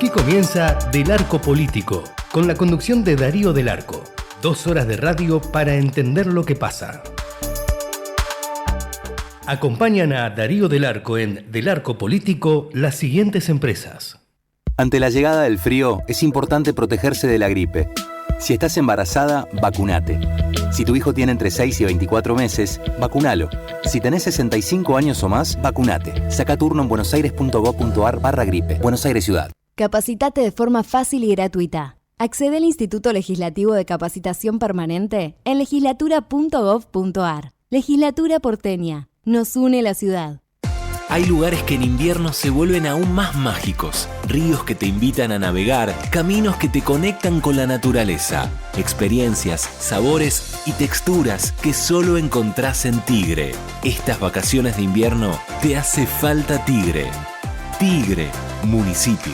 Aquí comienza Del Arco Político, con la conducción de Darío Del Arco. 2 horas de radio para entender lo que pasa. Acompañan a Darío Del Arco en Del Arco Político las siguientes empresas. Ante la llegada del frío, es importante protegerse de la gripe. Si estás embarazada, vacunate. Si tu hijo tiene entre 6 y 24 meses, vacunalo. Si tenés 65 años o más, vacunate. Saca turno en buenosaires.gov.ar/gripe. Buenos Aires Ciudad. Capacitate de forma fácil y gratuita. Accede al Instituto Legislativo de Capacitación Permanente en legislatura.gov.ar. Legislatura porteña. Nos une la ciudad. Hay lugares que en invierno se vuelven aún más mágicos. Ríos que te invitan a navegar, caminos que te conectan con la naturaleza, experiencias, sabores y texturas que solo encontrás en Tigre. Estas vacaciones de invierno te hace falta Tigre. Tigre, municipio.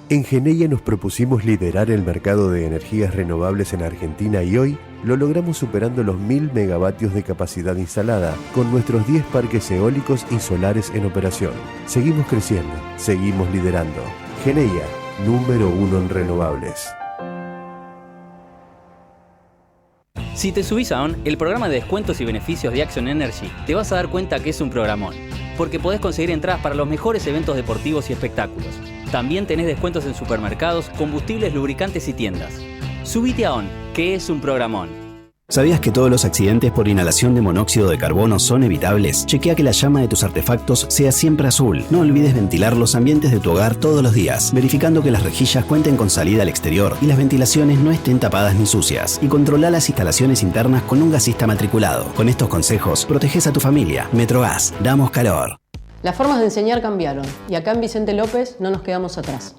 En Geneia nos propusimos liderar el mercado de energías renovables en Argentina y hoy lo logramos superando los 1000 megavatios de capacidad instalada con nuestros 10 parques eólicos y solares en operación. Seguimos creciendo, seguimos liderando. Geneia, número 1 en renovables. Si te subís a ON, el programa de descuentos y beneficios de Action Energy, te vas a dar cuenta que es un programón, porque podés conseguir entradas para los mejores eventos deportivos y espectáculos. También tenés descuentos en supermercados, combustibles, lubricantes y tiendas. Subite a ON, que es un programón. ¿Sabías que todos los accidentes por inhalación de monóxido de carbono son evitables? Chequea que la llama de tus artefactos sea siempre azul. No olvides ventilar los ambientes de tu hogar todos los días, verificando que las rejillas cuenten con salida al exterior y las ventilaciones no estén tapadas ni sucias. Y controla las instalaciones internas con un gasista matriculado. Con estos consejos, proteges a tu familia. Metrogas, damos calor. Las formas de enseñar cambiaron y acá en Vicente López no nos quedamos atrás.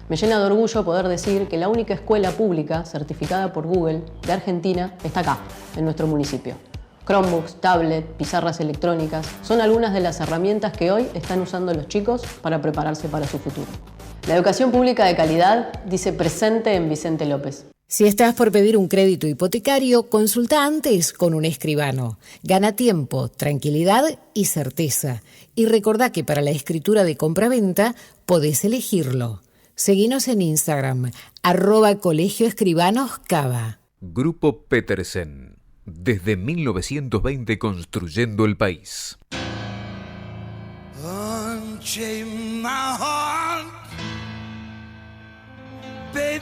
Me llena de orgullo poder decir que la única escuela pública certificada por Google de Argentina está acá, en nuestro municipio. Chromebooks, tablet, pizarras electrónicas son algunas de las herramientas que hoy están usando los chicos para prepararse para su futuro. La educación pública de calidad dice presente en Vicente López. Si estás por pedir un crédito hipotecario, consulta antes con un escribano. Gana tiempo, tranquilidad y certeza. Y recordá que para la escritura de compraventa podés elegirlo. Seguinos en Instagram, @Colegio Escribanos Cava. Grupo Petersen, desde 1920 construyendo el país. Unchain my heart, baby,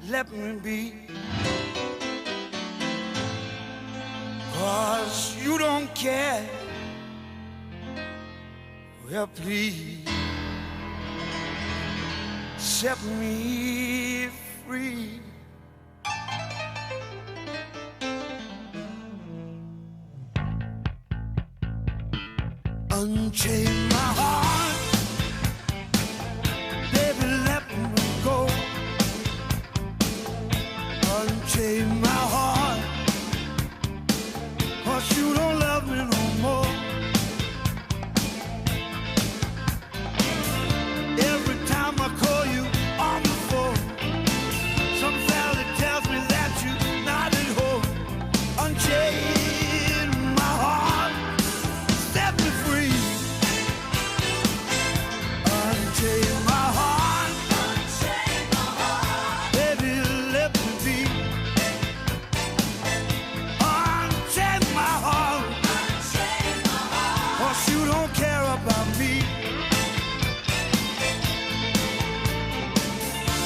let me be, 'cause you don't care, well please set me free. Unchain my heart, baby, let me go. Unchain my heart, 'cause you don't love me no more. Every time I call you on the phone, some fella tells me that you're not at home. Unchain my heart, set me free. Unchain my heart, baby, let me be. Unchain my heart, 'cause you don't care about me.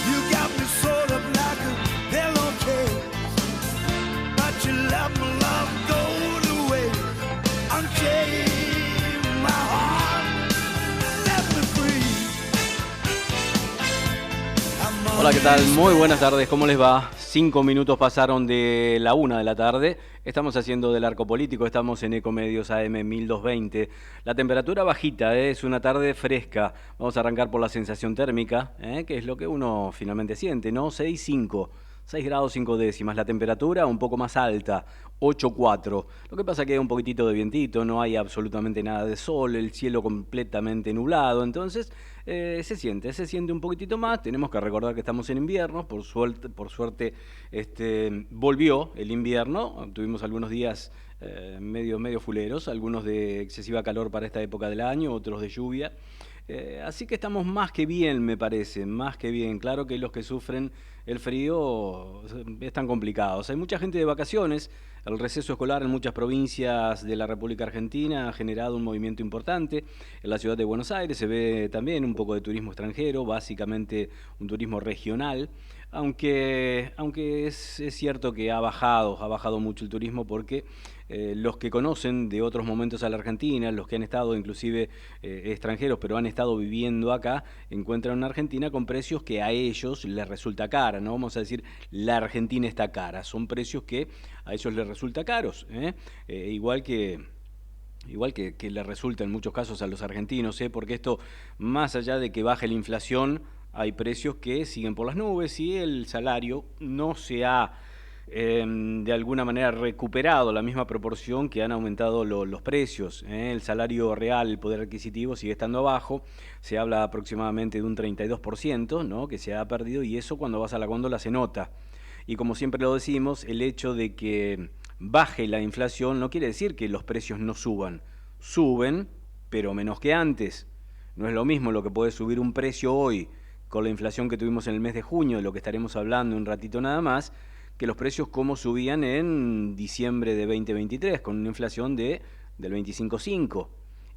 You got me sort of like a pillowcase, but you let my love go to waste. Unchain my heart, set me free. Hola, ¿qué tal? Muy buenas tardes, ¿cómo les va? 5 minutos pasaron de la 1 de la tarde. Estamos haciendo Del Arco Político, estamos en Ecomedios AM 1220. La temperatura bajita, es una tarde fresca. Vamos a arrancar por la sensación térmica, que es lo que uno finalmente siente, ¿no? 6,5. 6 grados 5 décimas, la temperatura un poco más alta, 8,4. Lo que pasa que hay un poquitito de vientito, no hay absolutamente nada de sol, el cielo completamente nublado, entonces se siente un poquitito más. Tenemos que recordar que estamos en invierno, por suerte volvió el invierno, tuvimos algunos días medio fuleros, algunos de excesiva calor para esta época del año, otros de lluvia. Así que estamos más que bien, me parece, más que bien. Claro que los que sufren el frío están complicados. Hay mucha gente de vacaciones. El receso escolar en muchas provincias de la República Argentina ha generado un movimiento importante. En la ciudad de Buenos Aires se ve también un poco de turismo extranjero, básicamente un turismo regional. Aunque es cierto que ha bajado mucho el turismo porque los que conocen de otros momentos a la Argentina, los que han estado inclusive extranjeros, pero han estado viviendo acá, encuentran una Argentina con precios que a ellos les resulta cara. No vamos a decir la Argentina está cara, son precios que a ellos les resulta caros. Igual que le resulta en muchos casos a los argentinos, porque esto, más allá de que baje la inflación, hay precios que siguen por las nubes y el salario no se ha de alguna manera recuperado la misma proporción que han aumentado los precios. El salario real, el poder adquisitivo sigue estando abajo, se habla aproximadamente de un 32%, ¿no?, que se ha perdido, y eso cuando vas a la góndola se nota. Y como siempre lo decimos, el hecho de que baje la inflación no quiere decir que los precios no suban. Suben, pero menos que antes. No es lo mismo lo que puede subir un precio hoy con la inflación que tuvimos en el mes de junio, de lo que estaremos hablando un ratito nada más, que los precios como subían en diciembre de 2023, con una inflación del 25,5%.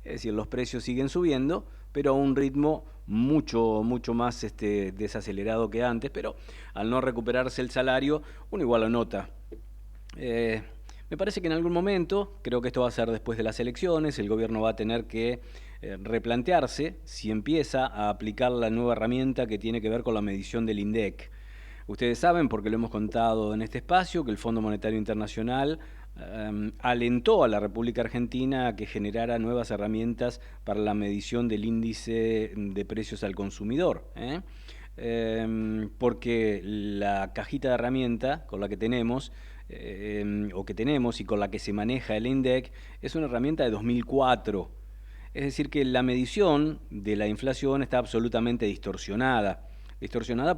Es decir, los precios siguen subiendo, pero a un ritmo mucho más desacelerado que antes, pero al no recuperarse el salario, uno igual lo nota. Me parece que en algún momento, creo que esto va a ser después de las elecciones, el gobierno va a tener que replantearse si empieza a aplicar la nueva herramienta que tiene que ver con la medición del INDEC. Ustedes saben, porque lo hemos contado en este espacio, que el Fondo Monetario Internacional alentó a la República Argentina a que generara nuevas herramientas para la medición del índice de precios al consumidor, porque la cajita de herramienta con la que tenemos y con la que se maneja el INDEC es una herramienta de 2004. Es decir, que la medición de la inflación está absolutamente distorsionada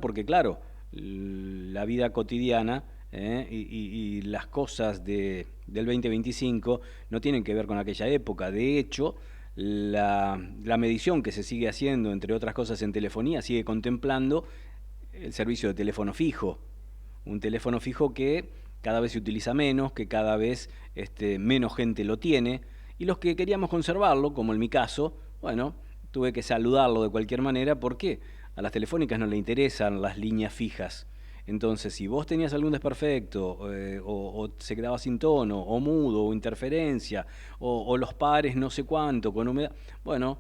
porque, claro, la vida cotidiana y las cosas del 2025 no tienen que ver con aquella época. De hecho, la medición que se sigue haciendo, entre otras cosas en telefonía, sigue contemplando el servicio de teléfono fijo. Un teléfono fijo que cada vez se utiliza menos, que cada vez menos gente lo tiene, y los que queríamos conservarlo, como en mi caso, bueno, tuve que saludarlo de cualquier manera porque a las telefónicas no le interesan las líneas fijas. Entonces, si vos tenías algún desperfecto, o se quedaba sin tono, o mudo, o interferencia, o los pares no sé cuánto, con humedad, bueno,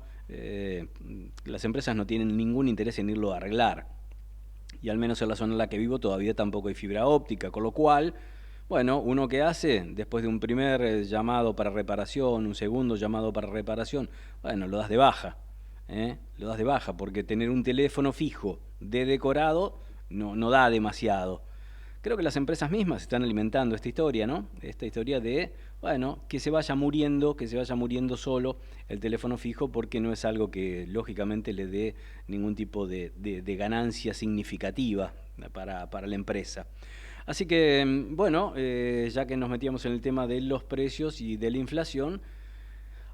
las empresas no tienen ningún interés en irlo a arreglar. Y al menos en la zona en la que vivo todavía tampoco hay fibra óptica, con lo cual, bueno, uno que hace, después de un primer llamado para reparación, un segundo llamado para reparación, bueno, lo das de baja. Lo das de baja, porque tener un teléfono fijo de decorado no da demasiado. Creo que las empresas mismas están alimentando esta historia, ¿no? Esta historia de, bueno, que se vaya muriendo solo el teléfono fijo, porque no es algo que lógicamente le dé ningún tipo de ganancia significativa para la empresa. Así que, bueno, ya que nos metíamos en el tema de los precios y de la inflación,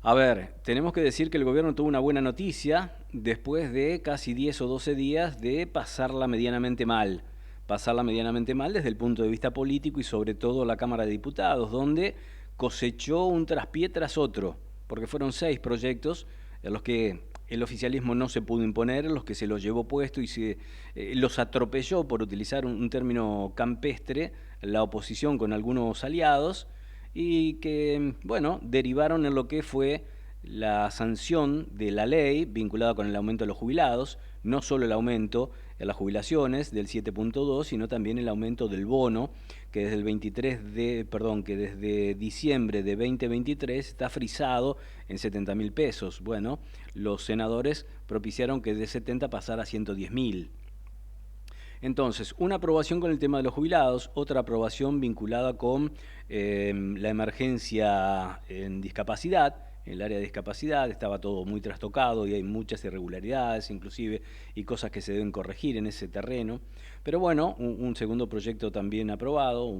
a ver, tenemos que decir que el gobierno tuvo una buena noticia después de casi 10 o 12 días de pasarla medianamente mal desde el punto de vista político y sobre todo la Cámara de Diputados, donde cosechó un traspié tras otro, porque fueron 6 proyectos en los que el oficialismo no se pudo imponer, en los que se los llevó puesto y se los atropelló, por utilizar un término campestre, la oposición con algunos aliados, y que, bueno, derivaron en lo que fue la sanción de la ley vinculada con el aumento de los jubilados, no solo el aumento en las jubilaciones del 7.2, sino también el aumento del bono, que desde diciembre de 2023 está frisado en 70.000 pesos. Bueno, los senadores propiciaron que de 70 pasara a 110.000. Entonces, una aprobación con el tema de los jubilados, otra aprobación vinculada con la emergencia en discapacidad, en el área de discapacidad, estaba todo muy trastocado y hay muchas irregularidades inclusive y cosas que se deben corregir en ese terreno. Pero bueno, un segundo proyecto también aprobado,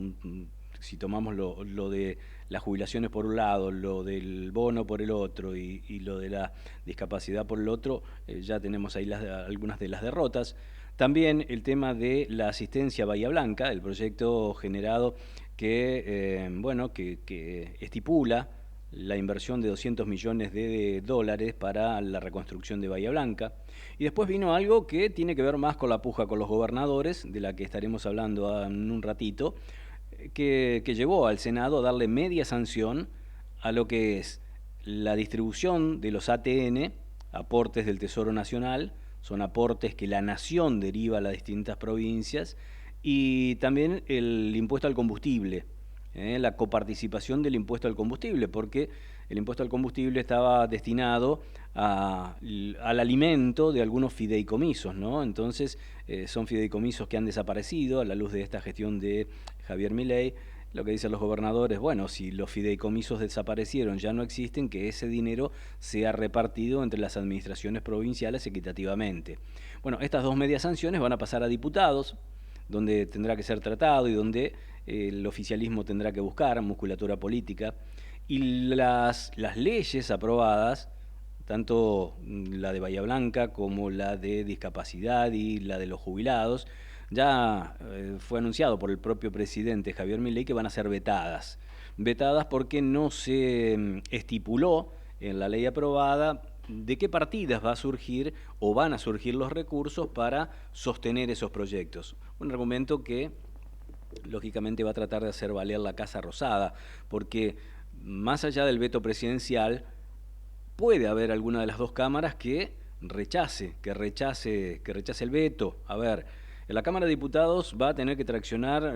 si tomamos lo de las jubilaciones por un lado, lo del bono por el otro y lo de la discapacidad por el otro, ya tenemos ahí algunas de las derrotas. También el tema de la asistencia a Bahía Blanca, el proyecto generado que estipula la inversión de 200 millones de dólares para la reconstrucción de Bahía Blanca. Y después vino algo que tiene que ver más con la puja con los gobernadores, de la que estaremos hablando en un ratito, que llevó al Senado a darle media sanción a lo que es la distribución de los ATN, aportes del Tesoro Nacional, son aportes que la Nación deriva a las distintas provincias, y también el impuesto al combustible, la coparticipación del impuesto al combustible, porque el impuesto al combustible estaba destinado al alimento de algunos fideicomisos, ¿no? Entonces, son fideicomisos que han desaparecido a la luz de esta gestión de Javier Milei. Lo que dicen los gobernadores, bueno, si los fideicomisos desaparecieron, ya no existen, que ese dinero sea repartido entre las administraciones provinciales equitativamente. Bueno, estas dos medias sanciones van a pasar a diputados, donde tendrá que ser tratado y donde el oficialismo tendrá que buscar musculatura política. Y las leyes aprobadas, tanto la de Bahía Blanca como la de discapacidad y la de los jubilados, ya fue anunciado por el propio presidente Javier Milei que van a ser vetadas. Vetadas porque no se estipuló en la ley aprobada de qué partidas va a surgir o van a surgir los recursos para sostener esos proyectos. Un argumento que lógicamente va a tratar de hacer valer la Casa Rosada, porque más allá del veto presidencial, puede haber alguna de las dos cámaras que rechace el veto. A ver, en la Cámara de Diputados va a tener que traccionar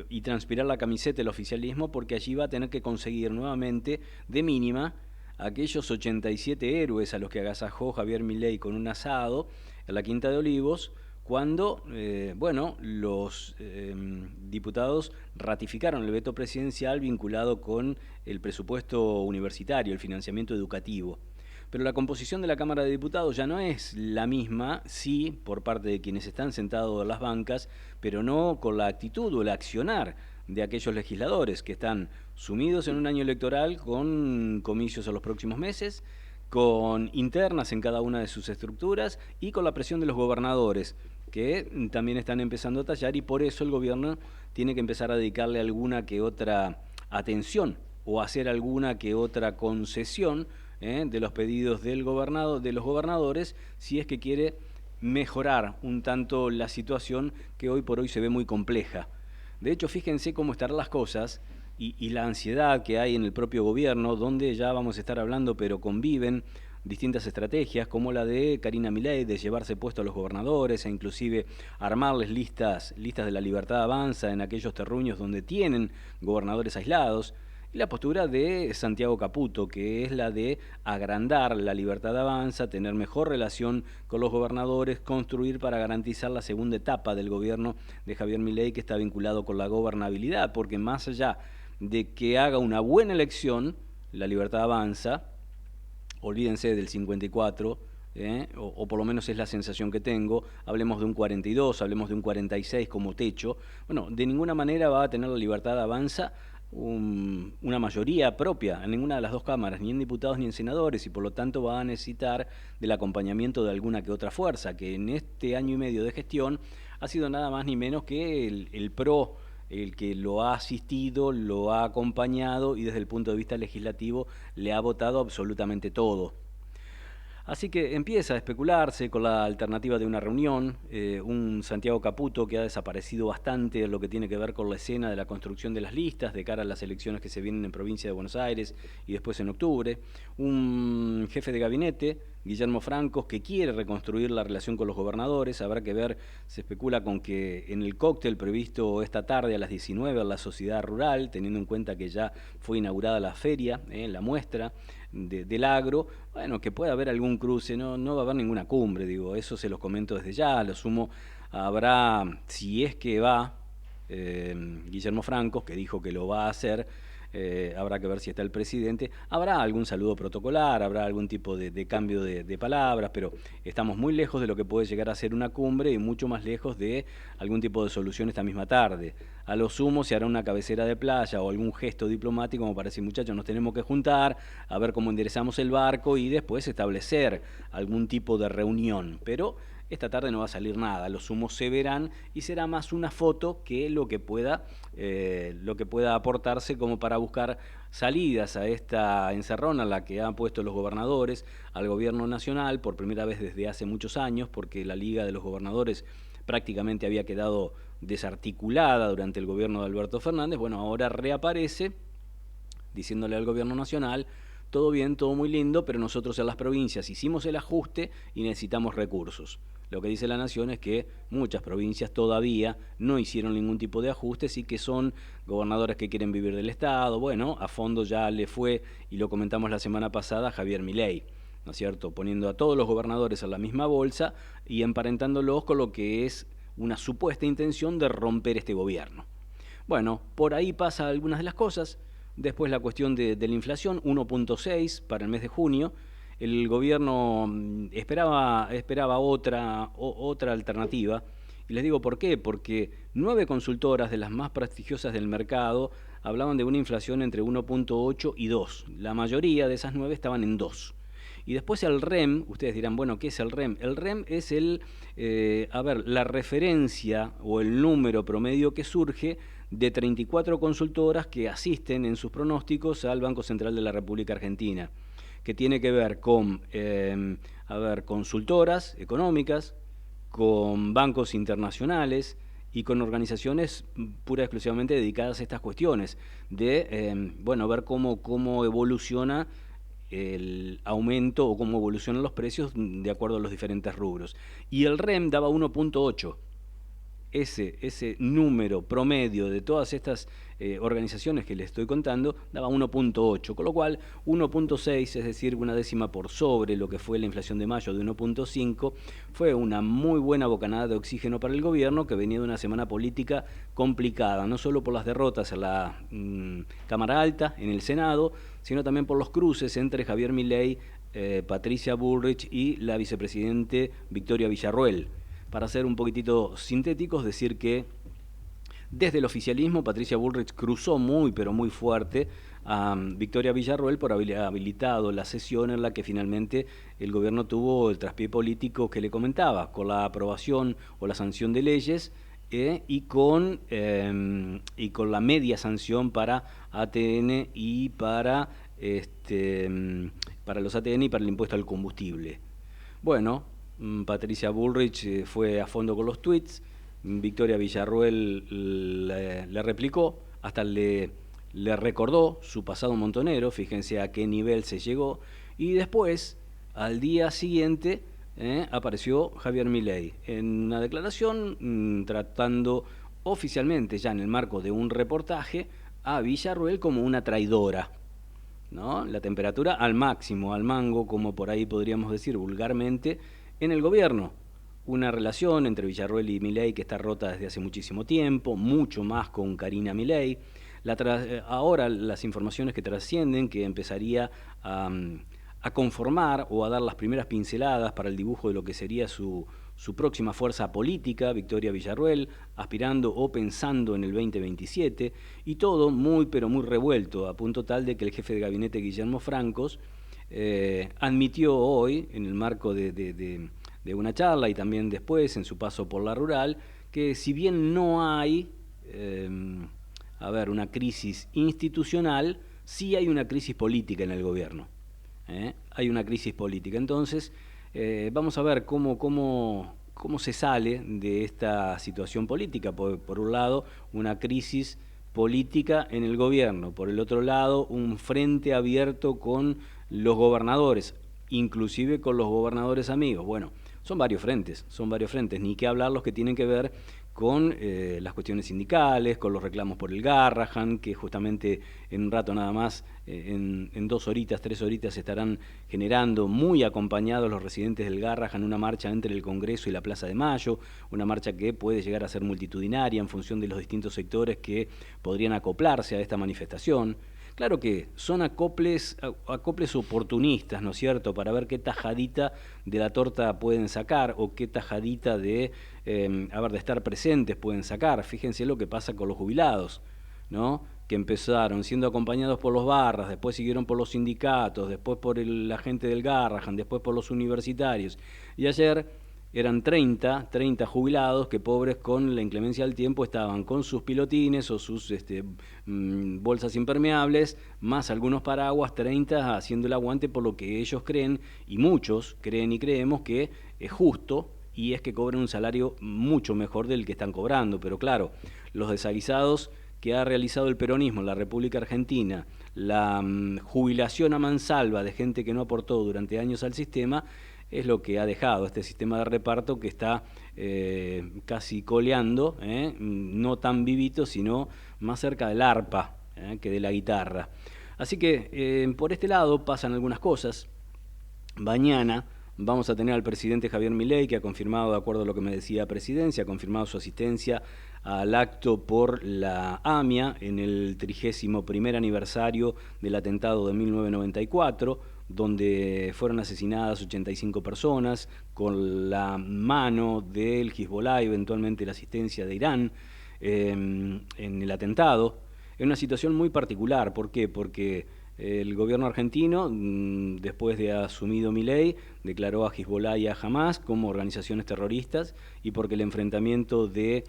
y transpirar la camiseta del oficialismo, porque allí va a tener que conseguir nuevamente, de mínima, aquellos 87 héroes a los que agasajó Javier Milei con un asado en la Quinta de Olivos, cuando los diputados ratificaron el veto presidencial vinculado con el presupuesto universitario, el financiamiento educativo. Pero la composición de la Cámara de Diputados ya no es la misma, sí, por parte de quienes están sentados en las bancas, pero no con la actitud o el accionar de aquellos legisladores que están sumidos en un año electoral con comicios en los próximos meses, con internas en cada una de sus estructuras y con la presión de los gobernadores, que también están empezando a tallar, y por eso el gobierno tiene que empezar a dedicarle alguna que otra atención o hacer alguna que otra concesión de los pedidos de los gobernadores, si es que quiere mejorar un tanto la situación que hoy por hoy se ve muy compleja. De hecho, fíjense cómo estarán las cosas y la ansiedad que hay en el propio gobierno, donde ya vamos a estar hablando, pero conviven distintas estrategias, como la de Karina Milei, de llevarse puesto a los gobernadores e inclusive armarles listas de la Libertad Avanza en aquellos terruños donde tienen gobernadores aislados. Y la postura de Santiago Caputo, que es la de agrandar la Libertad Avanza, tener mejor relación con los gobernadores, construir para garantizar la segunda etapa del gobierno de Javier Milei, que está vinculado con la gobernabilidad, porque más allá de que haga una buena elección, la Libertad Avanza, olvídense del 54, o por lo menos es la sensación que tengo, hablemos de un 42, hablemos de un 46 como techo, bueno, de ninguna manera va a tener la Libertad Avanza una mayoría propia en ninguna de las dos cámaras, ni en diputados ni en senadores, y por lo tanto va a necesitar del acompañamiento de alguna que otra fuerza, que en este año y medio de gestión ha sido nada más ni menos que el PRO, el que lo ha asistido, lo ha acompañado y desde el punto de vista legislativo le ha votado absolutamente todo. Así que empieza a especularse con la alternativa de una reunión, un Santiago Caputo que ha desaparecido bastante en lo que tiene que ver con la escena de la construcción de las listas de cara a las elecciones que se vienen en provincia de Buenos Aires y después en octubre, un jefe de gabinete, Guillermo Francos, que quiere reconstruir la relación con los gobernadores. Habrá que ver, se especula con que en el cóctel previsto esta tarde a las 19 en la Sociedad Rural, teniendo en cuenta que ya fue inaugurada la feria, la muestra del agro, bueno, que pueda haber algún cruce, no va a haber ninguna cumbre, digo, eso se los comento desde ya. A lo sumo habrá, si es que va Guillermo Francos, que dijo que lo va a hacer, habrá que ver si está el presidente, habrá algún saludo protocolar, habrá algún tipo de cambio de palabras, pero estamos muy lejos de lo que puede llegar a ser una cumbre y mucho más lejos de algún tipo de solución esta misma tarde. A lo sumo se hará una cabecera de playa o algún gesto diplomático como para decir, muchachos, nos tenemos que juntar, a ver cómo enderezamos el barco y después establecer algún tipo de reunión, pero esta tarde no va a salir nada, los sumos se verán y será más una foto que lo que pueda aportarse como para buscar salidas a esta encerrona a la que han puesto los gobernadores, al gobierno nacional, por primera vez desde hace muchos años, porque la Liga de los Gobernadores prácticamente había quedado desarticulada durante el gobierno de Alberto Fernández. Bueno, ahora reaparece diciéndole al gobierno nacional, todo bien, todo muy lindo, pero nosotros en las provincias hicimos el ajuste y necesitamos recursos. Lo que dice la Nación es que muchas provincias todavía no hicieron ningún tipo de ajustes y que son gobernadores que quieren vivir del Estado. Bueno, a fondo ya le fue, y lo comentamos la semana pasada, a Javier Milei, ¿no es cierto? Poniendo a todos los gobernadores en la misma bolsa y emparentándolos con lo que es una supuesta intención de romper este gobierno. Bueno, por ahí pasa algunas de las cosas. Después la cuestión de la inflación, 1.6 para el mes de junio. El gobierno esperaba otra alternativa. Y les digo por qué, porque 9 consultoras de las más prestigiosas del mercado hablaban de una inflación entre 1.8 y 2. La mayoría de esas 9 estaban en 2. Y después el REM, ustedes dirán, bueno, ¿qué es el REM? El REM es la referencia o el número promedio que surge de 34 consultoras que asisten en sus pronósticos al Banco Central de la República Argentina, que tiene que ver con consultoras económicas, con bancos internacionales y con organizaciones pura y exclusivamente dedicadas a estas cuestiones, de ver cómo evoluciona el aumento o cómo evolucionan los precios de acuerdo a los diferentes rubros. Y el REM daba 1.8. Ese número promedio de todas estas organizaciones que les estoy contando daba 1.8, con lo cual 1.6, es decir, una décima por sobre lo que fue la inflación de mayo de 1.5, fue una muy buena bocanada de oxígeno para el gobierno, que venía de una semana política complicada, no solo por las derrotas en la Cámara Alta, en el Senado, sino también por los cruces entre Javier Milei, Patricia Bullrich y la vicepresidente Victoria Villarruel. Para ser un poquitito sintéticos, decir que desde el oficialismo Patricia Bullrich cruzó muy pero muy fuerte a Victoria Villarruel por haber habilitado la sesión en la que finalmente el gobierno tuvo el traspié político que le comentaba, con la aprobación o la sanción de leyes y con la media sanción para ATN y para los ATN y para el impuesto al combustible. Bueno, Patricia Bullrich fue a fondo con los tweets, Victoria Villarruel le replicó, hasta le recordó su pasado montonero, fíjense a qué nivel se llegó, y después, al día siguiente, apareció Javier Milei en una declaración tratando oficialmente, ya en el marco de un reportaje, a Villarruel como una traidora, ¿no? La temperatura al máximo, al mango, como por ahí podríamos decir vulgarmente, en el gobierno. Una relación entre Villarruel y Milei que está rota desde hace muchísimo tiempo, mucho más con Karina Milei. Ahora las informaciones que trascienden, que empezaría a conformar o a dar las primeras pinceladas para el dibujo de lo que sería su próxima fuerza política, Victoria Villarruel, aspirando o pensando en el 2027, y todo muy pero muy revuelto, a punto tal de que el jefe de gabinete, Guillermo Francos, admitió hoy, en el marco de una charla y también después en su paso por la rural, que si bien no hay una crisis institucional, sí hay una crisis política en el gobierno. Hay una crisis política. Entonces, vamos a ver cómo se sale de esta situación política. Por un lado, una crisis política en el gobierno. Por el otro lado, un frente abierto con los gobernadores, inclusive con los gobernadores amigos. Bueno, son varios frentes, ni que hablar los que tienen que ver con las cuestiones sindicales, con los reclamos por el Garrahan, que justamente en un rato nada más, en 2 horitas, 3 horitas, estarán generando, muy acompañados los residentes del Garrahan, una marcha entre el Congreso y la Plaza de Mayo, una marcha que puede llegar a ser multitudinaria en función de los distintos sectores que podrían acoplarse a esta manifestación. Claro que son acoples oportunistas, ¿no es cierto?, para ver qué tajadita de la torta pueden sacar o qué tajadita de estar presentes pueden sacar. Fíjense lo que pasa con los jubilados, ¿no?, que empezaron siendo acompañados por los barras, después siguieron por los sindicatos, después por la gente del Garrahan, después por los universitarios. Y ayer eran 30 jubilados que, pobres con la inclemencia del tiempo, estaban con sus pilotines o sus bolsas impermeables, más algunos paraguas, 30 haciendo el aguante por lo que ellos creen, y muchos creen y creemos que es justo, y es que cobren un salario mucho mejor del que están cobrando. Pero claro, los desaguisados que ha realizado el peronismo en la República Argentina, la jubilación a mansalva de gente que no aportó durante años al sistema, es lo que ha dejado este sistema de reparto que está casi coleando, no tan vivito, sino más cerca del arpa que de la guitarra. Así que por este lado pasan algunas cosas. Mañana vamos a tener al presidente Javier Milei, que ha confirmado, de acuerdo a lo que me decía Presidencia, ha confirmado su asistencia al acto por la AMIA en el 31º aniversario del atentado de 1994, donde fueron asesinadas 85 personas, con la mano del Hezbollah y eventualmente la asistencia de Irán en el atentado. Es una situación muy particular. ¿Por qué? Porque el gobierno argentino, después de asumido Milei, declaró a Hezbollah y a Hamas como organizaciones terroristas, y porque el enfrentamiento de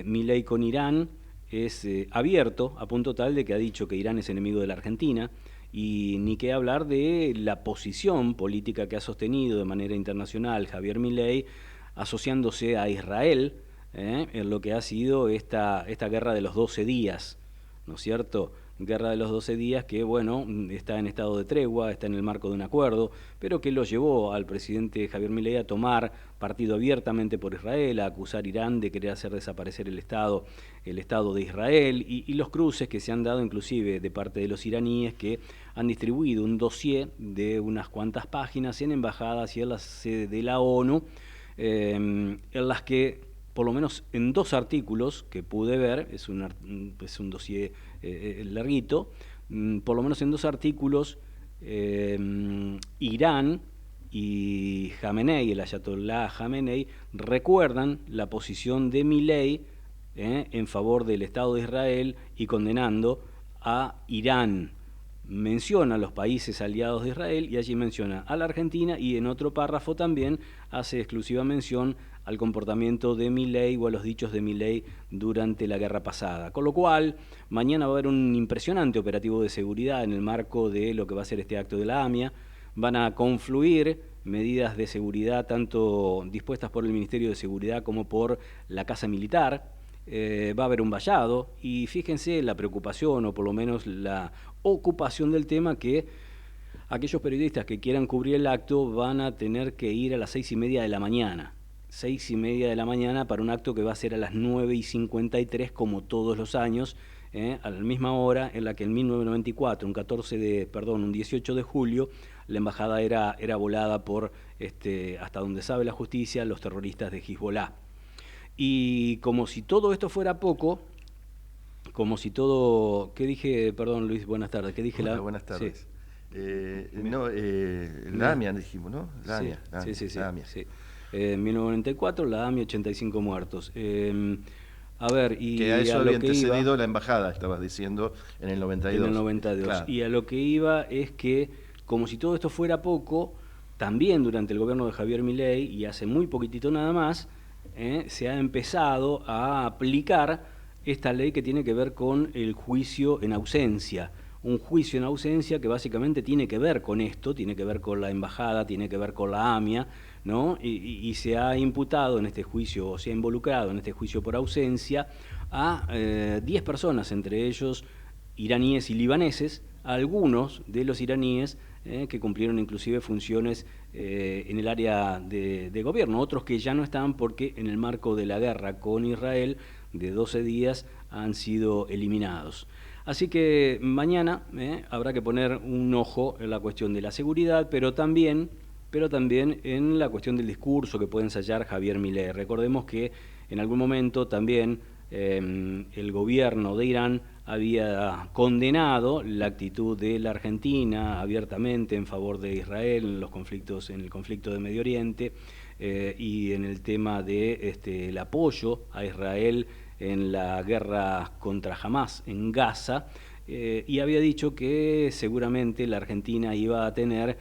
Milei con Irán es abierto, a punto tal de que ha dicho que Irán es enemigo de la Argentina. Y ni qué hablar de la posición política que ha sostenido de manera internacional Javier Milei, asociándose a Israel en lo que ha sido esta guerra de los 12 días, ¿no es cierto? Guerra de los 12 días que, bueno, está en estado de tregua, está en el marco de un acuerdo, pero que lo llevó al presidente Javier Milei a tomar partido abiertamente por Israel, a acusar a Irán de querer hacer desaparecer el Estado de Israel, y los cruces que se han dado inclusive de parte de los iraníes, que han distribuido un dossier de unas cuantas páginas en embajadas y en la sede de la ONU, en las que, por lo menos en 2 artículos que pude ver, es un dossier larguito, por lo menos en 2 artículos, Irán y Jamenei, el ayatolá Jamenei, recuerdan la posición de Milei en favor del Estado de Israel y condenando a Irán. Menciona a los países aliados de Israel y allí menciona a la Argentina, y en otro párrafo también hace exclusiva mención al comportamiento de Milei o a los dichos de Milei durante la guerra pasada. Con lo cual, mañana va a haber un impresionante operativo de seguridad en el marco de lo que va a ser este acto de la AMIA. Van a confluir medidas de seguridad tanto dispuestas por el Ministerio de Seguridad como por la Casa Militar. Va a haber un vallado, y fíjense la preocupación, o por lo menos la ocupación del tema, que aquellos periodistas que quieran cubrir el acto van a tener que ir a las 6:30 de la mañana. 6:30 de la mañana para un acto que va a ser a las 9:53, como todos los años, a la misma hora en la que en 1994, un 18 de julio, la embajada era volada por, hasta donde sabe la justicia, los terroristas de Hezbollah. Y como si todo esto fuera poco, ¿qué dije? Perdón, Luis, buenas tardes. ¿Qué dije? Buenas tardes. Sí. La AMIA dijimos, ¿no? La AMIA. Sí. 1994, la AMIA, 85 muertos. A ver, y que a eso a había lo que antecedido iba, la embajada, estabas diciendo, en el 92. En el 92. Claro. Y a lo que iba es que, como si todo esto fuera poco, también durante el gobierno de Javier Milei, y hace muy poquitito nada más, se ha empezado a aplicar esta ley que tiene que ver con el juicio en ausencia. Un juicio en ausencia que básicamente tiene que ver con esto, tiene que ver con la embajada, tiene que ver con la AMIA, ¿no? Y se ha imputado en este juicio, o se ha involucrado en este juicio por ausencia a 10 personas, entre ellos iraníes y libaneses, algunos de los iraníes que cumplieron inclusive funciones en el área de gobierno, otros que ya no están porque en el marco de la guerra con Israel de 12 días han sido eliminados. Así que mañana habrá que poner un ojo en la cuestión de la seguridad, pero también en la cuestión del discurso que puede ensayar Javier Milei. Recordemos que en algún momento también el gobierno de Irán había condenado la actitud de la Argentina abiertamente en favor de Israel en el conflicto de Medio Oriente y en el tema de el apoyo a Israel en la guerra contra Hamás en Gaza, y había dicho que seguramente la Argentina iba a tener,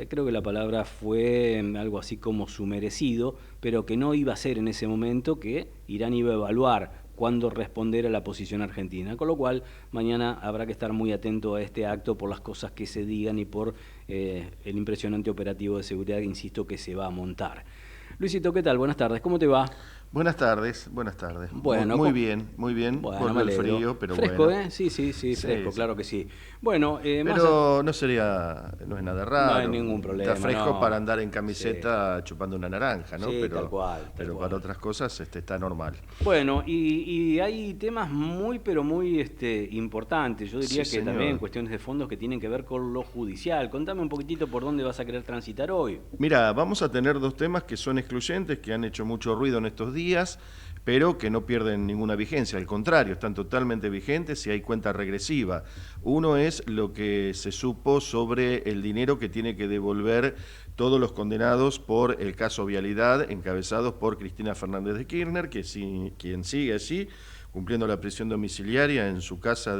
creo que la palabra fue algo así como su merecido, pero que no iba a ser en ese momento, que Irán iba a evaluar cuándo responder a la posición argentina, con lo cual mañana habrá que estar muy atento a este acto por las cosas que se digan y por el impresionante operativo de seguridad, insisto, que se va a montar. Luisito, ¿qué tal? Buenas tardes, ¿cómo te va? Buenas tardes, buenas tardes. Bueno, muy bien. Bueno, con el frío, pero fresco, bueno. Sí, fresco, sí. Claro que sí. Bueno, pero no es nada raro. No hay ningún problema. Está fresco para andar en camiseta chupando una naranja, ¿no? Sí, pero tal cual. Para otras cosas está normal. Bueno, y hay temas muy importantes. Yo diría que también cuestiones de fondos que tienen que ver con lo judicial. Contame un poquitito por dónde vas a querer transitar hoy. Mira, vamos a tener dos temas que son excluyentes, que han hecho mucho ruido en estos días, pero que no pierden ninguna vigencia, al contrario, están totalmente vigentes y hay cuenta regresiva. Uno es lo que se supo sobre el dinero que tiene que devolver todos los condenados por el caso Vialidad, encabezados por Cristina Fernández de Kirchner, quien sigue allí, cumpliendo la prisión domiciliaria en su casa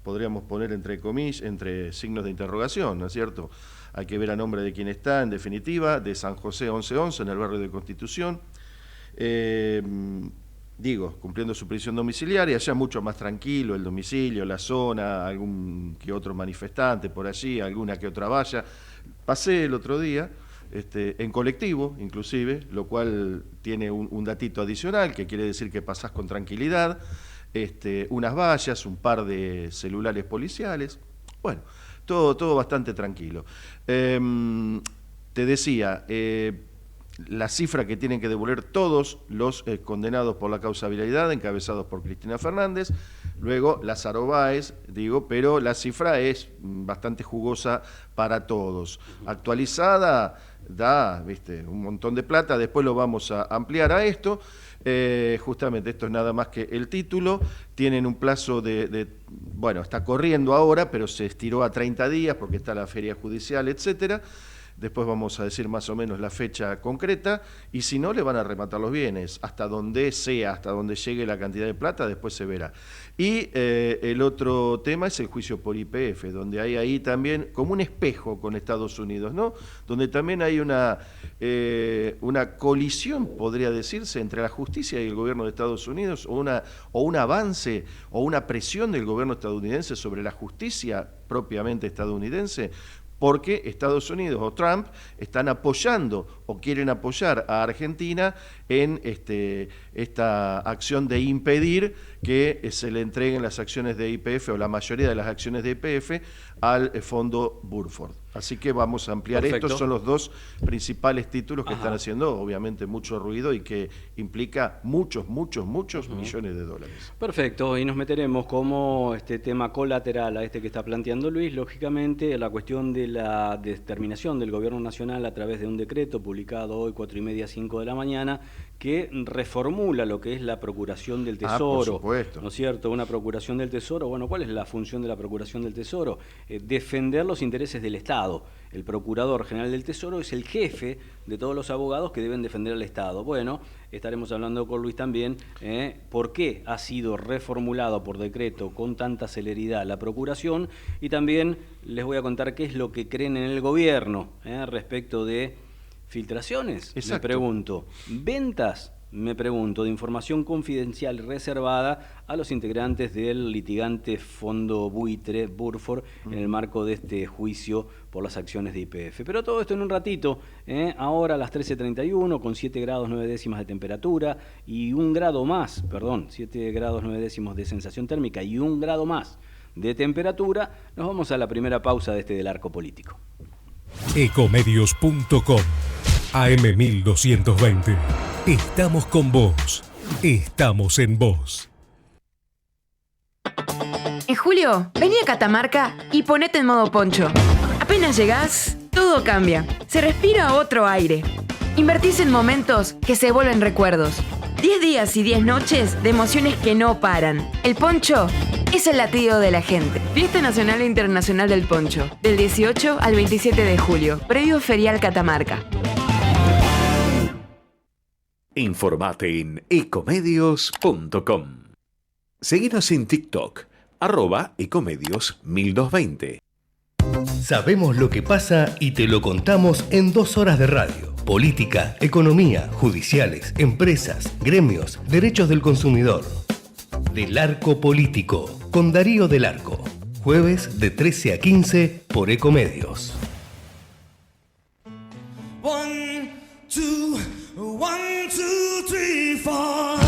podríamos poner entre signos de interrogación, ¿no es cierto? Hay que ver a nombre de quién está, en definitiva, de San José 1111, en el barrio de Constitución. Cumpliendo su prisión domiciliaria, ya mucho más tranquilo el domicilio, la zona, algún que otro manifestante por allí, alguna que otra valla. Pasé el otro día, en colectivo inclusive, lo cual tiene un datito adicional, que quiere decir que pasás con tranquilidad, unas vallas, un par de celulares policiales, bueno, todo bastante tranquilo. Te decía, la cifra que tienen que devolver todos los condenados por la causa Vialidad, encabezados por Cristina Fernández, luego Lázaro Báez, pero la cifra es bastante jugosa para todos. Actualizada, da un montón de plata, después lo vamos a ampliar a esto. Justamente esto es nada más que el título, tienen un plazo está corriendo ahora, pero se estiró a 30 días porque está la feria judicial, etcétera. Después vamos a decir más o menos la fecha concreta, y si no, le van a rematar los bienes, hasta donde llegue la cantidad de plata, después se verá. Y el otro tema es el juicio por YPF, donde hay ahí también como un espejo con Estados Unidos, ¿no? Donde también hay una colisión, podría decirse, entre la justicia y el gobierno de Estados Unidos, o un avance o una presión del gobierno estadounidense sobre la justicia propiamente estadounidense, porque Estados Unidos o Trump están apoyando o quieren apoyar a Argentina en esta acción de impedir que se le entreguen las acciones de YPF o la mayoría de las acciones de YPF al fondo Burford. Así que vamos a ampliar. Perfecto. Estos son los dos principales títulos que están haciendo obviamente mucho ruido y que implica muchos millones de dólares. Perfecto, y nos meteremos como tema colateral a que está planteando Luis, lógicamente la cuestión de la determinación del Gobierno Nacional a través de un decreto publicado hoy 4:30, 5 de la mañana, que reformula lo que es la Procuración del Tesoro. Por supuesto. ¿No es cierto? Una Procuración del Tesoro, bueno, ¿cuál es la función de la Procuración del Tesoro? Defender los intereses del Estado. El Procurador General del Tesoro es el jefe de todos los abogados que deben defender al Estado. Bueno, estaremos hablando con Luis también por qué ha sido reformulado por decreto con tanta celeridad la Procuración, y también les voy a contar qué es lo que creen en el gobierno respecto de filtraciones. Exacto. Me pregunto, ventas, me pregunto, de información confidencial reservada a los integrantes del litigante fondo buitre Burford en el marco de este juicio por las acciones de YPF. Pero todo esto en un ratito, ahora a las 13:31, con 7 grados 9 décimas de temperatura y 7 grados 9 décimos de sensación térmica y 1 grado más de temperatura, nos vamos a la primera pausa de del arco político. Ecomedios.com AM1220. Estamos con vos. Estamos en vos. En julio, vení a Catamarca y ponete en modo poncho. Apenas llegás, todo cambia. Se respira otro aire. Invertís en momentos que se vuelven recuerdos. 10 días y 10 noches de emociones que no paran. El poncho es el latido de la gente. Fiesta Nacional e Internacional del Poncho, del 18 al 27 de julio. Predio Ferial Catamarca. Informate en ecomedios.com. Seguinos en TikTok, @ecomedios1220. Sabemos lo que pasa y te lo contamos en 2 horas de radio. Política, economía, judiciales, empresas, gremios, derechos del consumidor. Del Arco Político, con Darío del Arco. Jueves de 13 a 15 por Ecomedios. 1, 2, 3, 4.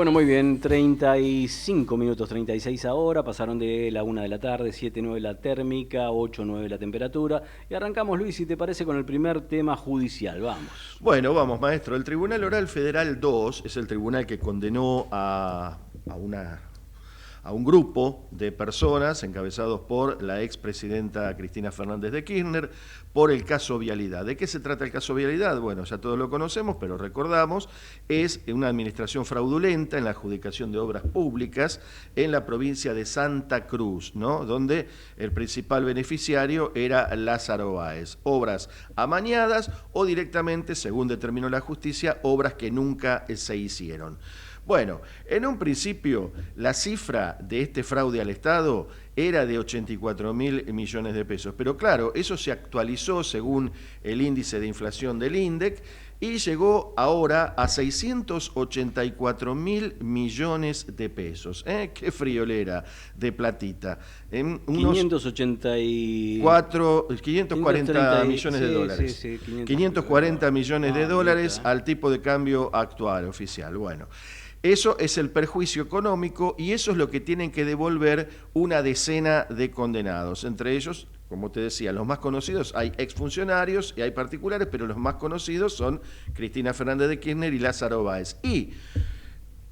Bueno, muy bien, 35 minutos, 36 ahora, pasaron de la 1 de la tarde, 7:09 la térmica, 8:09 la temperatura, y arrancamos, Luis, si te parece, con el primer tema judicial, vamos. Bueno, vamos, maestro. El Tribunal Oral Federal 2 es el tribunal que condenó a un grupo de personas encabezados por la expresidenta Cristina Fernández de Kirchner por el caso Vialidad. ¿De qué se trata el caso Vialidad? Bueno, ya todos lo conocemos, pero recordamos, es una administración fraudulenta en la adjudicación de obras públicas en la provincia de Santa Cruz, ¿no? Donde el principal beneficiario era Lázaro Báez. Obras amañadas o directamente, según determinó la justicia, obras que nunca se hicieron. Bueno, en un principio la cifra de este fraude al Estado era de 84.000 millones de pesos, pero claro, eso se actualizó según el índice de inflación del INDEC y llegó ahora a 684.000 millones de pesos. ¡Qué friolera de platita! En unos 540 millones de dólares. Sí, 540 millones de dólares al tipo de cambio actual, oficial. Bueno. Eso es el perjuicio económico y eso es lo que tienen que devolver una decena de condenados. Entre ellos, como te decía, los más conocidos, hay exfuncionarios y hay particulares, pero los más conocidos son Cristina Fernández de Kirchner y Lázaro Báez. Y,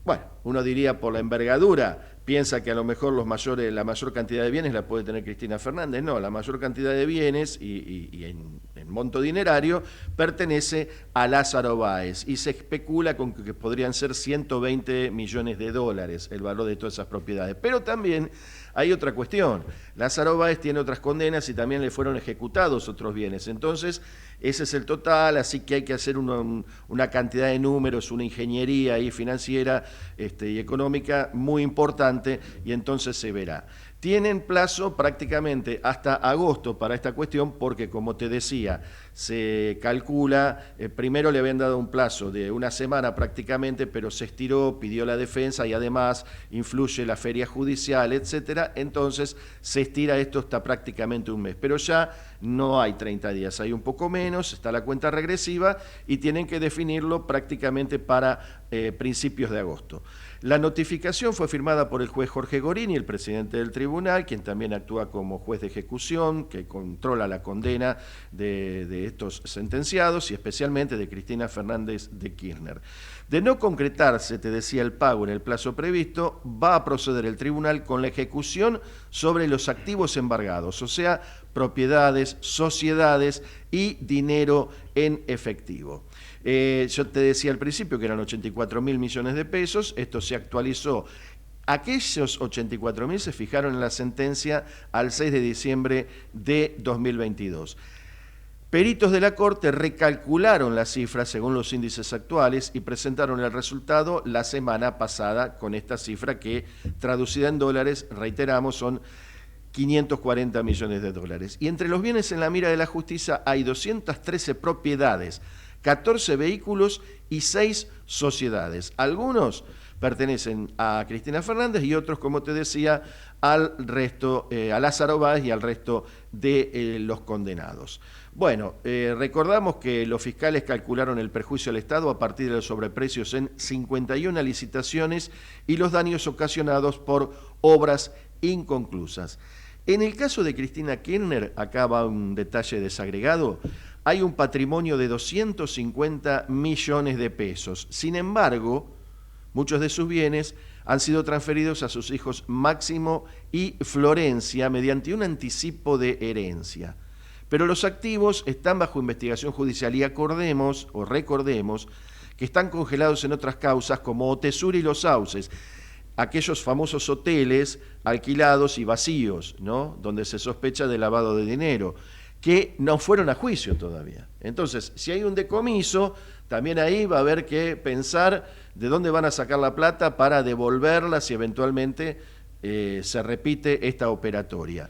bueno, uno diría por la envergadura, piensa que a lo mejor la mayor cantidad de bienes la puede tener Cristina Fernández. No, la mayor cantidad de bienes y en monto dinerario pertenece a Lázaro Báez y se especula con que podrían ser 120 millones de dólares el valor de todas esas propiedades. Pero también hay otra cuestión. Lázaro Báez tiene otras condenas y también le fueron ejecutados otros bienes. Entonces, ese es el total, así que hay que hacer una cantidad de números, una ingeniería ahí financiera y económica muy importante y entonces se verá. Tienen plazo prácticamente hasta agosto para esta cuestión porque, como te decía, se calcula, primero le habían dado un plazo de una semana prácticamente, pero se estiró, pidió la defensa y además influye la feria judicial, etcétera. Entonces se estira esto hasta prácticamente un mes, pero ya no hay 30 días, hay un poco menos, está la cuenta regresiva y tienen que definirlo prácticamente para principios de agosto. La notificación fue firmada por el juez Jorge Gorini, el presidente del tribunal, quien también actúa como juez de ejecución, que controla la condena de estos sentenciados y especialmente de Cristina Fernández de Kirchner. De no concretarse, te decía, el pago en el plazo previsto, va a proceder el tribunal con la ejecución sobre los activos embargados, o sea, propiedades, sociedades y dinero en efectivo. Yo te decía al principio que eran 84.000 millones de pesos, esto se actualizó. Aquellos 84.000 se fijaron en la sentencia al 6 de diciembre de 2022. Peritos de la Corte recalcularon las cifras según los índices actuales y presentaron el resultado la semana pasada con esta cifra que, traducida en dólares, reiteramos, son 540 millones de dólares. Y entre los bienes en la mira de la justicia hay 213 propiedades, 14 vehículos y 6 sociedades. Algunos pertenecen a Cristina Fernández y otros, como te decía, al resto, a Lázaro Báez y al resto de los condenados. Bueno, recordamos que los fiscales calcularon el perjuicio al Estado a partir de los sobreprecios en 51 licitaciones y los daños ocasionados por obras inconclusas. En el caso de Cristina Kirchner, acá va un detalle desagregado, hay un patrimonio de 250 millones de pesos. Sin embargo, muchos de sus bienes han sido transferidos a sus hijos Máximo y Florencia mediante un anticipo de herencia. Pero los activos están bajo investigación judicial y recordemos que están congelados en otras causas como Otesur y Los Sauces, aquellos famosos hoteles alquilados y vacíos, ¿no? Donde se sospecha de lavado de dinero, que no fueron a juicio todavía. Entonces, si hay un decomiso, también ahí va a haber que pensar de dónde van a sacar la plata para devolverla si eventualmente se repite esta operatoria.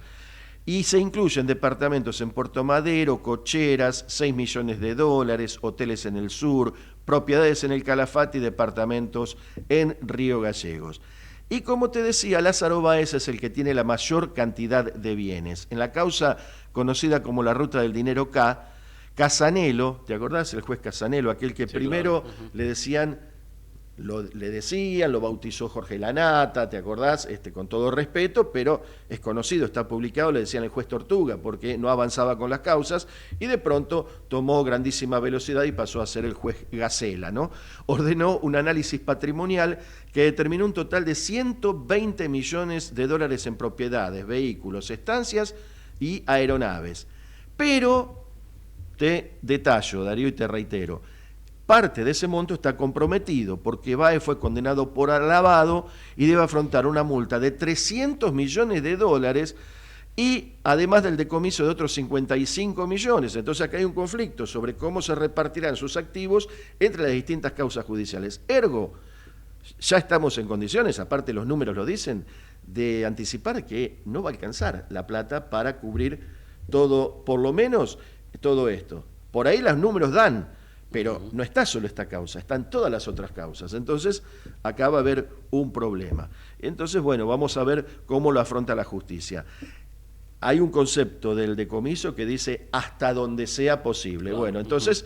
Y se incluyen departamentos en Puerto Madero, cocheras, 6 millones de dólares, hoteles en el sur, propiedades en el Calafate y departamentos en Río Gallegos. Y como te decía, Lázaro Báez es el que tiene la mayor cantidad de bienes. En la causa conocida como la Ruta del Dinero K, Casanelo, ¿te acordás? El juez Casanelo, aquel que primero le decían le decían, lo bautizó Jorge Lanata, ¿te acordás? Con todo respeto, pero es conocido, está publicado, le decían el juez Tortuga, porque no avanzaba con las causas, y de pronto tomó grandísima velocidad y pasó a ser el juez Gacela, ¿no? Ordenó un análisis patrimonial que determinó un total de 120 millones de dólares en propiedades, vehículos, estancias y aeronaves. Pero, te detallo, Darío, y te reitero, parte de ese monto está comprometido porque Báez fue condenado por lavado y debe afrontar una multa de 300 millones de dólares y además del decomiso de otros 55 millones. Entonces acá hay un conflicto sobre cómo se repartirán sus activos entre las distintas causas judiciales. Ergo, ya estamos en condiciones, aparte los números lo dicen, de anticipar que no va a alcanzar la plata para cubrir todo, por lo menos todo esto. Por ahí los números dan, pero no está solo esta causa, están todas las otras causas. Entonces, acá va a haber un problema. Entonces, bueno, vamos a ver cómo lo afronta la justicia. Hay un concepto del decomiso que dice hasta donde sea posible. Bueno, entonces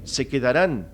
se quedarán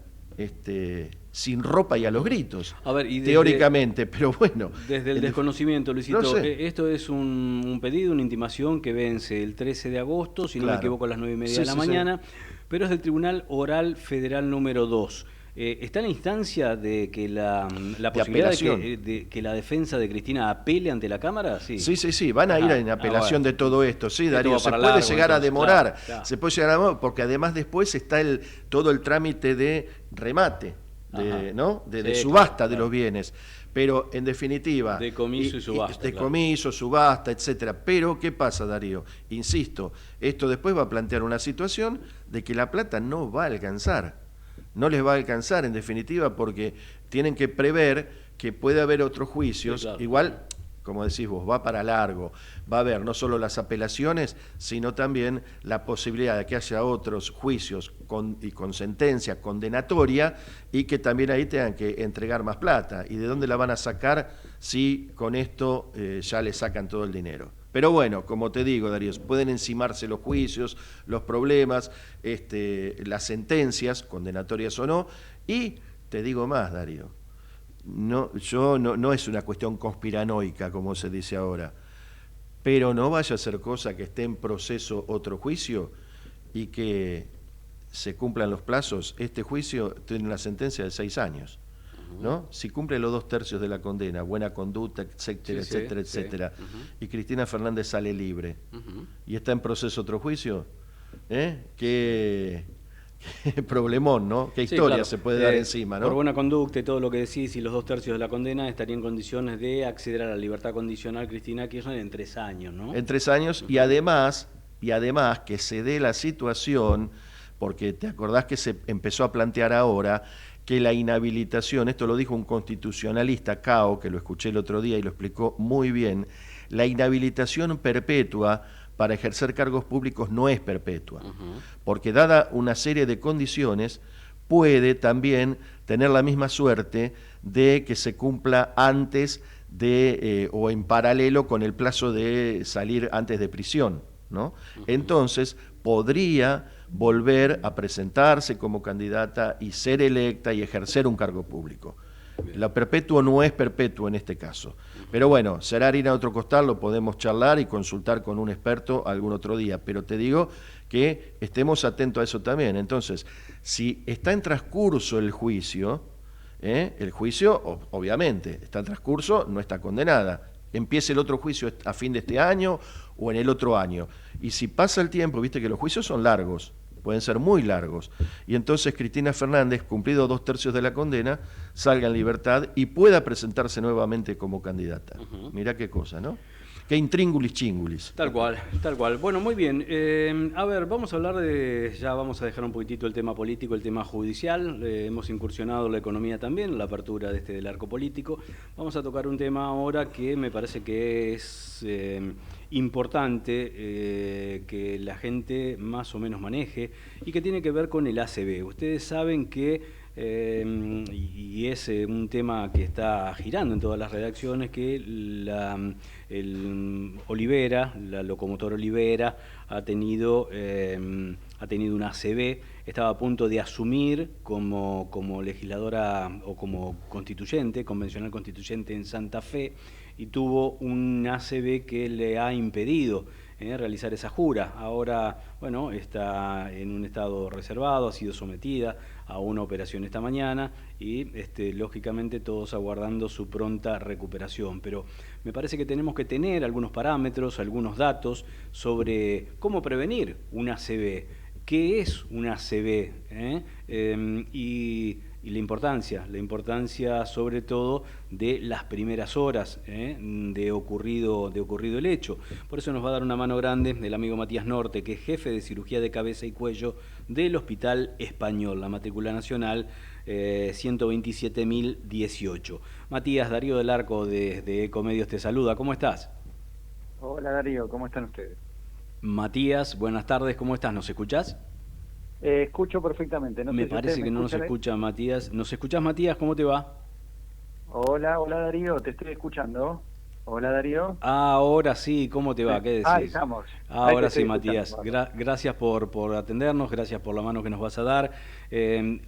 sin ropa y a los gritos, a ver, y teóricamente, pero bueno. Desde el desconocimiento, Luisito, no sé. Esto es un pedido, una intimación que vence el 13 de agosto, si no me equivoco, a las 9:30 de la mañana, pero es del Tribunal Oral Federal número 2. ¿Está en la instancia de que la posibilidad de que la defensa de Cristina apele ante la Cámara? Sí, van a ir en apelación de todo esto, sí, Darío, se puede largo, llegar a demorar, claro. Se puede llegar a demorar, porque además después está todo el trámite de remate, de subasta de los bienes, pero en definitiva... Decomiso y subasta. Decomiso, subasta, etcétera. Pero, ¿qué pasa, Darío? Insisto, esto después va a plantear una situación de que la plata no va a alcanzar. No les va a alcanzar, en definitiva, porque tienen que prever que puede haber otros juicios. Sí, claro. Igual, como decís vos, va para largo. Va a haber no solo las apelaciones, sino también la posibilidad de que haya otros juicios con sentencia condenatoria y que también ahí tengan que entregar más plata. ¿Y de dónde la van a sacar si con esto ya le sacan todo el dinero? Pero bueno, como te digo, Darío, pueden encimarse los juicios, los problemas, las sentencias, condenatorias o no, y te digo más, Darío, no es una cuestión conspiranoica, como se dice ahora, pero no vaya a ser cosa que esté en proceso otro juicio y que se cumplan los plazos. Este juicio tiene una sentencia de 6 años. ¿No? Si cumple los 2/3 de la condena, buena conducta, etcétera, etcétera, y Cristina Fernández sale libre, y está en proceso otro juicio, qué problemón, ¿no? Qué historia se puede dar encima, ¿no? Por buena conducta y todo lo que decís, y los 2/3 de la condena, estaría en condiciones de acceder a la libertad condicional Cristina Kirchner en 3 años, ¿no? En 3 años, y además que se dé la situación, porque te acordás que se empezó a plantear ahora que la inhabilitación, esto lo dijo un constitucionalista, Cao, que lo escuché el otro día y lo explicó muy bien, la inhabilitación perpetua para ejercer cargos públicos no es perpetua, porque dada una serie de condiciones, puede también tener la misma suerte de que se cumpla antes de o en paralelo con el plazo de salir antes de prisión, ¿no? Entonces, podría volver a presentarse como candidata y ser electa y ejercer un cargo público. Lo perpetuo no es perpetuo en este caso. Pero bueno, será harina de otro costal, lo podemos charlar y consultar con un experto algún otro día. Pero te digo que estemos atentos a eso también. Entonces, si está en transcurso el juicio, obviamente está en transcurso, no está condenada. Empiece el otro juicio a fin de este año o en el otro año. Y si pasa el tiempo, viste que los juicios son largos, pueden ser muy largos, y entonces Cristina Fernández, cumplido 2/3 de la condena, salga en libertad y pueda presentarse nuevamente como candidata. Mirá qué cosa, ¿no? Qué intríngulis chingulis. Tal cual. Bueno, muy bien. A ver, vamos a hablar ya vamos a dejar un poquitito el tema político, el tema judicial. Hemos incursionado la economía también, la apertura del arco político. Vamos a tocar un tema ahora que me parece que es importante que la gente más o menos maneje y que tiene que ver con el ACB. Ustedes saben que y es un tema que está girando en todas las redacciones, que el Olivera, la locomotora Olivera, ha tenido una ACV, estaba a punto de asumir como legisladora o como convencional constituyente en Santa Fe, y tuvo un ACV que le ha impedido realizar esa jura. Ahora, bueno, está en un estado reservado, ha sido sometida a una operación esta mañana y lógicamente todos aguardando su pronta recuperación. Pero me parece que tenemos que tener algunos parámetros, algunos datos sobre cómo prevenir una ACV, qué es una ACV, y la importancia sobre todo de las primeras horas de ocurrido el hecho. Por eso nos va a dar una mano grande el amigo Matías Norte, que es jefe de cirugía de cabeza y cuello del Hospital Español, la matrícula nacional 127.018. Matías, Darío del Arco de Ecomedios te saluda, ¿cómo estás? Hola Darío, ¿cómo están ustedes? Matías, buenas tardes, ¿cómo estás? ¿Nos escuchás? Escucho perfectamente. No me parece que no nos escucha Matías. ¿Nos escuchás, Matías? ¿Cómo te va? Hola Darío, te estoy escuchando. Hola Darío. Ahora sí, ¿cómo te va? ¿Qué decís? Ahí estamos. Ahora sí, Matías. Gracias por atendernos, gracias por la mano que nos vas a dar.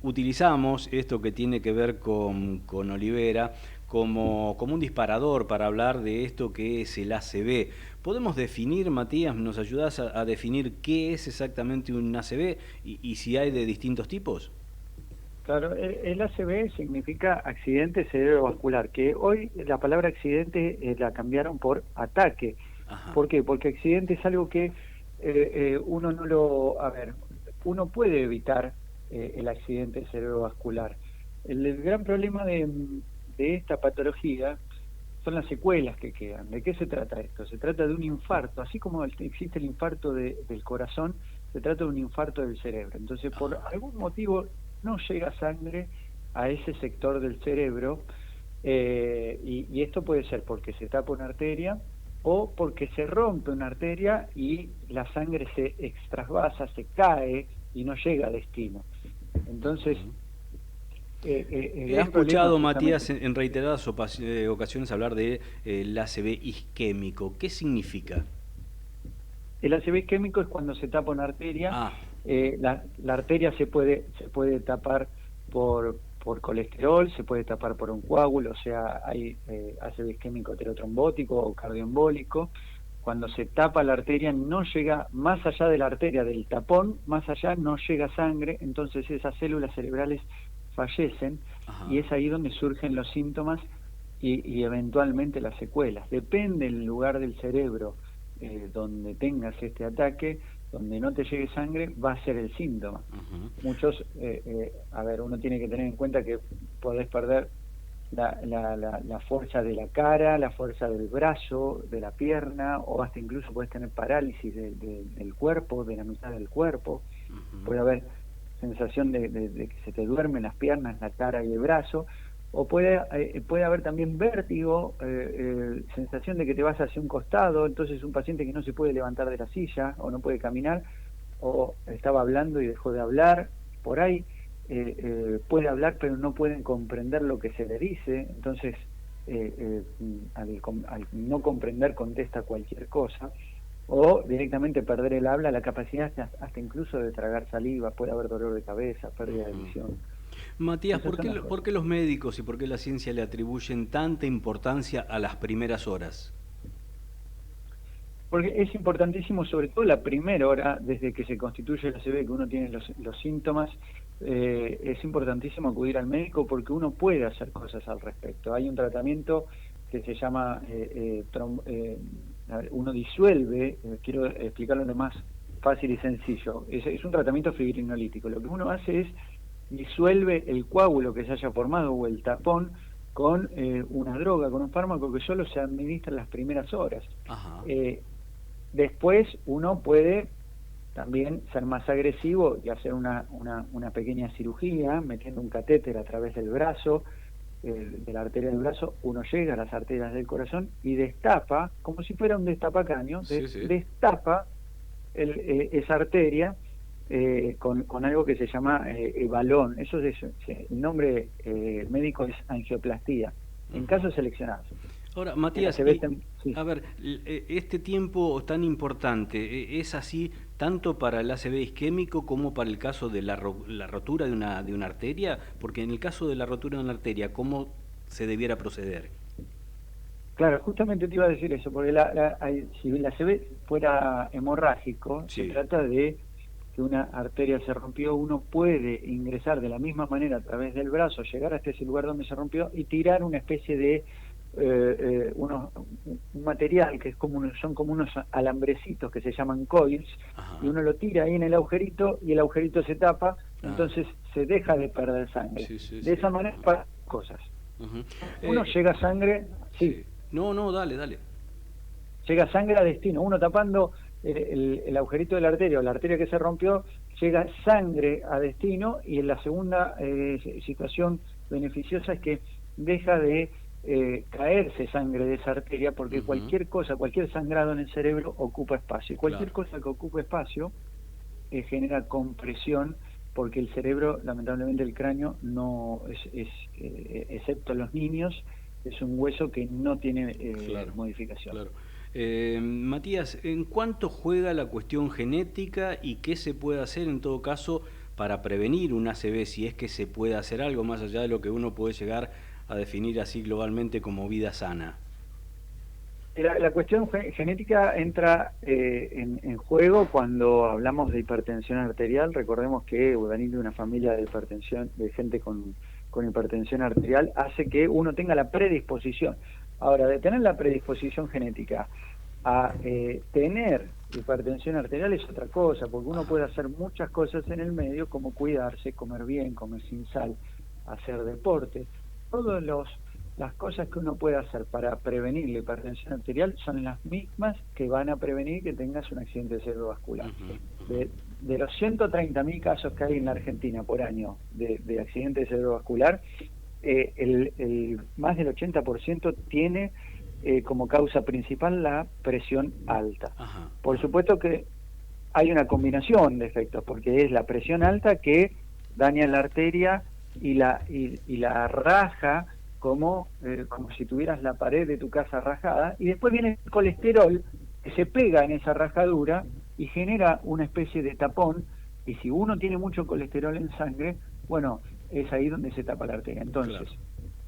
Utilizamos esto que tiene que ver con Olivera como un disparador para hablar de esto que es el ACV. ¿Podemos definir, Matías, nos ayudás a definir qué es exactamente un ACV y si hay de distintos tipos? Claro, el ACV significa accidente cerebrovascular, que hoy la palabra accidente la cambiaron por ataque. Ajá. ¿Por qué? Porque accidente es algo que uno no lo... A ver, uno puede evitar el accidente cerebrovascular. El gran problema de esta patología son las secuelas que quedan. ¿De qué se trata esto? Se trata de un infarto, así como existe el infarto del corazón, se trata de un infarto del cerebro. Entonces, por algún motivo no llega sangre a ese sector del cerebro, y esto puede ser porque se tapa una arteria o porque se rompe una arteria y la sangre se extravasa, se cae y no llega a destino. Entonces, he escuchado, Matías, en reiteradas ocasiones hablar de el ACV isquémico. ¿Qué significa? El ACV isquémico es cuando se tapa una arteria. La arteria se puede tapar por colesterol, se puede tapar por un coágulo, o sea, hay ACV isquémico heterotrombótico o cardioembólico. Cuando se tapa la arteria no llega más allá de la arteria, del tapón, más allá no llega sangre, entonces esas células cerebrales fallecen. Ajá. Y es ahí donde surgen los síntomas y eventualmente las secuelas. Depende del lugar del cerebro donde tengas este ataque, donde no te llegue sangre, va a ser el síntoma. Muchos, a ver, uno tiene que tener en cuenta que podés perder la fuerza de la cara, la fuerza del brazo, de la pierna, o hasta incluso podés tener parálisis del cuerpo, de la mitad del cuerpo. Puede haber sensación de que se te duermen las piernas, la cara y el brazo, o puede haber también vértigo, sensación de que te vas hacia un costado. Entonces un paciente que no se puede levantar de la silla o no puede caminar, o estaba hablando y dejó de hablar, por ahí puede hablar pero no pueden comprender lo que se le dice, entonces al no comprender contesta cualquier cosa, o directamente perder el habla, la capacidad hasta incluso de tragar saliva, puede haber dolor de cabeza, pérdida de visión. Matías, ¿por qué los médicos y por qué la ciencia le atribuyen tanta importancia a las primeras horas? Porque es importantísimo, sobre todo la primera hora, desde que se constituye el ACV, que uno tiene los síntomas, es importantísimo acudir al médico porque uno puede hacer cosas al respecto. Hay un tratamiento que se llama, uno disuelve, quiero explicarlo lo más fácil y sencillo, es un tratamiento fibrinolítico. Lo que uno hace es disuelve el coágulo que se haya formado o el tapón con una droga, con un fármaco que solo se administra en las primeras horas. Después uno puede también ser más agresivo y hacer una pequeña cirugía metiendo un catéter a través del brazo, de la arteria del brazo. Uno llega a las arterias del corazón y destapa, como si fuera un destapacaño, destapa esa arteria, con algo que se llama balón. Eso es, el nombre médico es angioplastía, en casos seleccionados. Ahora, Matías, a ver, este tiempo tan importante, ¿es así tanto para el ACV isquémico como para el caso de la rotura de una arteria? Porque en el caso de la rotura de una arteria, ¿cómo se debiera proceder? Claro, justamente te iba a decir eso, porque si el ACV fuera hemorrágico, se trata de que una arteria se rompió, uno puede ingresar de la misma manera a través del brazo, llegar hasta ese lugar donde se rompió y tirar una especie de un material que son como unos alambrecitos que se llaman coils. Ajá. Y uno lo tira ahí en el agujerito y el agujerito se tapa, entonces se deja de perder sangre. De esa manera para cosas. Uno llega sangre, No, dale. Llega sangre a destino, uno tapando el agujerito de la arteria o la arteria que se rompió, llega sangre a destino, y en la segunda situación beneficiosa es que deja de caerse sangre de esa arteria, porque cualquier sangrado en el cerebro ocupa espacio, y cualquier cosa que ocupe espacio genera compresión, porque el cerebro, lamentablemente el cráneo, no es excepto los niños, es un hueso que no tiene modificación. Claro. Matías, ¿en cuánto juega la cuestión genética y qué se puede hacer en todo caso para prevenir un ACV, si es que se puede hacer algo más allá de lo que uno puede llegar a definir así globalmente como vida sana? La cuestión genética entra en juego cuando hablamos de hipertensión arterial. Recordemos que venir de una familia de hipertensión, de gente con hipertensión arterial, hace que uno tenga la predisposición. Ahora, de tener la predisposición genética a tener hipertensión arterial es otra cosa, porque uno puede hacer muchas cosas en el medio, como cuidarse, comer bien, comer sin sal, hacer deporte. Todas las cosas que uno puede hacer para prevenir la hipertensión arterial son las mismas que van a prevenir que tengas un accidente cerebrovascular. De los 130.000 casos que hay en la Argentina por año de accidente cerebrovascular, el más del 80% tiene como causa principal la presión alta. Por supuesto que hay una combinación de efectos, porque es la presión alta que daña la arteria y la raja como si tuvieras la pared de tu casa rajada, y después viene el colesterol que se pega en esa rajadura y genera una especie de tapón, y si uno tiene mucho colesterol en sangre, bueno, es ahí donde se tapa la arteria. Entonces,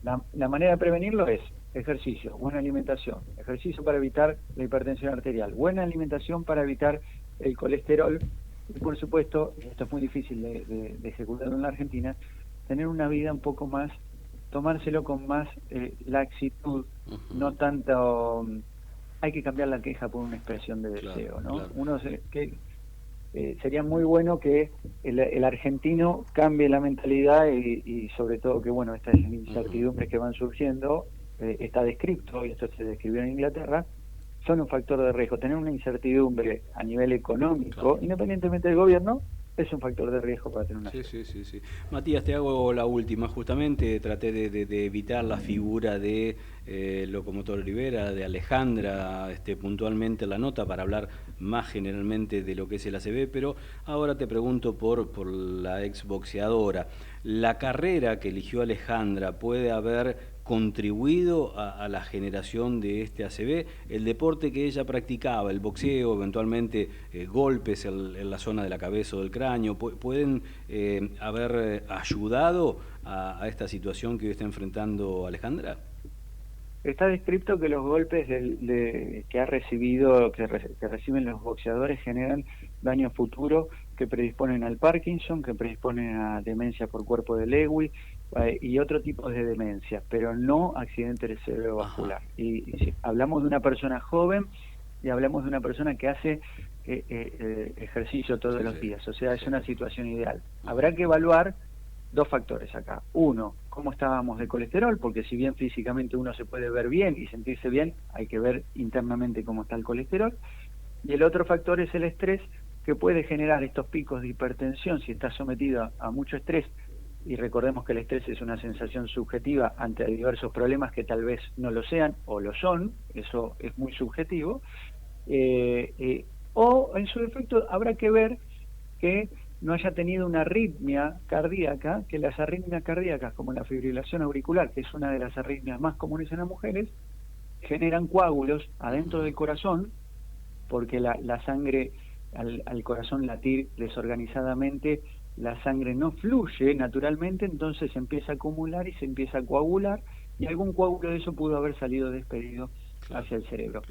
la manera de prevenirlo es ejercicio, buena alimentación, ejercicio para evitar la hipertensión arterial, buena alimentación para evitar el colesterol, y por supuesto, esto es muy difícil de ejecutar en la Argentina, tener una vida un poco más, tomárselo con más laxitud, no tanto. Hay que cambiar la queja por una expresión de deseo, ¿no? Sería muy bueno que el argentino cambie la mentalidad y sobre todo que, bueno, estas incertidumbres que van surgiendo, está descrito, y esto se describió en Inglaterra, son un factor de riesgo. Tener una incertidumbre a nivel económico, independientemente del gobierno, es un factor de riesgo para tener una... Sí. Matías, te hago la última. Justamente traté de evitar la figura de Locomotor Rivera, de Alejandra, puntualmente la nota, para hablar más generalmente de lo que es el ACV, pero ahora te pregunto por la exboxeadora. ¿La carrera que eligió Alejandra puede haber contribuido a la generación de este ACV? El deporte que ella practicaba, el boxeo, eventualmente golpes en la zona de la cabeza o del cráneo, ¿pueden haber ayudado a esta situación que hoy está enfrentando Alejandra? Está descrito que los golpes que ha recibido, que reciben los boxeadores, generan daño futuro que predisponen al Parkinson, que predisponen a demencia por cuerpo de Lewy y otro tipo de demencias, pero no accidente cerebrovascular. Y si hablamos de una persona joven y hablamos de una persona que hace ejercicio todos los días, o sea, es una situación ideal. Habrá que evaluar dos factores acá. Uno, cómo estábamos de colesterol, porque si bien físicamente uno se puede ver bien y sentirse bien, hay que ver internamente cómo está el colesterol. Y el otro factor es el estrés, que puede generar estos picos de hipertensión si está sometido a mucho estrés. Y recordemos que el estrés es una sensación subjetiva ante diversos problemas que tal vez no lo sean o lo son, eso es muy subjetivo. O en su defecto habrá que ver que no haya tenido una arritmia cardíaca, que las arritmias cardíacas, como la fibrilación auricular, que es una de las arritmias más comunes en las mujeres, generan coágulos adentro del corazón, porque la sangre, al corazón latir desorganizadamente, la sangre no fluye naturalmente, entonces se empieza a acumular y se empieza a coagular, y algún coágulo de eso pudo haber salido despedido hacia el cerebro.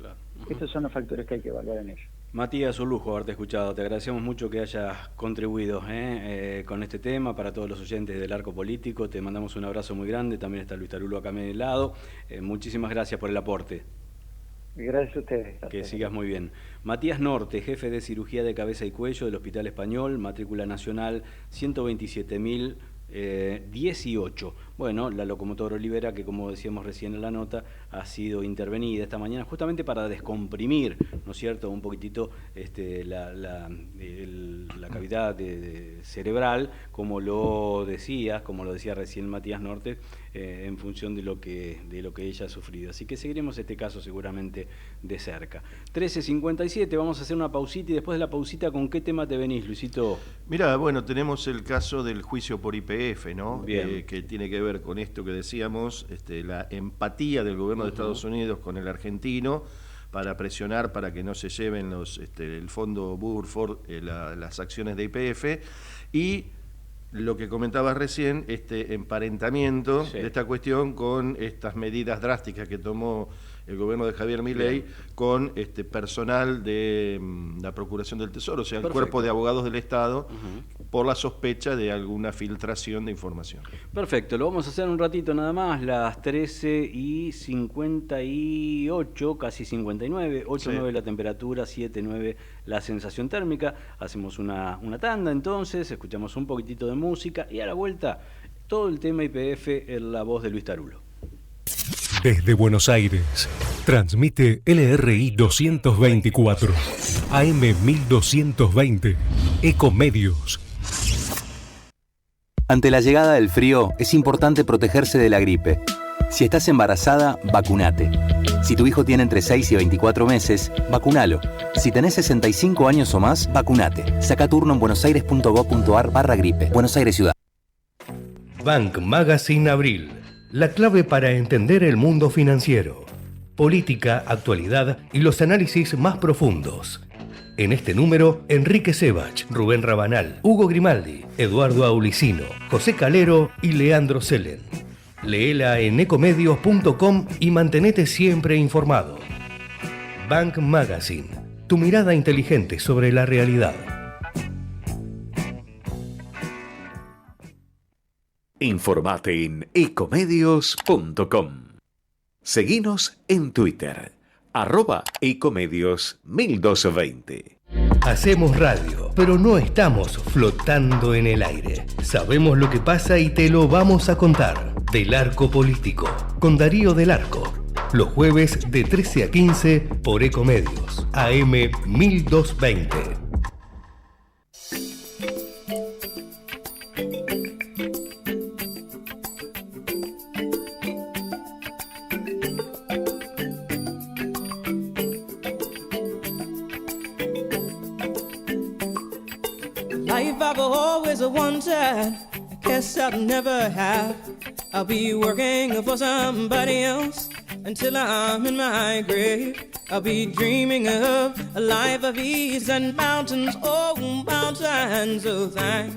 Estos son los factores que hay que evaluar en ello. Matías, un lujo haberte escuchado. Te agradecemos mucho que hayas contribuido con este tema. Para todos los oyentes del Arco Político, te mandamos un abrazo muy grande. También está Luis Tarulo acá a mi lado. Muchísimas gracias por el aporte. Gracias a ustedes. Que sigas muy bien. Matías Norte, jefe de cirugía de cabeza y cuello del Hospital Español, matrícula nacional 127.018. Bueno, la locomotora Olivera, que como decíamos recién en la nota, ha sido intervenida esta mañana justamente para descomprimir, ¿no es cierto?, un poquitito la cavidad cerebral, como lo decía recién Matías Norte, en función de lo que ella ha sufrido. Así que seguiremos este caso seguramente de cerca. 13:57, vamos a hacer una pausita y después de la pausita, ¿con qué tema te venís, Luisito? Mira, bueno, tenemos el caso del juicio por YPF, ¿no? Bien. Que tiene que ver con esto que decíamos, la empatía del gobierno de Estados Unidos con el argentino para presionar para que no se lleven el fondo Burford, las acciones de YPF, y lo que comentabas recién, emparentamiento de esta cuestión con estas medidas drásticas que tomó el gobierno de Javier Milei con personal de la Procuración del Tesoro, o sea, el cuerpo de abogados del Estado, por la sospecha de alguna filtración de información. Perfecto, lo vamos a hacer un ratito nada más, las 13:58, casi 59, 8:09 la temperatura, 7:09 la sensación térmica. Hacemos una tanda entonces, escuchamos un poquitito de música y a la vuelta todo el tema YPF en la voz de Luis Tarulo. Desde Buenos Aires, transmite LRI 224, AM 1220, Ecomedios. Ante la llegada del frío, es importante protegerse de la gripe. Si estás embarazada, vacunate. Si tu hijo tiene entre 6 y 24 meses, vacunalo. Si tenés 65 años o más, vacunate. Saca turno en buenosaires.gov.ar/gripe. Buenos Aires Ciudad. Bank Magazine Abril. La clave para entender el mundo financiero, política, actualidad y los análisis más profundos. En este número, Enrique Sebach, Rubén Rabanal, Hugo Grimaldi, Eduardo Aulicino, José Calero y Leandro Selen. Léela en ecomedios.com y mantenete siempre informado. Bank Magazine, tu mirada inteligente sobre la realidad. Informate en ecomedios.com. Seguinos en Twitter, @ecomedios1220. Hacemos radio, pero no estamos flotando en el aire. Sabemos lo que pasa y te lo vamos a contar. Del Arco Político, con Darío del Arco. Los jueves de 13 a 15 por Ecomedios, AM 1220. Life I've always wanted, I guess I'll never have. I'll be working for somebody else until I'm in my grave. I'll be dreaming of a life of ease and mountains, oh, mountains of thanks.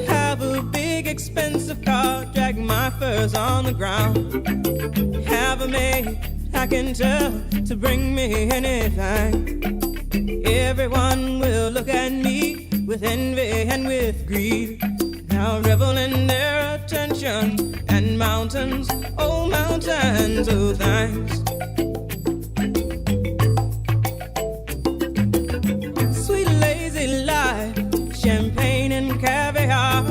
Have a big expensive car, drag my furs on the ground. Have a maid I can tell to bring me anything. Everyone will look at me with envy and with greed. Now revel in their attention and mountains, oh mountains of thanks. Sweet lazy life, champagne and caviar.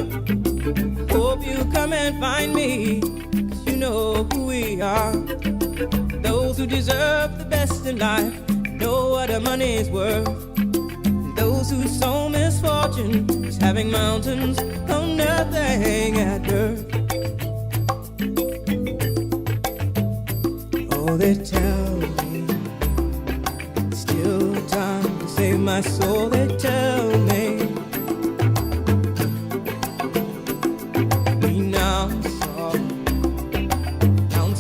Hope you come and find me, 'cause you know who we are. Those who deserve the best in life know what their money's worth. Those who sow misfortune is having mountains on nothing at birth. Oh, they tell me still time my soul, they tell me. Renounce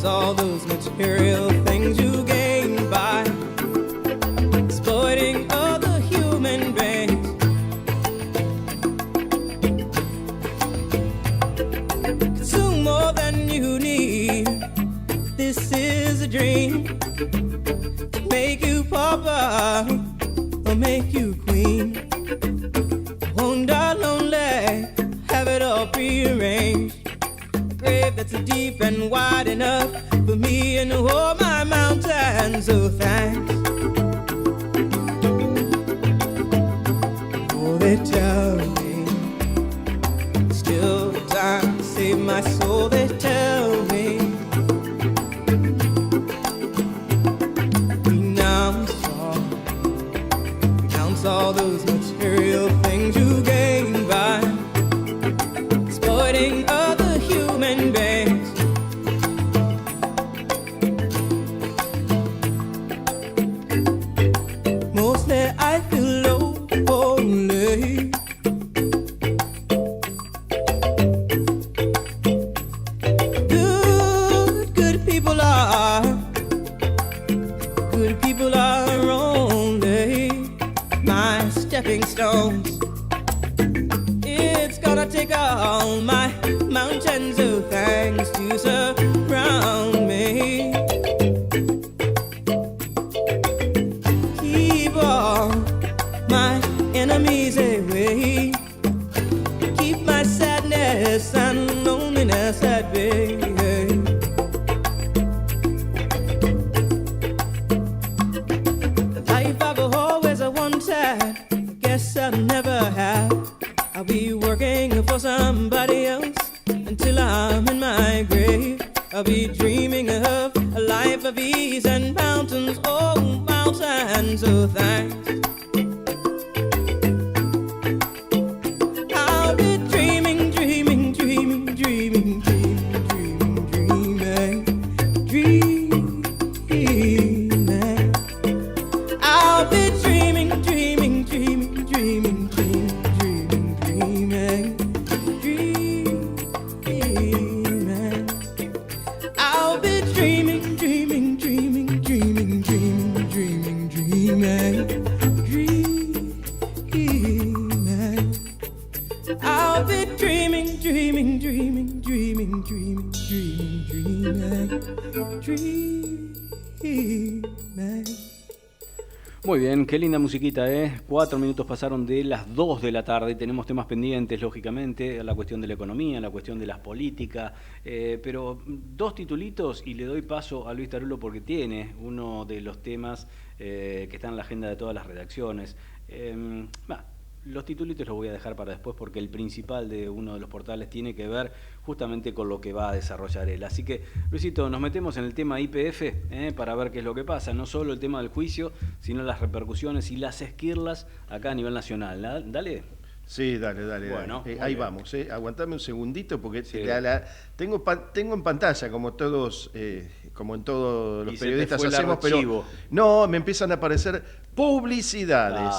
all those material things you gain by exploiting other human beings. Consume more than you need. This is a dream to make you papa or make you queen. Won't die lonely, have it all prearranged. A grave that's deep and wide enough for me and all my mountains. So thanks. Oh, they tell me still time to save my soul. They tell me renounce all those material things you gain by exploiting other human beings. Mostly I feel lonely. Good people are only my stepping stones. It's gonna take all my mountains of thanks to surround me. Keep all my enemies away. Keep my sadness and loneliness at bay. The life I've always wanted, I guess I'll never have. I'll be working for somebody else until I'm in my grave. I'll be dreaming of a life of ease and mountains, oh mountains of thanks. I'll be dreaming, dreaming, dreaming, dreaming, dreaming, dreaming, dreaming, dreaming. I'll be dreaming, dreaming, dreaming, dreaming, dreaming, dreaming, dreaming, dreaming. I'll be dreaming, dreaming, dreaming, dreaming, dreaming, dreaming, dreaming, dreaming. I'll be dreaming, dreaming, dreaming, dreaming, dreaming, dreaming, dreaming. Muy bien, qué linda musiquita, ¿eh? 4 minutos pasaron de las 2 de la tarde. Tenemos temas pendientes, lógicamente, la cuestión de la economía, la cuestión de las políticas. Pero 2 titulitos y le doy paso a Luis Tarulo porque tiene uno de los temas que está en la agenda de todas las redacciones. Los titulitos los voy a dejar para después porque el principal de uno de los portales tiene que ver justamente con lo que va a desarrollar él. Así que, Luisito, nos metemos en el tema YPF para ver qué es lo que pasa. No solo el tema del juicio, sino las repercusiones y las esquirlas acá a nivel nacional. Dale. Sí, dale. Bueno, ahí vamos. Aguantame un segundito porque Sí. tengo en pantalla, como todos, como en todos los Y se periodistas te fue el hacemos, archivo. pero no, me empiezan a aparecer publicidades.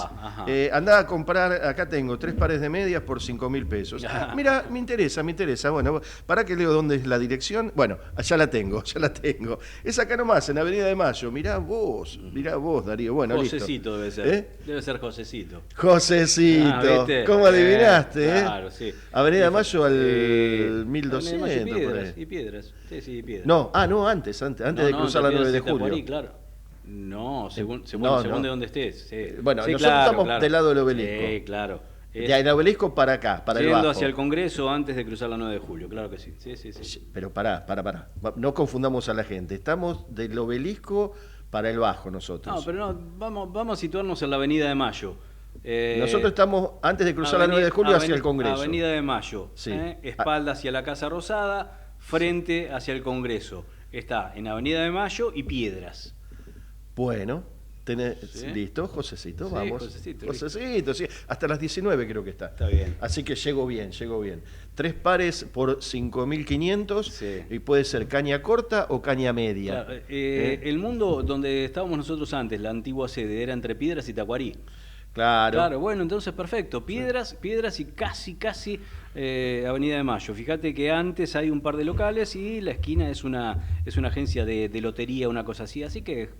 Andá a comprar, acá tengo 3 pares de medias por 5.000 pesos. Mira, me interesa. Bueno, para que leo dónde es la dirección. Bueno, ya la tengo. Es acá nomás, en Avenida de Mayo. Mirá vos, Darío. Bueno, Josecito listo. debe ser. Debe ser Josecito. Josecito. ¿Viste? ¿Cómo adivinaste? Claro, sí. Avenida de Mayo al 1200. Avenida de Mayo por ahí. y Piedras. Sí, Piedras. No, antes de cruzar la 9 de julio. Claro. No, según No, de no. dónde estés. Sí. Bueno, Sí, nosotros estamos claro. del lado del obelisco. Sí, claro. Ya el obelisco para acá, para el Yendo bajo. hacia el Congreso antes de cruzar la 9 de julio, claro que sí. Sí. Pero pará. No confundamos a la gente. Estamos del obelisco para el bajo nosotros. No, pero no, vamos a situarnos en la Avenida de Mayo. Nosotros estamos antes de cruzar la 9 de julio hacia el Congreso. Avenida de Mayo, Sí. espalda hacia la Casa Rosada, frente hacia el Congreso. Está en Avenida de Mayo y Piedras. Bueno, ¿Sí? listo, Josecito, Sí, vamos. Josecito, sí, hasta las 19 creo que está. Está bien. Así que llego bien. 3 pares por 5.500 y puede ser caña corta o caña media. Claro, el mundo donde estábamos nosotros antes, la antigua sede, era entre Piedras y Tacuarí. Claro. Bueno, entonces perfecto. Piedras y casi Avenida de Mayo. Fíjate que antes hay un par de locales y la esquina es una agencia de lotería, una cosa así. Así que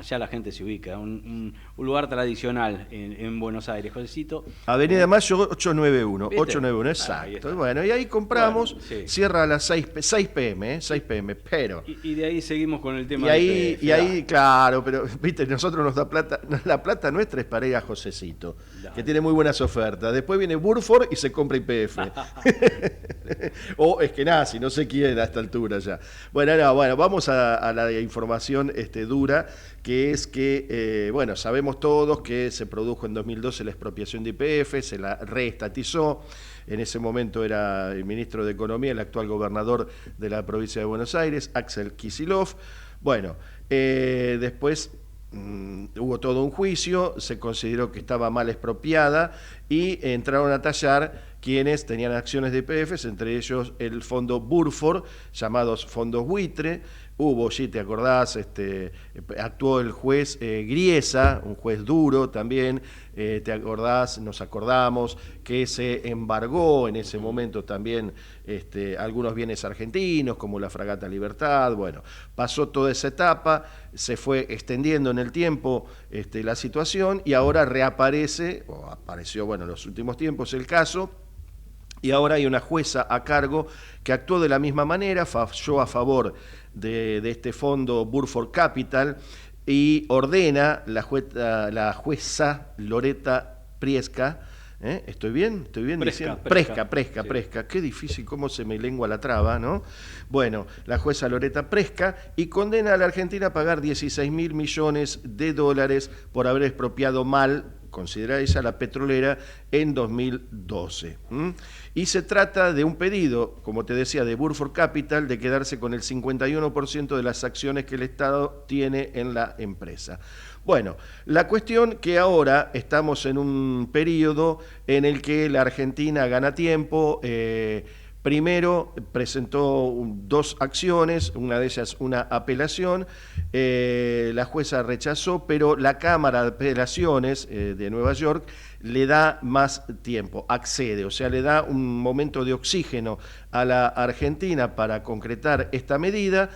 ya la gente se ubica. Un lugar tradicional en Buenos Aires, Josecito. Avenida de Mayo 891. ¿Viste? 891, exacto. Bueno, y ahí compramos, cierra a las 6 p.m., 6 p.m., pero... Y de ahí seguimos con el tema y ahí, claro, pero, viste, nosotros nos da plata, la plata nuestra es para ir a Josecito, que tiene muy buenas ofertas. Después viene Burford y se compra YPF. O Eskenazi, no sé quién a esta altura ya. Bueno, vamos a la información dura, que es que, sabemos todos que se produjo en 2012 la expropiación de YPF, se la reestatizó. En ese momento era el ministro de Economía, el actual gobernador de la provincia de Buenos Aires, Axel Kicillof. Bueno, después hubo todo un juicio, se consideró que estaba mal expropiada y entraron a tallar quienes tenían acciones de YPF, entre ellos el fondo Burford, llamados fondos buitre. Hubo, sí, te acordás, actuó el juez Griesa, un juez duro también, te acordás, nos acordamos que se embargó en ese momento también algunos bienes argentinos, como la fragata Libertad. Bueno, pasó toda esa etapa, se fue extendiendo en el tiempo la situación y ahora reaparece, o apareció, en los últimos tiempos el caso. Y ahora hay una jueza a cargo que actuó de la misma manera, falló a favor de este fondo Burford Capital y ordena la jueza Loreta Priesca. ¿Estoy bien diciendo? Presca. Qué difícil, cómo se me lengua la traba, ¿no? Bueno, la jueza Loreta Presca y condena a la Argentina a pagar $16.000 millones por haber expropiado mal, considera ella, la petrolera en 2012. Y se trata de un pedido, como te decía, de Burford Capital, de quedarse con el 51% de las acciones que el Estado tiene en la empresa. Bueno, la cuestión que ahora estamos en un periodo en el que la Argentina gana tiempo. Primero presentó 2 acciones, una de ellas una apelación, la jueza rechazó, pero la Cámara de Apelaciones de Nueva York le da más tiempo, accede, o sea, le da un momento de oxígeno a la Argentina para concretar esta medida.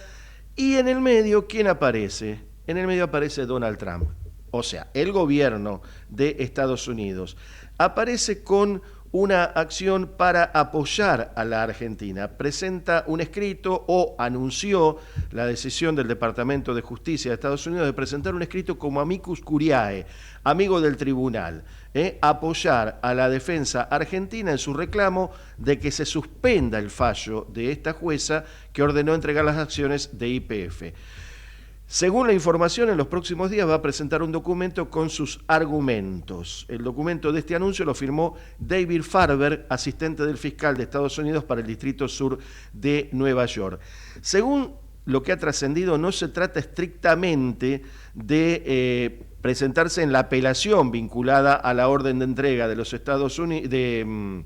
Y en el medio, ¿quién aparece? En el medio aparece Donald Trump, o sea, el gobierno de Estados Unidos. Aparece con una acción para apoyar a la Argentina. Presenta un escrito o anunció la decisión del Departamento de Justicia de Estados Unidos de presentar un escrito como amicus curiae, amigo del tribunal, apoyar a la defensa argentina en su reclamo de que se suspenda el fallo de esta jueza que ordenó entregar las acciones de YPF. Según la información, en los próximos días va a presentar un documento con sus argumentos. El documento de este anuncio lo firmó David Farber, asistente del fiscal de Estados Unidos para el Distrito Sur de Nueva York. Según lo que ha trascendido, no se trata estrictamente de presentarse en la apelación vinculada a la orden de entrega de los Estados Unidos, de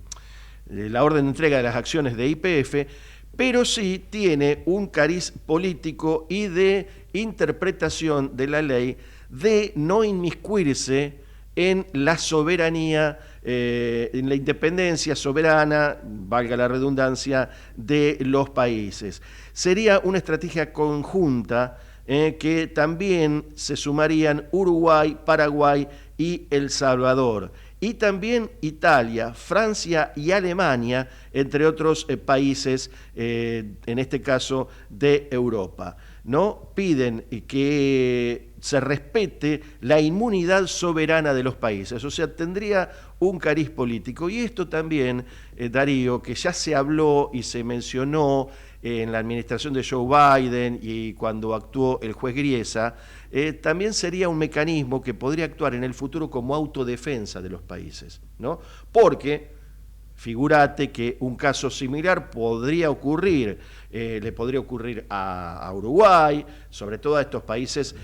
la orden de entrega de las acciones de YPF, pero sí tiene un cariz político y de interpretación de la ley de no inmiscuirse en la soberanía, en la independencia soberana, valga la redundancia, de los países. Sería una estrategia conjunta que también se sumarían Uruguay, Paraguay y El Salvador. Y también Italia, Francia y Alemania, entre otros países, en este caso de Europa, ¿no? Piden que se respete la inmunidad soberana de los países, o sea, tendría un cariz político. Y esto también, Darío, que ya se habló y se mencionó en la administración de Joe Biden y cuando actuó el juez Griesa, también sería un mecanismo que podría actuar en el futuro como autodefensa de los países, ¿no? Porque figúrate que un caso similar podría ocurrir, le podría ocurrir a Uruguay, sobre todo a estos países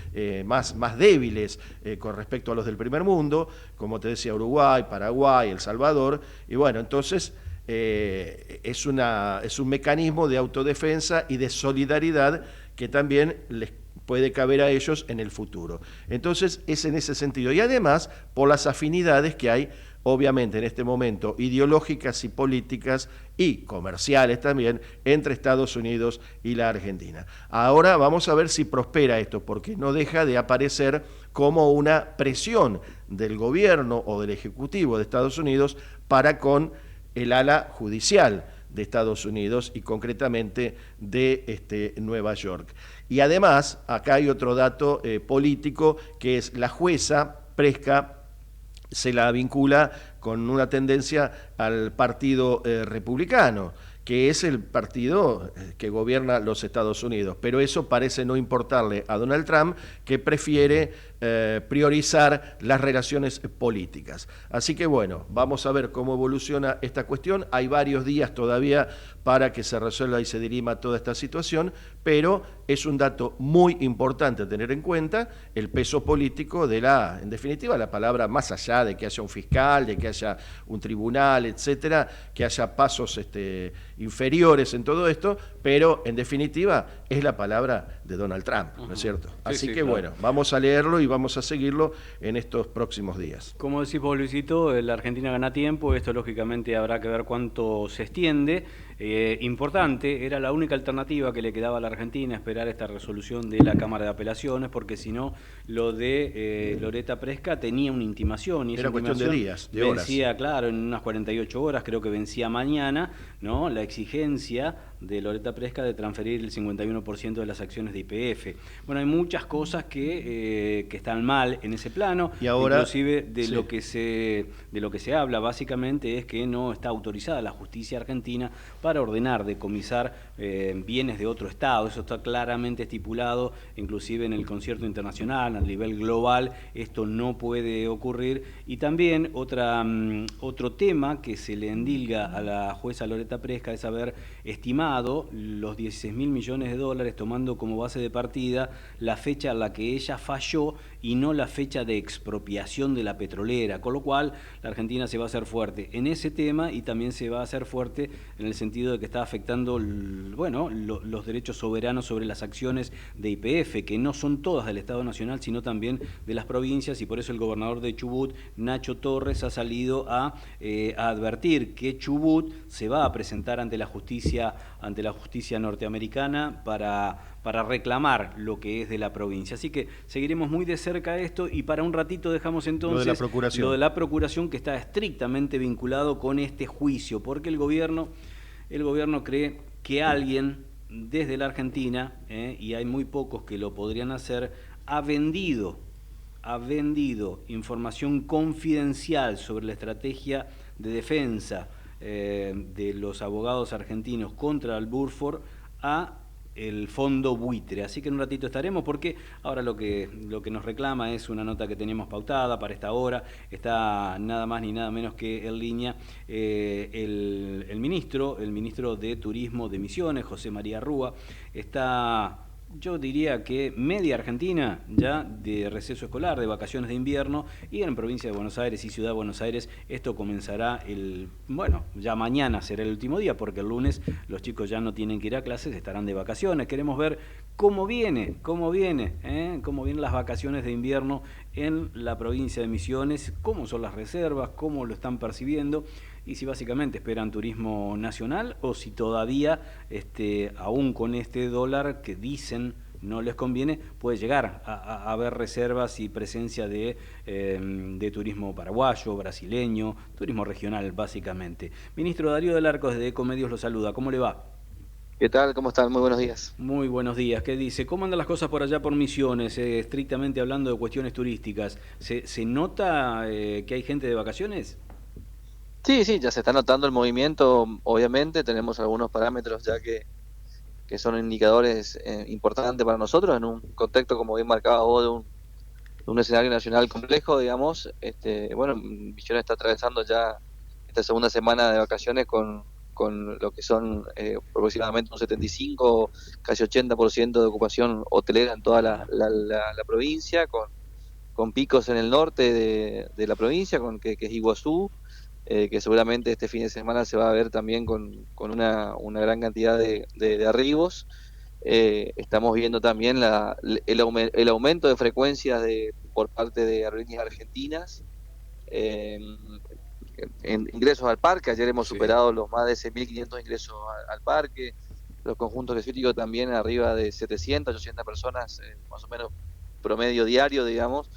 más débiles con respecto a los del primer mundo, como te decía, Uruguay, Paraguay, El Salvador, y bueno, entonces es un mecanismo de autodefensa y de solidaridad que también les puede caber a ellos en el futuro. Entonces es en ese sentido. Y además por las afinidades que hay, obviamente en este momento, ideológicas y políticas y comerciales también, entre Estados Unidos y la Argentina. Ahora vamos a ver si prospera esto, porque no deja de aparecer como una presión del gobierno o del Ejecutivo de Estados Unidos para con el ala judicial de Estados Unidos y concretamente de Nueva York. Y además, acá hay otro dato político, que es la jueza Presca se la vincula con una tendencia al partido republicano, que es el partido que gobierna los Estados Unidos. Pero eso parece no importarle a Donald Trump, que prefiere priorizar las relaciones políticas. Así que bueno, vamos a ver cómo evoluciona esta cuestión. Hay varios días todavía para que se resuelva y se dirima toda esta situación, pero es un dato muy importante a tener en cuenta, el peso político de en definitiva, la palabra, más allá de que haya un fiscal, de que haya un tribunal, etcétera, que haya pasos inferiores en todo esto, pero en definitiva es la palabra de Donald Trump, ¿no es cierto? Así que claro. Bueno, vamos a leerlo y vamos a seguirlo en estos próximos días. Como decís vos, Luisito, la Argentina gana tiempo, esto lógicamente habrá que ver cuánto se extiende. Importante, era la única alternativa que le quedaba a la Argentina, esperar esta resolución de la Cámara de Apelaciones, porque si no, lo de Loretta Presca tenía una intimación. Y era cuestión de días, de horas. Vencía, claro, en unas 48 horas, creo que vencía mañana, ¿no? La exigencia de Loretta Presca de transferir el 51% de las acciones de YPF. Bueno, hay muchas cosas que están mal en ese plano, y ahora, inclusive de lo que se habla básicamente es que no está autorizada la justicia argentina para ordenar decomisar bienes de otro Estado. Eso está claramente estipulado, inclusive en el concierto internacional, a nivel global, esto no puede ocurrir. Y también otro tema que se le endilga a la jueza Loretta Presca es haber estimado los 16.000 millones de dólares, tomando como base de partida la fecha en la que ella falló y no la fecha de expropiación de la petrolera, con lo cual la Argentina se va a hacer fuerte en ese tema y también se va a hacer fuerte en el sentido de que está afectando los derechos soberanos sobre las acciones de YPF, que no son todas del Estado Nacional, sino también de las provincias, y por eso el gobernador de Chubut, Nacho Torres, ha salido a advertir que Chubut se va a presentar ante la justicia norteamericana para reclamar lo que es de la provincia. Así que seguiremos muy de cerca esto, y para un ratito dejamos entonces lo de la procuración, que está estrictamente vinculado con este juicio, porque el gobierno cree que alguien desde la Argentina, y hay muy pocos que lo podrían hacer, ha vendido información confidencial sobre la estrategia de defensa de los abogados argentinos contra el Burford a el fondo buitre. Así que en un ratito estaremos, porque ahora lo que nos reclama es una nota que tenemos pautada para esta hora. Está nada más ni nada menos que en línea el ministro de Turismo de Misiones, José María Rúa. Está, yo diría que media Argentina ya de receso escolar, de vacaciones de invierno, y en provincia de Buenos Aires y Ciudad de Buenos Aires esto comenzará ya mañana será el último día, porque el lunes los chicos ya no tienen que ir a clases, estarán de vacaciones. Queremos ver cómo vienen las vacaciones de invierno en la provincia de Misiones, cómo son las reservas, cómo lo están percibiendo, y si básicamente esperan turismo nacional o si todavía, aún con este dólar que dicen no les conviene, puede llegar a haber reservas y presencia de turismo paraguayo, brasileño, turismo regional básicamente. Ministro Darío del Arco desde Ecomedios lo saluda. ¿Cómo le va? ¿Qué tal? ¿Cómo están? Muy buenos días. Muy buenos días. ¿Qué dice? ¿Cómo andan las cosas por allá por Misiones, estrictamente hablando de cuestiones turísticas? ¿Se nota que hay gente de vacaciones? Sí, ya se está notando el movimiento, obviamente. Tenemos algunos parámetros ya que son indicadores importantes para nosotros en un contexto, como bien marcaba vos, de un escenario nacional complejo, digamos. Misiones está atravesando ya esta segunda semana de vacaciones con lo que son aproximadamente un 75, casi 80% de ocupación hotelera en toda la provincia, con picos en el norte de la provincia, que es Iguazú, que seguramente este fin de semana se va a ver también con una gran cantidad de arribos. estamos viendo también el aumento de frecuencias por parte de aerolíneas argentinas en ingresos al parque. Ayer hemos superado los más de 6.500 ingresos al parque. Los conjuntos turísticos también arriba de 700, 800 personas, más o menos promedio diario, digamos.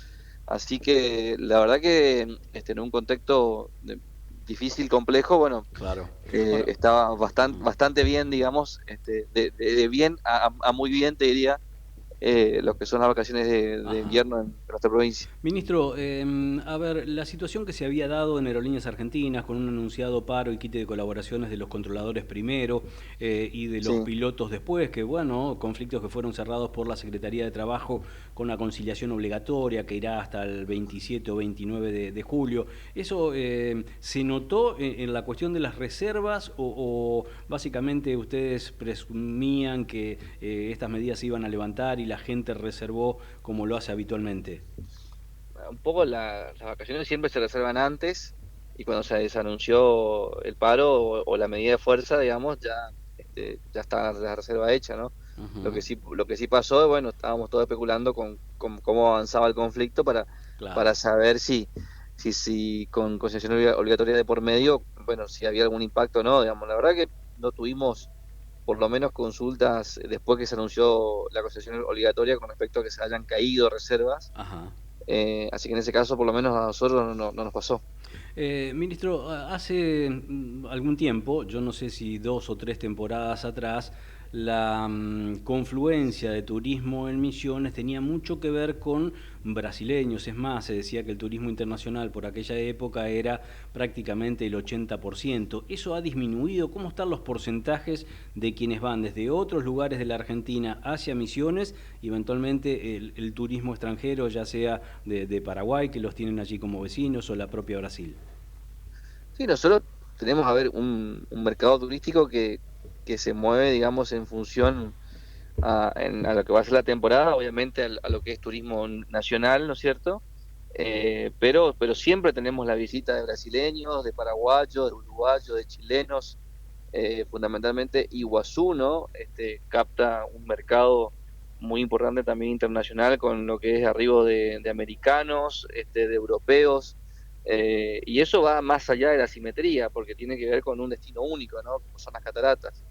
Así que la verdad que en un contexto difícil, complejo, bueno, claro. Estaba bastante bien, digamos, de bien a muy bien, te diría, lo que son las vacaciones de invierno en nuestra provincia. Ministro, a ver, la situación que se había dado en Aerolíneas Argentinas con un anunciado paro y quite de colaboraciones de los controladores primero y de los pilotos después, que bueno, conflictos que fueron cerrados por la Secretaría de Trabajo con la conciliación obligatoria que irá hasta el 27 o 29 de julio. ¿Eso se notó en la cuestión de las reservas o básicamente ustedes presumían que estas medidas se iban a levantar y la gente reservó como lo hace habitualmente? Un poco las vacaciones siempre se reservan antes, y cuando se anunció el paro o la medida de fuerza, digamos, ya está la reserva hecha, ¿no? Lo que sí pasó, bueno, estábamos todos especulando con cómo avanzaba el conflicto para saber si con concesión obligatoria de por medio, bueno, si había algún impacto o no, digamos. La verdad que no tuvimos por lo menos consultas después que se anunció la concesión obligatoria con respecto a que se hayan caído reservas. Así que en ese caso por lo menos a nosotros no nos pasó. Ministro, hace algún tiempo, yo no sé si 2 o 3 temporadas atrás, la confluencia de turismo en Misiones tenía mucho que ver con brasileños. Es más, se decía que el turismo internacional por aquella época era prácticamente el 80%. ¿Eso ha disminuido? ¿Cómo están los porcentajes de quienes van desde otros lugares de la Argentina hacia Misiones y eventualmente el turismo extranjero, ya sea de Paraguay, que los tienen allí como vecinos, o la propia Brasil? Sí, nosotros tenemos un mercado turístico que se mueve, digamos, en función a lo que va a ser la temporada, obviamente a lo que es turismo nacional, ¿no es cierto? Pero siempre tenemos la visita de brasileños, de paraguayos, de uruguayos, de chilenos, fundamentalmente Iguazú, ¿no? Capta un mercado muy importante también internacional con lo que es arribo de americanos, de europeos, y eso va más allá de la simetría, porque tiene que ver con un destino único, ¿no? Como son las cataratas.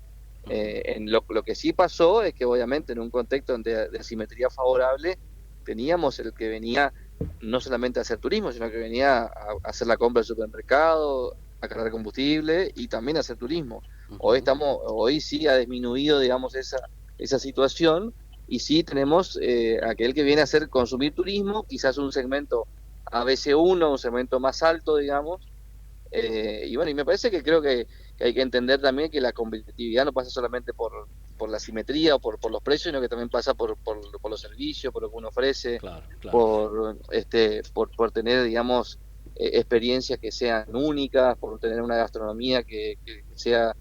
Lo que sí pasó es que obviamente en un contexto de asimetría favorable teníamos el que venía no solamente a hacer turismo, sino que venía a hacer la compra del supermercado, a cargar combustible y también a hacer turismo. Hoy sí ha disminuido, digamos, esa situación, y sí tenemos aquel que viene a hacer consumir turismo, quizás un segmento ABC1, un segmento más alto, digamos. Y bueno, y me parece que creo que hay que entender también que la competitividad no pasa solamente por la simetría o por los precios, sino que también pasa por los servicios, por lo que uno ofrece, por tener, digamos, experiencias que sean únicas, por tener una gastronomía que sea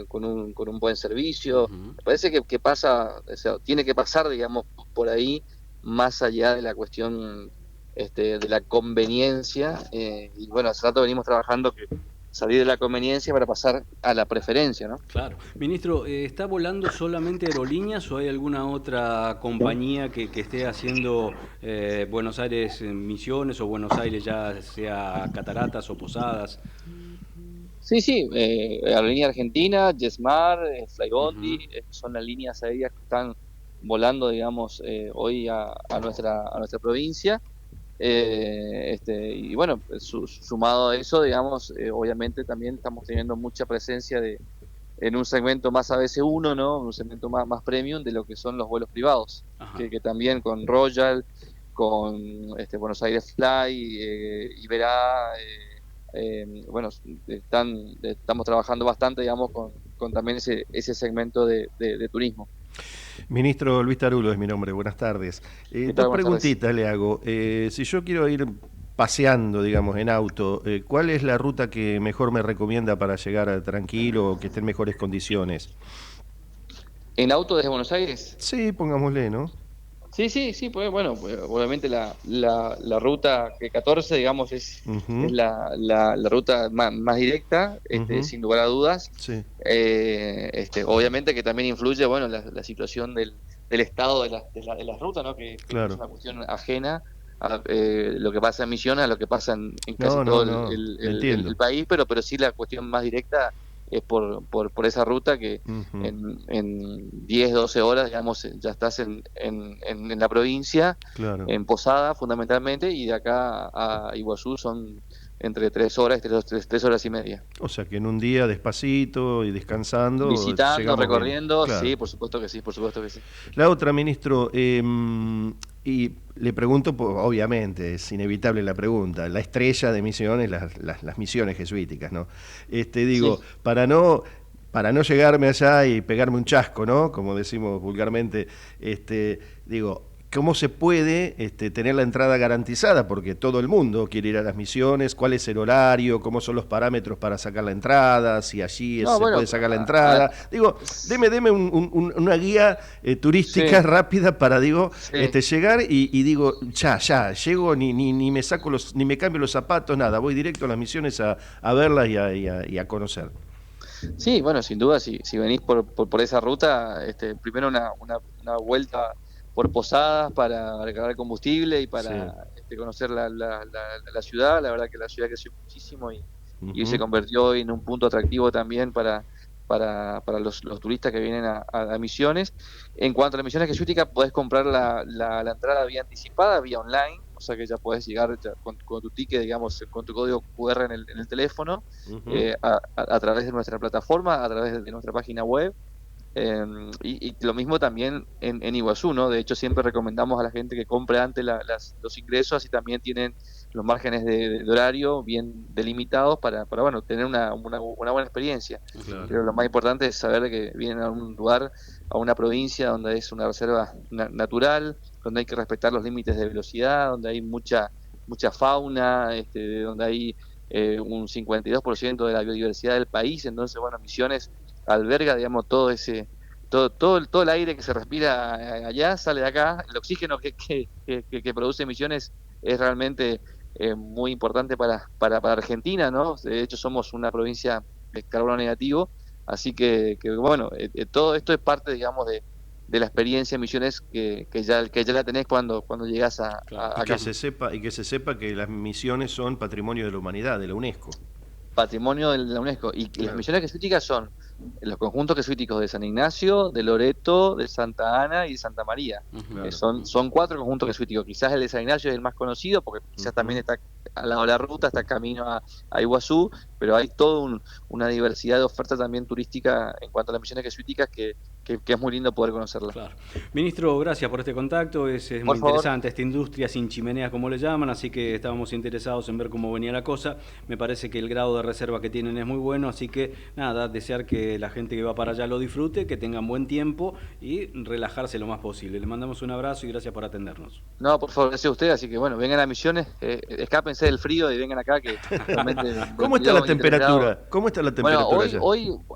con un buen servicio. Me parece que pasa, o sea, tiene que pasar, digamos, por ahí, más allá de la cuestión de la conveniencia, y bueno, hace rato venimos trabajando que salir de la conveniencia para pasar a la preferencia, ¿no? Claro. Ministro, ¿está volando solamente Aerolíneas o hay alguna otra compañía que esté haciendo Buenos Aires Misiones o Buenos Aires ya sea Cataratas o Posadas? Sí, Aerolínea Argentina, Yesmar, Flybondi, son las líneas aéreas que están volando, digamos, hoy a nuestra provincia. Y bueno, sumado a eso, digamos, obviamente también estamos teniendo mucha presencia en un segmento más ABC1, ¿no? Un segmento más premium de lo que son los vuelos privados, que también con Royal, con Buenos Aires Fly, Iberá, bueno, estamos trabajando bastante, digamos, con también ese segmento de turismo. Ministro Luis Tarulo es mi nombre, buenas tardes. Dos preguntitas le hago. Si yo quiero ir paseando, digamos, en auto, ¿cuál es la ruta que mejor me recomienda para llegar tranquilo o que esté en mejores condiciones? ¿En auto desde Buenos Aires? Sí, pongámosle, ¿no? Sí, pues bueno, pues, obviamente la ruta 14, digamos, es la ruta más directa, sin lugar a dudas. Sí. Obviamente que también influye, bueno, la situación del estado de las rutas, ¿no? Que Claro. es una cuestión ajena a lo que pasa en Misiones, a lo que pasa en casi todo el país, pero sí la cuestión más directa es por esa ruta que en 10, 12 horas, digamos, ya estás en la provincia, Claro. en Posada fundamentalmente, y de acá a Iguazú son entre 3 horas y 3 horas y media. O sea que en un día despacito y descansando. Visitando, llegamos recorriendo, bien. Claro. sí, por supuesto que sí. La otra, ministro, y le pregunto, obviamente, es inevitable la pregunta, la estrella de Misiones, las misiones jesuíticas, ¿no? Digo, Sí. para no llegarme allá y pegarme un chasco, ¿no? Como decimos vulgarmente, digo, ¿cómo se puede tener la entrada garantizada? Porque todo el mundo quiere ir a las misiones. ¿Cuál es el horario? ¿Cómo son los parámetros para sacar la entrada? Si allí puede sacar la entrada. Digo, deme una guía turística rápida para, llegar y digo, ya, llego, ni me saco ni me cambio los zapatos, nada. Voy directo a las misiones a verlas y a conocer. Sí, bueno, sin duda, si venís por esa ruta, primero una vuelta por Posadas para recargar combustible y para conocer la ciudad. La verdad que la ciudad creció muchísimo y se convirtió en un punto atractivo también para los turistas que vienen a Misiones. En cuanto a las misiones jesuíticas, podés comprar la entrada vía anticipada, vía online, o sea que ya podés llegar con tu ticket, digamos, con tu código QR en el teléfono, a través de nuestra plataforma, a través de nuestra página web. Y lo mismo también en Iguazú, ¿no? De hecho, siempre recomendamos a la gente que compre antes los ingresos, así también tienen los márgenes de horario bien delimitados para bueno, tener una buena experiencia. Claro. Pero lo más importante es saber que vienen a un lugar, a una provincia donde es una reserva natural, donde hay que respetar los límites de velocidad, donde hay mucha fauna, donde hay un 52% de la biodiversidad del país. Entonces, bueno, Misiones alberga, digamos, todo el aire que se respira allá sale de acá. El oxígeno que produce Misiones es realmente muy importante para Argentina, ¿no? De hecho, somos una provincia de carbono negativo, así que bueno, todo esto es parte, digamos, de la experiencia en Misiones que ya la tenés cuando llegás a Y que se sepa que las misiones son patrimonio de la humanidad, de la UNESCO. Patrimonio de la UNESCO. Y las misiones jesuíticas son los conjuntos jesuíticos de San Ignacio, de Loreto, de Santa Ana y de Santa María. Son 4 conjuntos jesuíticos. Quizás el de San Ignacio es el más conocido, porque quizás también está al lado de la ruta, está camino a Iguazú, pero hay toda una diversidad de oferta también turística en cuanto a las misiones jesuíticas que es muy lindo poder conocerla. Claro. Ministro, gracias por este contacto. Es muy interesante esta industria sin chimeneas, como le llaman, así que estábamos interesados en ver cómo venía la cosa. Me parece que el grado de reserva que tienen es muy bueno, así que nada, desear que la gente que va para allá lo disfrute, que tengan buen tiempo y relajarse lo más posible. Le mandamos un abrazo y gracias por atendernos. No, por favor, gracias a usted, así que bueno, vengan a Misiones, escápense del frío y vengan acá que realmente... ¿Cómo está la temperatura? ¿Cómo está la temperatura bueno, allá?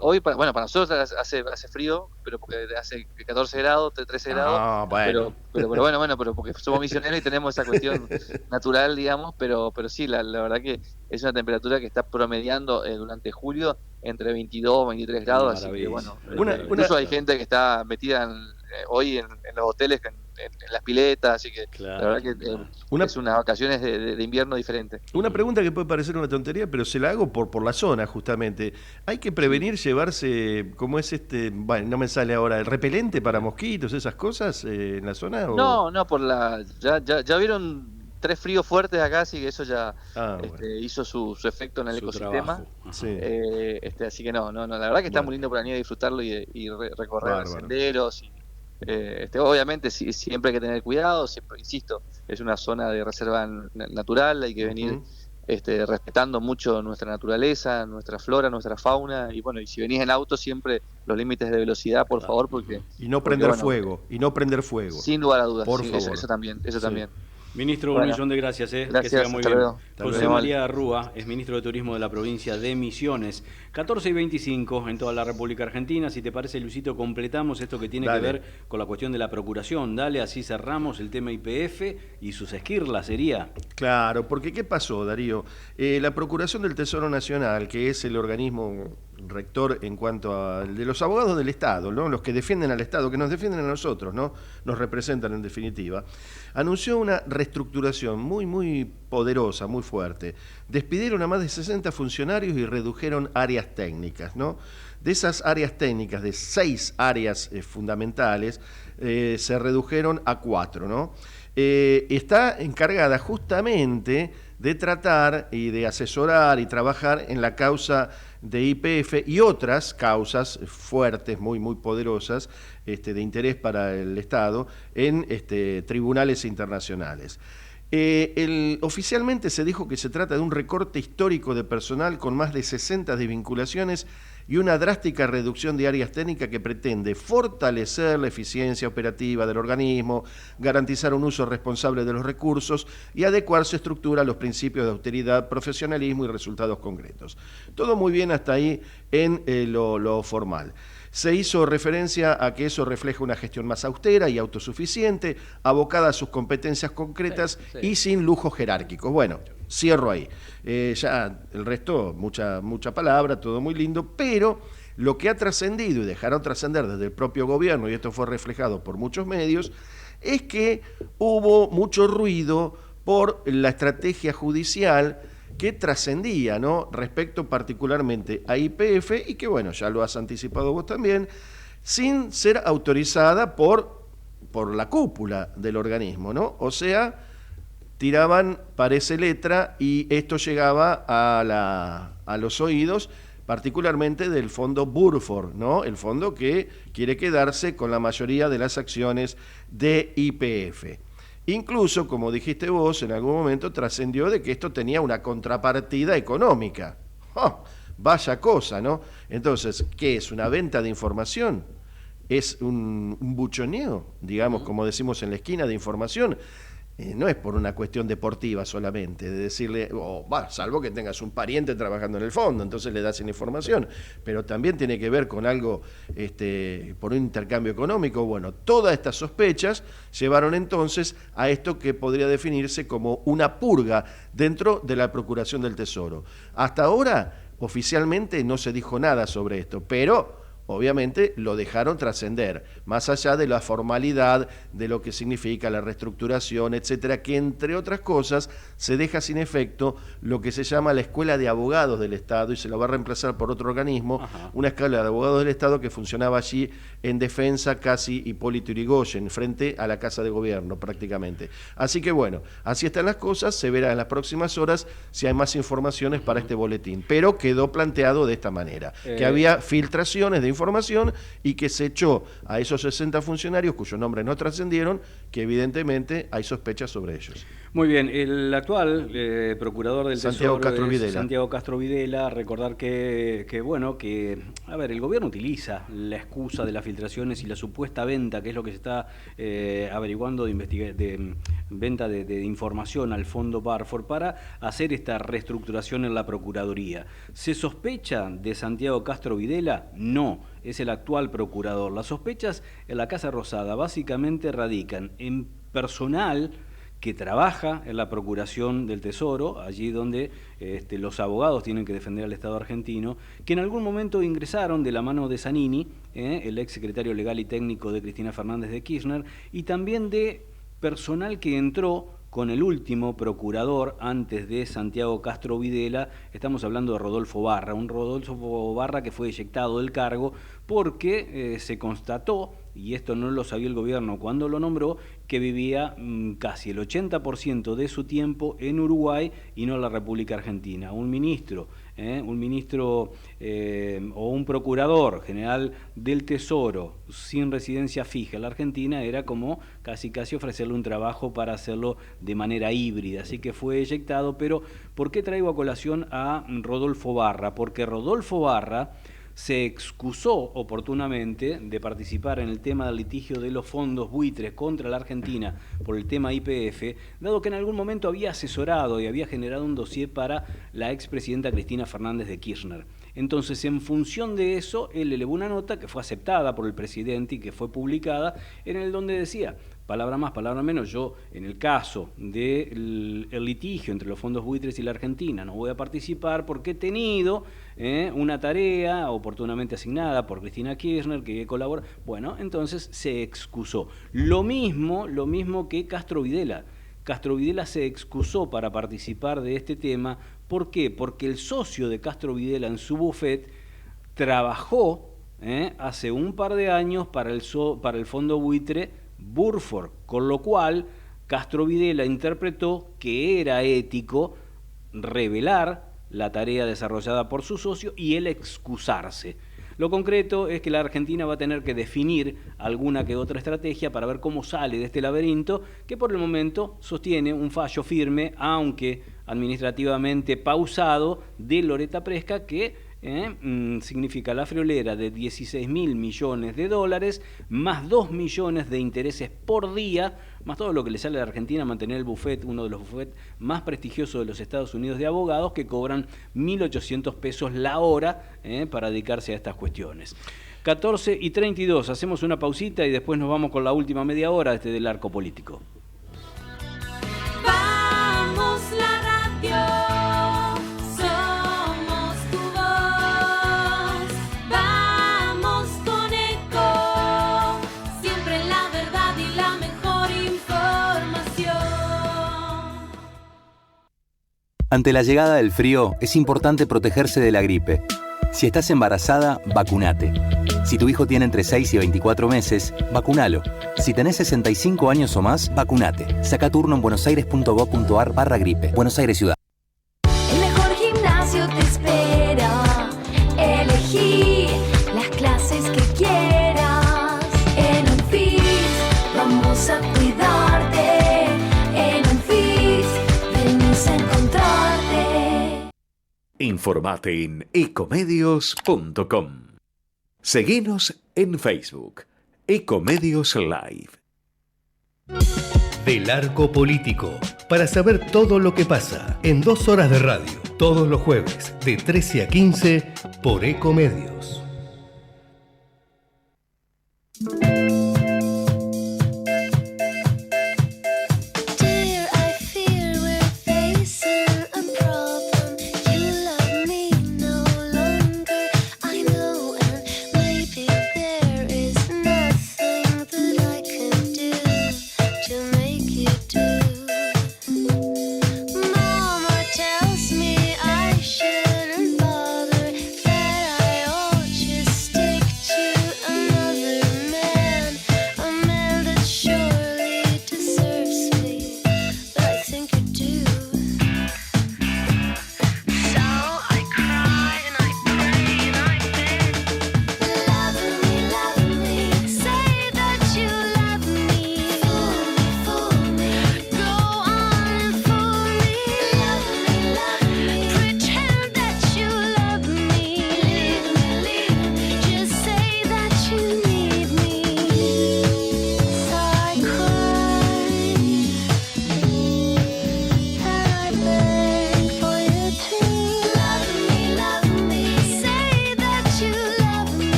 Hoy para nosotros hace frío, pero porque hace 14 grados, 13 grados, bueno. pero porque somos misioneros y tenemos esa cuestión natural, digamos, pero sí, la verdad que es una temperatura que está promediando durante julio entre 22 y 23 grados, así que bueno, incluso hay gente que está metida hoy en los hoteles, en las piletas, así que la verdad que es unas vacaciones de invierno diferente. Una pregunta que puede parecer una tontería, pero se la hago por la zona justamente. ¿Hay que prevenir llevarse, como es bueno, no me sale ahora, el repelente para mosquitos, esas cosas en la zona? ¿O? No, ya vieron 3 fríos fuertes acá, así que eso ya hizo su efecto en el ecosistema. Sí. Así que no, la verdad que está muy lindo para venir a disfrutarlo y recorrer senderos. Obviamente siempre hay que tener cuidado, siempre insisto, es una zona de reserva natural, hay que venir respetando mucho nuestra naturaleza, nuestra flora, nuestra fauna, y bueno, y si venís en auto siempre los límites de velocidad, por favor, porque... Y no prender fuego, Sin lugar a dudas, por favor. eso también. Ministro, Bueno, un millón de gracias, que gracias, siga muy hasta bien. luego. José María Rúa es ministro de Turismo de la provincia de Misiones. 14:25 en toda la República Argentina. Si te parece, Luisito, completamos esto que tiene que ver con la cuestión de la procuración. Dale, así cerramos el tema YPF y sus esquirlas, ¿sería? Claro, porque ¿qué pasó, Darío? La Procuración del Tesoro Nacional, que es el organismo rector en cuanto a de los abogados del Estado, ¿no? Los que defienden al Estado, que nos defienden a nosotros, ¿no? Nos representan en definitiva, anunció una reestructuración muy poderosa, muy fuerte. Despidieron a más de 60 funcionarios y redujeron áreas técnicas, ¿no? De esas áreas técnicas, de 6 áreas fundamentales, se redujeron a 4, ¿no? Está encargada justamente de tratar y de asesorar y trabajar en la causa de YPF y otras causas fuertes, muy poderosas, de interés para el Estado, en tribunales internacionales. Oficialmente se dijo que se trata de un recorte histórico de personal con más de 60 desvinculaciones y una drástica reducción de áreas técnicas que pretende fortalecer la eficiencia operativa del organismo, garantizar un uso responsable de los recursos y adecuar su estructura a los principios de austeridad, profesionalismo y resultados concretos. Todo muy bien hasta ahí en lo formal. Se hizo referencia a que eso refleja una gestión más austera y autosuficiente, abocada a sus competencias concretas y sin lujos jerárquicos. Bueno, cierro ahí. Ya el resto, mucha palabra, todo muy lindo, pero lo que ha trascendido y dejaron trascender desde el propio gobierno, y esto fue reflejado por muchos medios, es que hubo mucho ruido por la estrategia judicial que trascendía, ¿no? Respecto particularmente a YPF y que, bueno, ya lo has anticipado vos también, sin ser autorizada por la cúpula del organismo, ¿no? O sea, tiraban parece letra y esto llegaba a los oídos particularmente del fondo Burford, ¿no? El fondo que quiere quedarse con la mayoría de las acciones de YPF. Incluso, como dijiste vos, en algún momento trascendió de que esto tenía una contrapartida económica. ¡Oh! Vaya cosa, ¿no? Entonces, ¿qué es? ¿Una venta de información? ¿Es un buchoneo, digamos, como decimos en la esquina, de información? No es por una cuestión deportiva solamente, de decirle, salvo que tengas un pariente trabajando en el fondo, entonces le das la información, pero también tiene que ver con algo, por un intercambio económico. Bueno, todas estas sospechas llevaron entonces a esto que podría definirse como una purga dentro de la Procuración del Tesoro. Hasta ahora, oficialmente no se dijo nada sobre esto, pero obviamente lo dejaron trascender, más allá de la formalidad de lo que significa la reestructuración, etcétera, que entre otras cosas se deja sin efecto lo que se llama la Escuela de Abogados del Estado y se lo va a reemplazar por otro organismo, una Escuela de Abogados del Estado que funcionaba allí en defensa casi Hipólito Yrigoyen, frente a la Casa de Gobierno prácticamente. Así que bueno, así están las cosas, se verá en las próximas horas si hay más informaciones para este boletín, pero quedó planteado de esta manera, que había filtraciones de información y que se echó a esos 60 funcionarios cuyos nombres no trascendieron, que evidentemente hay sospechas sobre ellos. Muy bien, el actual procurador del Santiago Tesoro Castro es Videla. Santiago Castro Videla. Recordar que el gobierno utiliza la excusa de las filtraciones y la supuesta venta, que es lo que se está averiguando de venta de información al fondo Burford, para hacer esta reestructuración en la Procuraduría. ¿Se sospecha de Santiago Castro Videla? No, es el actual procurador. Las sospechas en la Casa Rosada básicamente radican en personal que trabaja en la Procuración del Tesoro, allí donde los abogados tienen que defender al Estado argentino, que en algún momento ingresaron de la mano de Zanini, el ex secretario legal y técnico de Cristina Fernández de Kirchner, y también de personal que entró con el último procurador antes de Santiago Castro Videla. Estamos hablando de Rodolfo Barra, un Rodolfo Barra que fue eyectado del cargo porque se constató, y esto no lo sabía el gobierno cuando lo nombró, que vivía casi el 80% de su tiempo en Uruguay y no en la República Argentina. Un ministro o un procurador general del Tesoro sin residencia fija en la Argentina era como casi ofrecerle un trabajo para hacerlo de manera híbrida, así que fue eyectado. Pero ¿por qué traigo a colación a Rodolfo Barra? Porque Rodolfo Barra se excusó oportunamente de participar en el tema del litigio de los fondos buitres contra la Argentina por el tema YPF, dado que en algún momento había asesorado y había generado un dossier para la expresidenta Cristina Fernández de Kirchner. Entonces, en función de eso, él elevó una nota que fue aceptada por el presidente y que fue publicada, en el donde decía, palabra más, palabra menos, yo en el caso del litigio entre los fondos buitres y la Argentina no voy a participar porque he tenido una tarea oportunamente asignada por Cristina Kirchner que colabora. Bueno, entonces se excusó. Lo mismo que Castro Videla. Castro Videla se excusó para participar de este tema. ¿Por qué? Porque el socio de Castro Videla en su bufet trabajó hace un par de años para el fondo buitre Burford, con lo cual Castro Videla interpretó que era ético revelar la tarea desarrollada por su socio y él excusarse. Lo concreto es que la Argentina va a tener que definir alguna que otra estrategia para ver cómo sale de este laberinto, que por el momento sostiene un fallo firme, aunque administrativamente pausado, de Loretta Presca, que significa la friolera de 16.000 millones de dólares, más 2 millones de intereses por día, más todo lo que le sale a la Argentina mantener el buffet, uno de los buffets más prestigiosos de los Estados Unidos de abogados, que cobran 1.800 pesos la hora para dedicarse a estas cuestiones. 14:32, hacemos una pausita y después nos vamos con la última media hora del arco político. Vamos la radio. Ante la llegada del frío, es importante protegerse de la gripe. Si estás embarazada, vacunate. Si tu hijo tiene entre 6 y 24 meses, vacunalo. Si tenés 65 años o más, vacunate. Saca turno en buenosaires.gov.ar/gripe. Buenos Aires Ciudad. El mejor gimnasio te espera. Elegí las clases que quieras. En Unfit vamos a cuidarte. En Unfit venimos a encontrarte. Informate en ecomedios.com. Seguinos en Facebook, Ecomedios Live. Del Arco Político, para saber todo lo que pasa en 2 horas de radio, todos los jueves, de 13 a 15, por Ecomedios.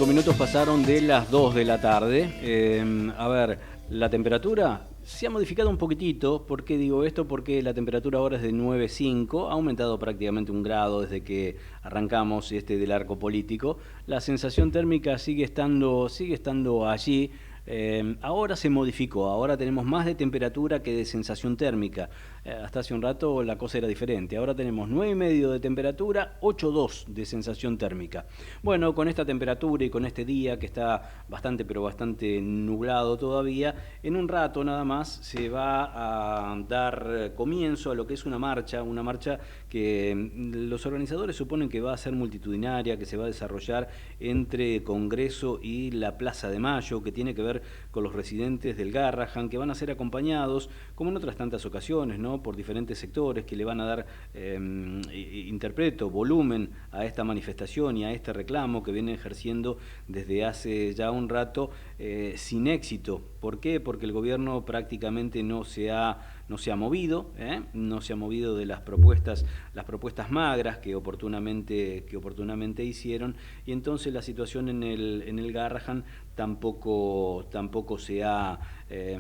Minutos pasaron de las 2 de la tarde. A ver, la temperatura se ha modificado un poquitito. ¿Por qué digo esto? Porque la temperatura ahora es de 9,5, ha aumentado prácticamente 1 grado desde que arrancamos del arco político. La sensación térmica sigue estando allí. Ahora se modificó, ahora tenemos más de temperatura que de sensación térmica. Hasta hace un rato la cosa era diferente. Ahora tenemos 9,5 de temperatura, 8,2 de sensación térmica. Bueno, con esta temperatura y con este día que está bastante, pero bastante nublado todavía, en un rato nada más se va a dar comienzo a lo que es una marcha que los organizadores suponen que va a ser multitudinaria, que se va a desarrollar entre Congreso y la Plaza de Mayo, que tiene que ver con los residentes del Garrahan, que van a ser acompañados, como en otras tantas ocasiones, ¿no?, por diferentes sectores que le van a dar, interpreto, volumen a esta manifestación y a este reclamo que viene ejerciendo desde hace ya un rato sin éxito. ¿Por qué? Porque el gobierno prácticamente no se ha movido, no se ha movido de las propuestas magras que oportunamente hicieron, y entonces la situación en el Garrahan tampoco se ha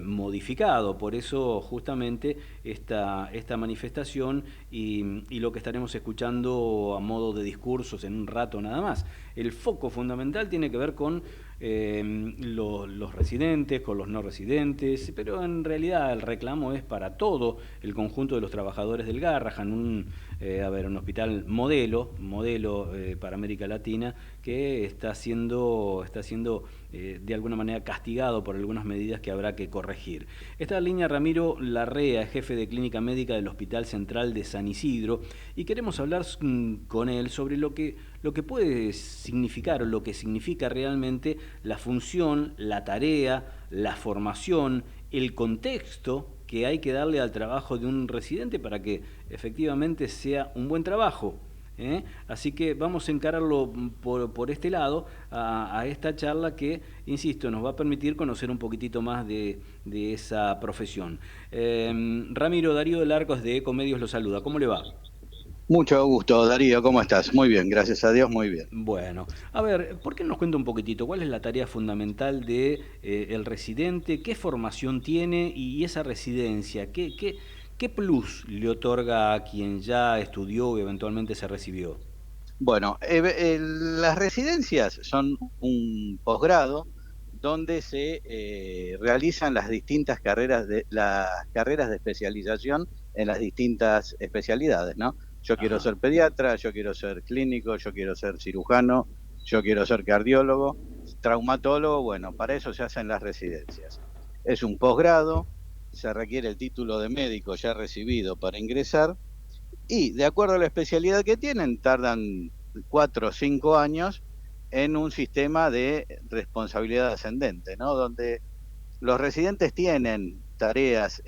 modificado. Por eso justamente esta manifestación y lo que estaremos escuchando a modo de discursos en un rato nada más. El foco fundamental tiene que ver con los residentes, con los no residentes, pero en realidad el reclamo es para todo el conjunto de los trabajadores del Garrahan, un hospital modelo para América Latina, que está siendo de alguna manera castigado por algunas medidas que habrá que corregir. Está en línea Ramiro Larrea, jefe de clínica médica del Hospital Central de San Isidro, y queremos hablar con él sobre lo que puede significar o lo que significa realmente la función, la tarea, la formación, el contexto que hay que darle al trabajo de un residente para que efectivamente sea un buen trabajo. Así que vamos a encararlo por este lado a esta charla que, insisto, nos va a permitir conocer un poquitito más de esa profesión. Ramiro, Darío del Arcos de Ecomedios lo saluda. ¿Cómo le va? Mucho gusto, Darío, ¿cómo estás? Muy bien, gracias a Dios, muy bien. Bueno, a ver, ¿por qué no nos cuenta un poquitito cuál es la tarea fundamental de el residente? ¿Qué formación tiene? Y esa residencia, ¿qué plus le otorga a quien ya estudió y eventualmente se recibió? Bueno, las residencias son un posgrado donde se realizan las distintas carreras de especialización en las distintas especialidades, ¿no? Yo quiero ser pediatra, yo quiero ser clínico, yo quiero ser cirujano, yo quiero ser cardiólogo, traumatólogo. Bueno, para eso se hacen las residencias. Es un posgrado, se requiere el título de médico ya recibido para ingresar, y de acuerdo a la especialidad que tienen, tardan 4 o 5 años en un sistema de responsabilidad ascendente, ¿no?, donde los residentes tienen tareas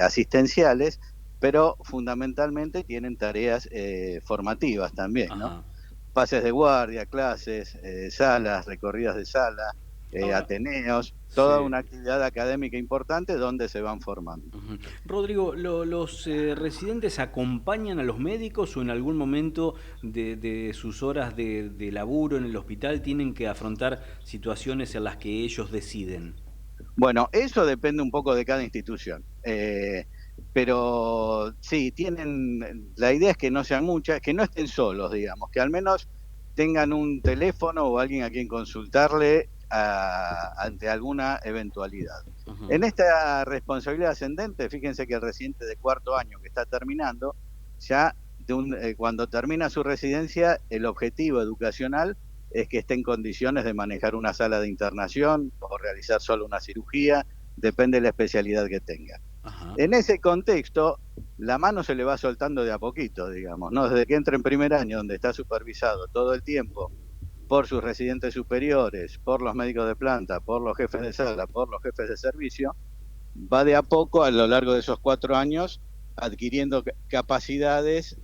asistenciales, pero fundamentalmente tienen tareas formativas también, ¿no? Pases de guardia, clases, salas, recorridas de sala, ateneos, toda una actividad académica importante donde se van formando. Rodrigo, ¿los residentes acompañan a los médicos o en algún momento de sus horas de laburo en el hospital tienen que afrontar situaciones en las que ellos deciden? Bueno, eso depende un poco de cada institución. Pero sí, la idea es que no sean muchas, que no estén solos, digamos, que al menos tengan un teléfono o alguien a quien consultarle ante alguna eventualidad. En esta responsabilidad ascendente, fíjense que el residente de 4º año que está terminando, ya cuando termina su residencia, el objetivo educacional es que esté en condiciones de manejar una sala de internación o realizar solo una cirugía, depende de la especialidad que tenga. En ese contexto, la mano se le va soltando de a poquito, digamos, ¿no? Desde que entra en primer año, donde está supervisado todo el tiempo por sus residentes superiores, por los médicos de planta, por los jefes de sala, por los jefes de servicio, va de a poco a lo largo de esos 4 años adquiriendo capacidades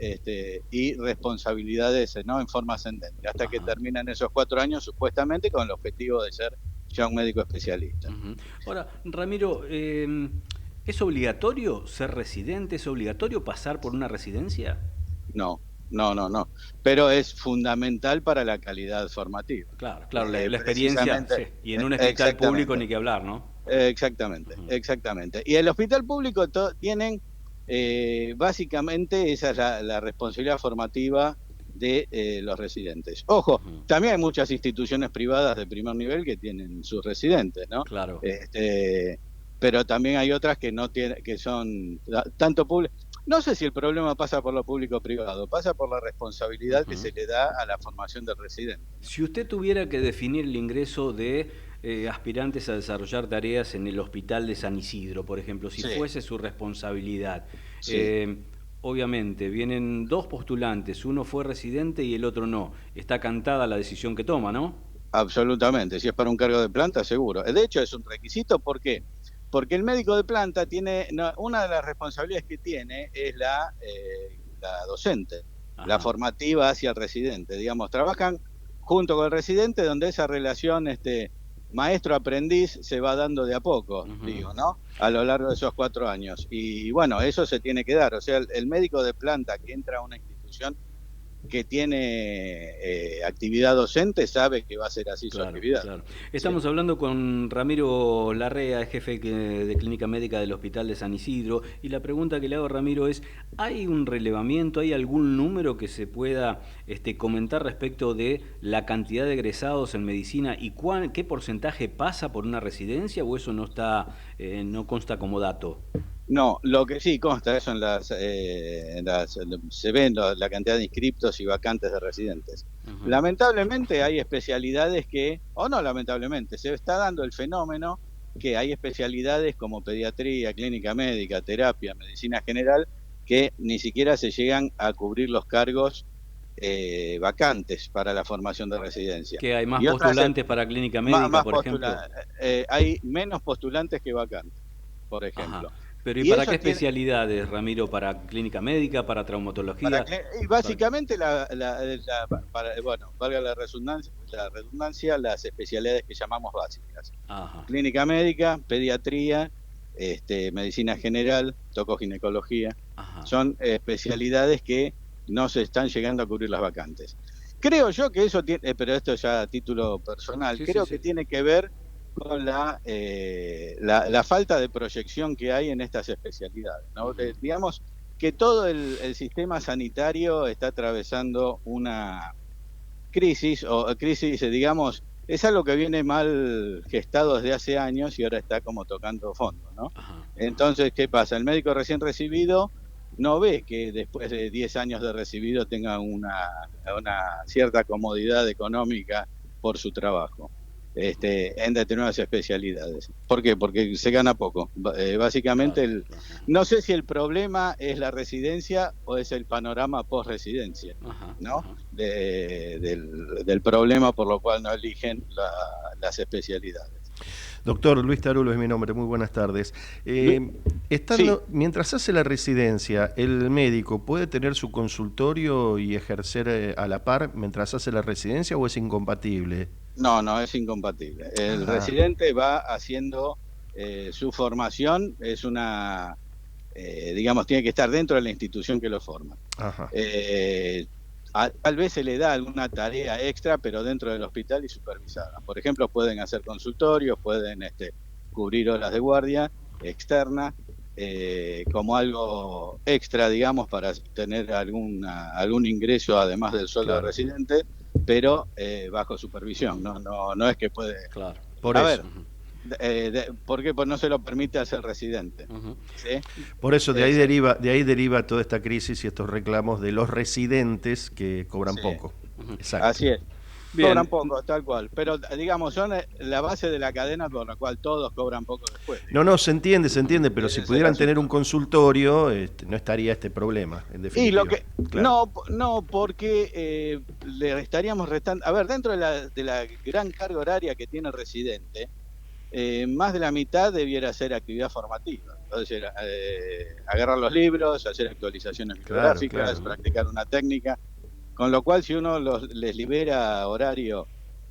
y responsabilidades, ¿no?, en forma ascendente, hasta que terminan esos 4 años supuestamente con el objetivo de ser ya un médico especialista. Ahora, Ramiro, ¿es obligatorio ser residente? ¿Es obligatorio pasar por una residencia? No, pero es fundamental para la calidad formativa. Claro, la experiencia, sí. Y en un hospital público ni que hablar, ¿no? Exactamente. Y el hospital público tienen, básicamente, esa es la responsabilidad formativa de los residentes. Ojo, también hay muchas instituciones privadas de primer nivel que tienen sus residentes, ¿no? Claro. Pero también hay otras que no tienen, que son tanto público. No sé si el problema pasa por lo público o privado, pasa por la responsabilidad que se le da a la formación del residente. Si usted tuviera que definir el ingreso de aspirantes a desarrollar tareas en el hospital de San Isidro, por ejemplo, si fuese su responsabilidad, obviamente vienen dos postulantes, uno fue residente y el otro no. Está cantada la decisión que toma, ¿no? Absolutamente, si es para un cargo de planta, seguro. De hecho, es un requisito, ¿por qué? Porque el médico de planta tiene, una de las responsabilidades que tiene es la docente, la formativa hacia el residente. Digamos, trabajan junto con el residente, donde esa relación maestro-aprendiz se va dando de a poco, digo, ¿no? A lo largo de esos 4 años. Y bueno, eso se tiene que dar. O sea, el médico de planta que entra a una institución que tiene actividad docente sabe que va a ser así su actividad. Claro. Estamos hablando con Ramiro Larrea, jefe de Clínica Médica del Hospital de San Isidro, y la pregunta que le hago a Ramiro es, ¿hay un relevamiento, hay algún número que se pueda comentar respecto de la cantidad de egresados en medicina y qué porcentaje pasa por una residencia, o eso no está no consta como dato? No, lo que sí consta eso se ven la cantidad de inscriptos y vacantes de residentes. Lamentablemente hay especialidades lamentablemente, se está dando el fenómeno que hay especialidades como pediatría, clínica médica, terapia, medicina general, que ni siquiera se llegan a cubrir los cargos vacantes para la formación de residencia. Que hay más postulantes para clínica médica, por ejemplo. Hay menos postulantes que vacantes, por ejemplo. Pero ¿y para qué especialidades, Ramiro? ¿Para clínica médica, para traumatología? Y básicamente, valga la redundancia, las especialidades que llamamos básicas. Clínica médica, pediatría, medicina general, tocoginecología. Son especialidades que no se están llegando a cubrir las vacantes. Creo yo que eso tiene, pero esto ya a título personal, que tiene que ver con la falta de proyección que hay en estas especialidades, ¿no? Digamos que todo el sistema sanitario está atravesando una crisis, digamos, es algo que viene mal gestado desde hace años y ahora está como tocando fondo, ¿no? Entonces, ¿qué pasa? El médico recién recibido no ve que después de 10 años de recibido tenga una cierta comodidad económica por su trabajo. En determinadas especialidades. ¿Por qué? Porque se gana poco. Básicamente, no sé si el problema es la residencia o es el panorama post-residencia, ¿no? Del problema por lo cual no eligen las especialidades. Doctor Luis Tarulo es mi nombre, muy buenas tardes. Mientras hace la residencia, ¿el médico puede tener su consultorio y ejercer a la par mientras hace la residencia o es incompatible? No, es incompatible. El residente va haciendo su formación, es digamos, tiene que estar dentro de la institución que lo forma. Tal vez se le da alguna tarea extra, pero dentro del hospital y supervisada. Por ejemplo, pueden hacer consultorios, pueden cubrir horas de guardia externa, como algo extra, digamos, para tener algún ingreso además del sueldo del residente, pero bajo supervisión. No es que puede... Claro. Por eso. ¿Por qué? Pues no se lo permite hacer residente. ¿Sí? Por eso de ahí deriva toda esta crisis y estos reclamos de los residentes que cobran poco. Exacto. Así es. Bien. Cobran poco, tal cual. Pero digamos, son la base de la cadena por la cual todos cobran poco después. No, se entiende, pero si pudieran tener un consultorio, no estaría este problema, en definitiva. No, porque le estaríamos restando... A ver, dentro de la gran carga horaria que tiene el residente, más de la mitad debiera ser actividad formativa. Entonces, agarrar los libros, hacer actualizaciones bibliográficas, practicar una técnica. Con lo cual, si uno les libera horario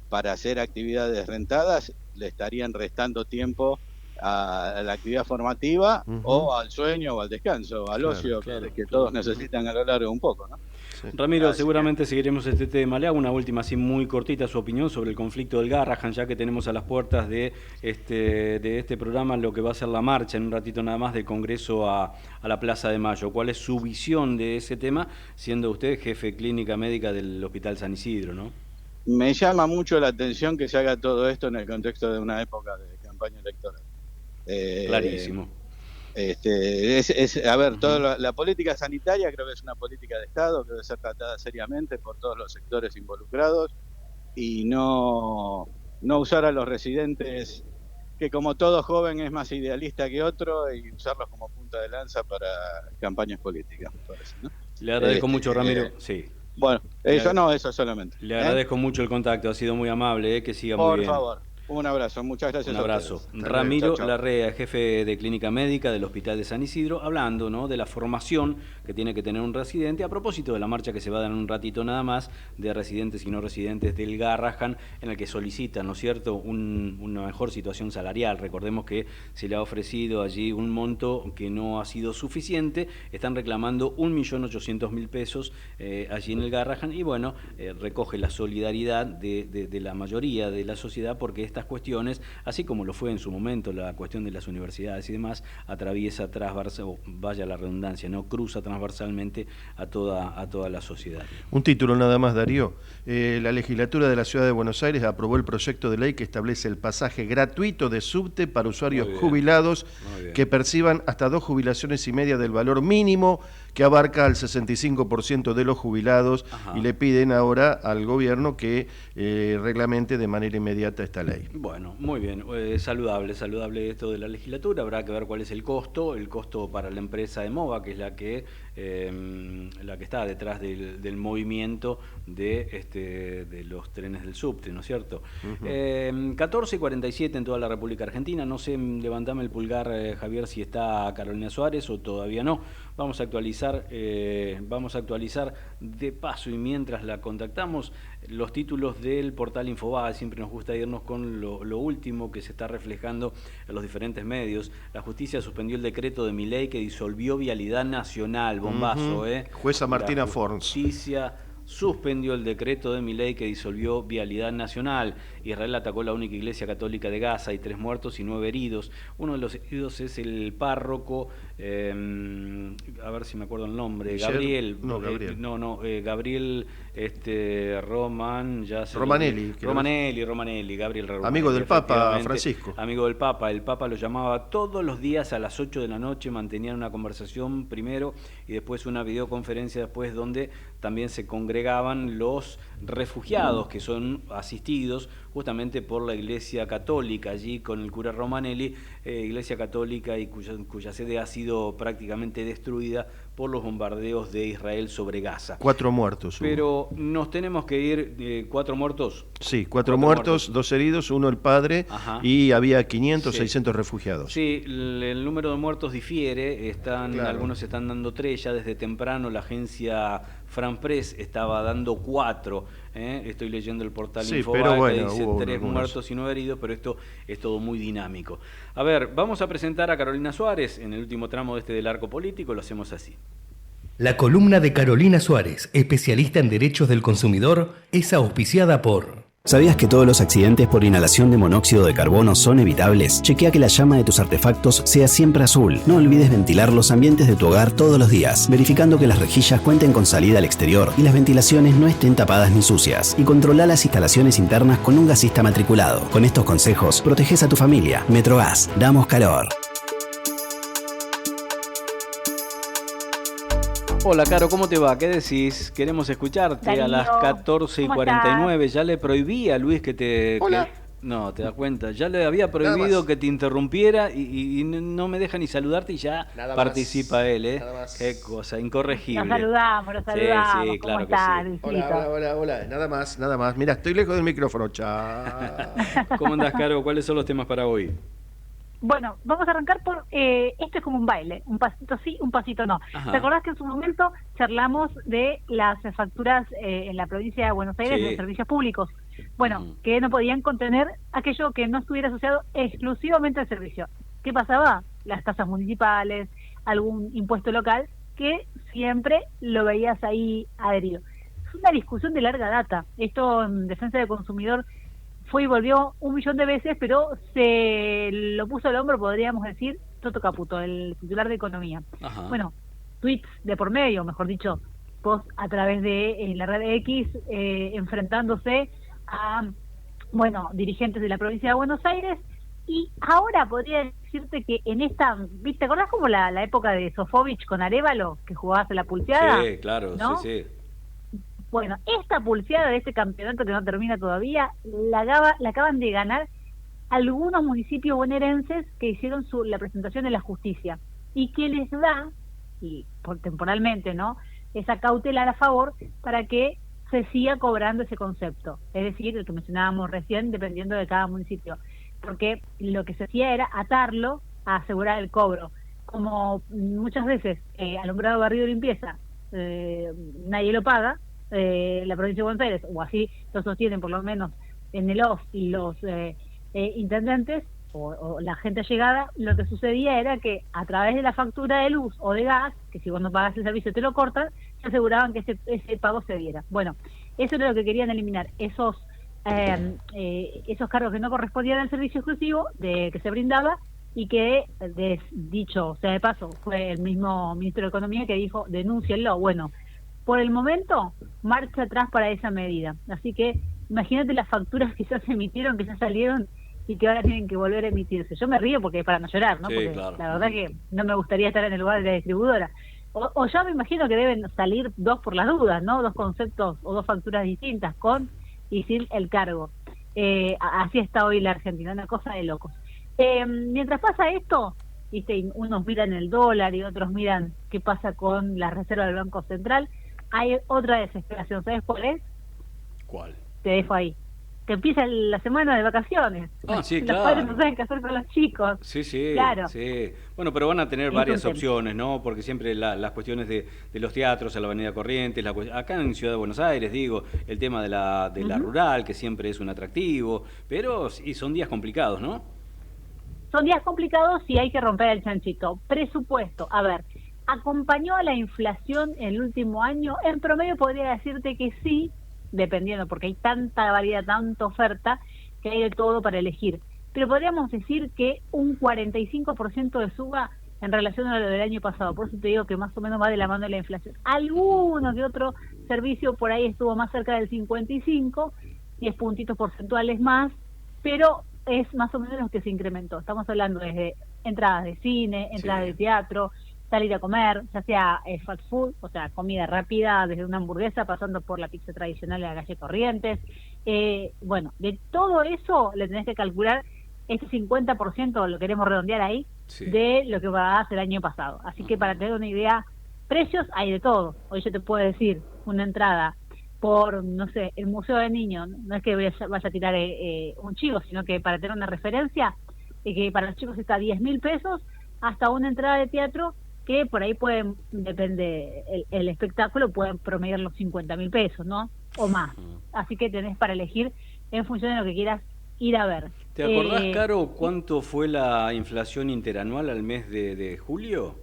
para hacer actividades rentadas, le estarían restando tiempo a la actividad formativa o al sueño o al descanso, al ocio que todos necesitan a lo largo un poco, ¿no? Sí. Ramiro, seguramente seguiremos este tema. Le hago una última, así muy cortita, su opinión sobre el conflicto del Garrahan, ya que tenemos a las puertas de este programa lo que va a ser la marcha en un ratito nada más del Congreso a la Plaza de Mayo. ¿Cuál es su visión de ese tema, siendo usted jefe de clínica médica del Hospital San Isidro, ¿no? Me llama mucho la atención que se haga todo esto en el contexto de una época de campaña electoral. Clarísimo. A ver, toda la política sanitaria creo que es una política de Estado que debe ser tratada seriamente por todos los sectores involucrados y no usar a los residentes, que como todo joven es más idealista que otro, y usarlos como punta de lanza para campañas políticas, me parece, ¿no? Le agradezco mucho, Ramiro. Sí. Bueno, eso solamente. Le agradezco mucho el contacto, ha sido muy amable, que siga muy bien. Por favor. Un abrazo, muchas gracias. Un abrazo. A ustedes. Ramiro Chau. Larrea, jefe de clínica médica del Hospital de San Isidro, hablando, ¿no?, de la formación que tiene que tener un residente a propósito de la marcha que se va a dar en un ratito nada más de residentes y no residentes del Garrahan, en el que solicitan, ¿no es cierto?, una mejor situación salarial. Recordemos que se le ha ofrecido allí un monto que no ha sido suficiente, están reclamando 1.800.000 pesos allí en el Garrahan y bueno, recoge la solidaridad de la mayoría de la sociedad, porque estas cuestiones, así como lo fue en su momento la cuestión de las universidades y demás, atraviesa vaya la redundancia, no cruza transversalmente a toda la sociedad. Un título nada más, Darío. La legislatura de la Ciudad de Buenos Aires aprobó el proyecto de ley que establece el pasaje gratuito de subte para usuarios jubilados que perciban hasta 2 jubilaciones y media del valor mínimo, que abarca al 65% de los jubilados. Ajá. Y le piden ahora al gobierno que reglamente de manera inmediata esta ley. Bueno, muy bien, saludable esto de la legislatura. Habrá que ver cuál es el costo para la empresa de MOVA, que es la que está detrás del movimiento de los trenes del subte, ¿no es cierto? 14:47 en toda la República Argentina. No sé, levantame el pulgar, Javier, si está Carolina Suárez o todavía no. Vamos a actualizar de paso y mientras la contactamos los títulos del portal Infobae. Siempre nos gusta irnos con lo último que se está reflejando en los diferentes medios. La justicia suspendió el decreto de Milei que disolvió Vialidad Nacional. Bombazo, Jueza Martina Forns. La justicia suspendió el decreto de Milei que disolvió Vialidad Nacional. Israel atacó la única iglesia católica de Gaza, hay 3 muertos y 9 heridos. Uno de los heridos es el párroco, a ver si me acuerdo el nombre, Gabriel. Gabriel Romanelli, Gabriel Romanelli. Amigo del Papa Francisco. Amigo del Papa. El Papa lo llamaba todos los días a las 8 de la noche, mantenían una conversación primero y después una videoconferencia después, donde también se congregaban los refugiados que son asistidos justamente por la Iglesia Católica, allí con el cura Romanelli, Iglesia Católica y cuya sede ha sido prácticamente destruida por los bombardeos de Israel sobre Gaza. 4 muertos. Pero nos tenemos que ir, 4 muertos. Sí, 4 muertos, 2 heridos, uno el padre. Ajá. Y había 500, 600 refugiados. Sí, el número de muertos difiere, algunos están dando 3, ya desde temprano la agencia Franpress estaba dando 4. Estoy leyendo el portal Infobae, pero bueno, dice 3 muertos y 9 heridos, pero esto es todo muy dinámico. A ver, vamos a presentar a Carolina Suárez en el último tramo del arco político, lo hacemos así. La columna de Carolina Suárez, especialista en derechos del consumidor, es auspiciada por... ¿Sabías que todos los accidentes por inhalación de monóxido de carbono son evitables? Chequea que la llama de tus artefactos sea siempre azul. No olvides ventilar los ambientes de tu hogar todos los días, verificando que las rejillas cuenten con salida al exterior y las ventilaciones no estén tapadas ni sucias. Y controla las instalaciones internas con un gasista matriculado. Con estos consejos, proteges a tu familia. Metrogas, damos calor. Hola, Caro, ¿cómo te va? ¿Qué decís? Queremos escucharte. Darío, a las 14:49. Ya le prohibí a Luis que te... Hola. No, te das cuenta. Ya le había prohibido que te interrumpiera y no me deja ni saludarte y ya participa más, él, Nada más. Qué cosa, incorregible. Nos saludamos. Sí, ¿Cómo estás? Sí. Hola. Nada más. Mira, estoy lejos del micrófono. Chao. ¿Cómo andás, Caro? ¿Cuáles son los temas para hoy? Bueno, vamos a arrancar por, esto es como un baile, un pasito sí, un pasito no. Ajá. ¿Te acordás que en su momento charlamos de las facturas en la provincia de Buenos Aires de servicios públicos? Bueno, que no podían contener aquello que no estuviera asociado exclusivamente al servicio. ¿Qué pasaba? Las tasas municipales, algún impuesto local, que siempre lo veías ahí adherido. Es una discusión de larga data. Esto en defensa del consumidor fue y volvió 1.000.000 de veces, pero se lo puso al hombro, podríamos decir, Toto Caputo, el titular de Economía. Ajá. Bueno, tweets de por medio, mejor dicho, post a través de la red X, enfrentándose a, bueno, dirigentes de la provincia de Buenos Aires. Y ahora podría decirte que en esta, ¿viste? ¿Te acordás como la época de Sofovich con Arévalo, que jugabas a la pulseada? Sí, claro, ¿no? sí. Bueno, esta pulseada de este campeonato que no termina todavía, la acaban de ganar algunos municipios bonaerenses que hicieron la presentación en la justicia y que les da, y temporalmente, ¿no?, esa cautelar a favor para que se siga cobrando ese concepto, es decir, el que mencionábamos recién, dependiendo de cada municipio, porque lo que se hacía era atarlo a asegurar el cobro, como muchas veces alumbrado, barrido y limpieza, nadie lo paga, la provincia de Buenos Aires, o así lo sostienen por lo menos en el OFF y los intendentes o la gente llegada. Lo que sucedía era que a través de la factura de luz o de gas, que si vos no pagas el servicio te lo cortan, se aseguraban que ese pago se diera. Bueno, eso era lo que querían eliminar, esos cargos que no correspondían al servicio exclusivo que se brindaba, y que, dicho sea de paso, fue el mismo ministro de Economía que dijo, denúncienlo. Bueno, por el momento, marcha atrás para esa medida. Así que imagínate las facturas que ya se emitieron, que ya salieron y que ahora tienen que volver a emitirse. Yo me río porque para no llorar, ¿no? Sí, porque claro. La verdad que no me gustaría estar en el lugar de la distribuidora. O ya me imagino que deben salir dos por las dudas, ¿no? Dos conceptos o dos facturas distintas, con y sin el cargo. Así está hoy la Argentina, una cosa de locos. Mientras pasa esto, ¿viste? Unos miran el dólar y otros miran qué pasa con la reserva del Banco Central, hay otra desesperación. ¿Sabes cuál es? ¿Cuál? Te dejo ahí. Que empieza la semana de vacaciones. Ah, sí, Los claro. padres no saben qué hacer con los chicos. Sí, claro. sí. Bueno, pero van a tener Es varias un tema. opciones, ¿no? Porque siempre las cuestiones de los teatros, a la Avenida Corrientes, acá en Ciudad de Buenos Aires, digo, el tema de la rural, que siempre es un atractivo, pero sí, son días complicados, ¿no? Son días complicados y hay que romper el chanchito. Presupuesto, a ver, ¿acompañó a la inflación en el último año? En promedio podría decirte que sí, dependiendo, porque hay tanta variedad, tanta oferta, que hay de todo para elegir. Pero podríamos decir que un 45% de suba en relación a lo del año pasado. Por eso te digo que más o menos va de la mano de la inflación. Alguno que otro servicio por ahí estuvo más cerca del 55, 10 puntitos porcentuales más, pero es más o menos lo que se incrementó. Estamos hablando desde entradas de cine, entradas de teatro, salir a comer, ya sea fast food, o sea, comida rápida, desde una hamburguesa, pasando por la pizza tradicional de la calle Corrientes. Bueno, de todo eso le tenés que calcular ese 50%, lo queremos redondear ahí, de lo que pagabas el año pasado. Así que para tener una idea, precios hay de todo. Hoy yo te puedo decir, una entrada por, no sé, el Museo de Niños, no es que vaya a tirar un chivo, sino que para tener una referencia, que para los chicos está 10.000 pesos, hasta una entrada de teatro que por ahí pueden, depende el espectáculo, pueden promediar los 50.000 pesos, ¿no? O más. Así que tenés para elegir en función de lo que quieras ir a ver. ¿Te acordás, Caro, cuánto fue la inflación interanual al mes de julio?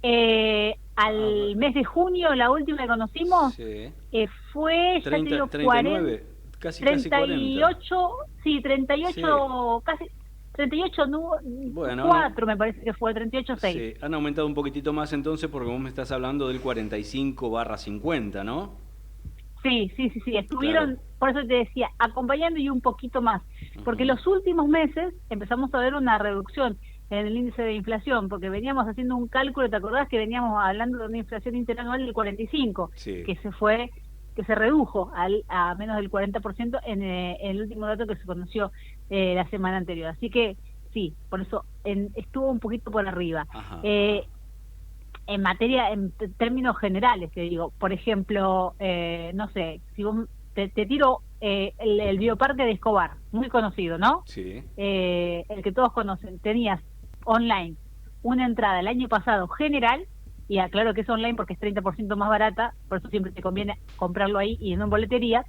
Al mes de junio, la última que conocimos, fue 30, ya te digo, 39, casi 38, sí, 38, casi 38, bueno, 4 me parece que fue, 38,6. Sí, han aumentado un poquitito más entonces, porque vos me estás hablando del 45/50, ¿no? Sí, estuvieron, claro. Por eso te decía, acompañando y un poquito más, porque los últimos meses empezamos a ver una reducción en el índice de inflación, porque veníamos haciendo un cálculo, ¿te acordás que veníamos hablando de una inflación interanual del 45, que se redujo a menos del 40% en el último dato que se conoció la semana anterior? Así que sí, por eso estuvo un poquito por arriba. En materia, en términos generales, te digo, por ejemplo, no sé, si vos te tiro el bioparque de Escobar, muy conocido, ¿no? Sí. El que todos conocen. Tenías online una entrada el año pasado general, y aclaro que es online porque es 30% más barata, por eso siempre te conviene comprarlo ahí y no en boletería,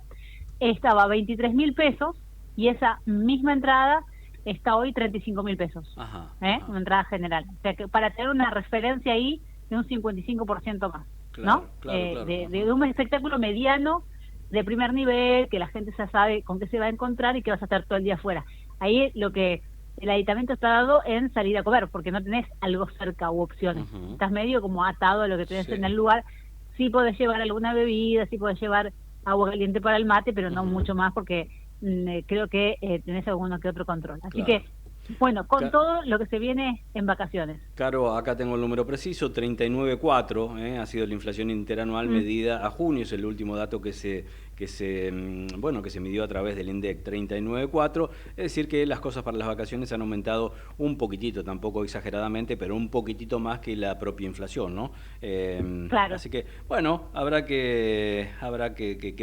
estaba a 23.000 pesos, y esa misma entrada está hoy 35.000 pesos, una entrada general. O sea, que para tener una referencia ahí de un 55% más, ¿no? De un espectáculo mediano, de primer nivel, que la gente ya sabe con qué se va a encontrar y que vas a estar todo el día afuera. Ahí lo que el aditamiento está dado en salir a comer, porque no tenés algo cerca u opciones. Estás medio como atado a lo que tenés en el lugar. Sí podés llevar alguna bebida, sí podés llevar agua caliente para el mate, pero no mucho más, porque creo que tenés alguno que otro control. Así que, bueno, con todo lo que se viene en vacaciones. Caro, acá tengo el número preciso, 39.4, ha sido la inflación interanual medida a junio, es el último dato que se midió a través del INDEC, 39.4, es decir que las cosas para las vacaciones han aumentado un poquitito, tampoco exageradamente, pero un poquitito más que la propia inflación, ¿no? Claro. Así que, bueno, habrá que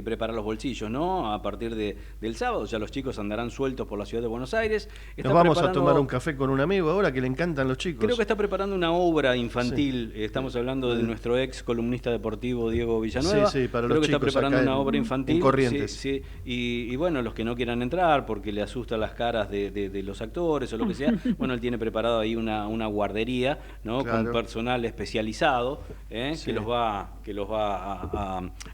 preparar los bolsillos, ¿no? A partir del sábado ya los chicos andarán sueltos por la ciudad de Buenos Aires. Nos vamos a tomar un café con un amigo ahora que le encantan los chicos. Creo que está preparando una obra infantil, estamos hablando de nuestro ex columnista deportivo Diego Villanueva. Sí, para creo los que chicos está preparando una obra infantil. En Corrientes. Sí. Y bueno, los que no quieran entrar porque le asustan las caras de los actores o lo que sea, bueno, él tiene preparado ahí una guardería, ¿no? Con personal especializado, que los va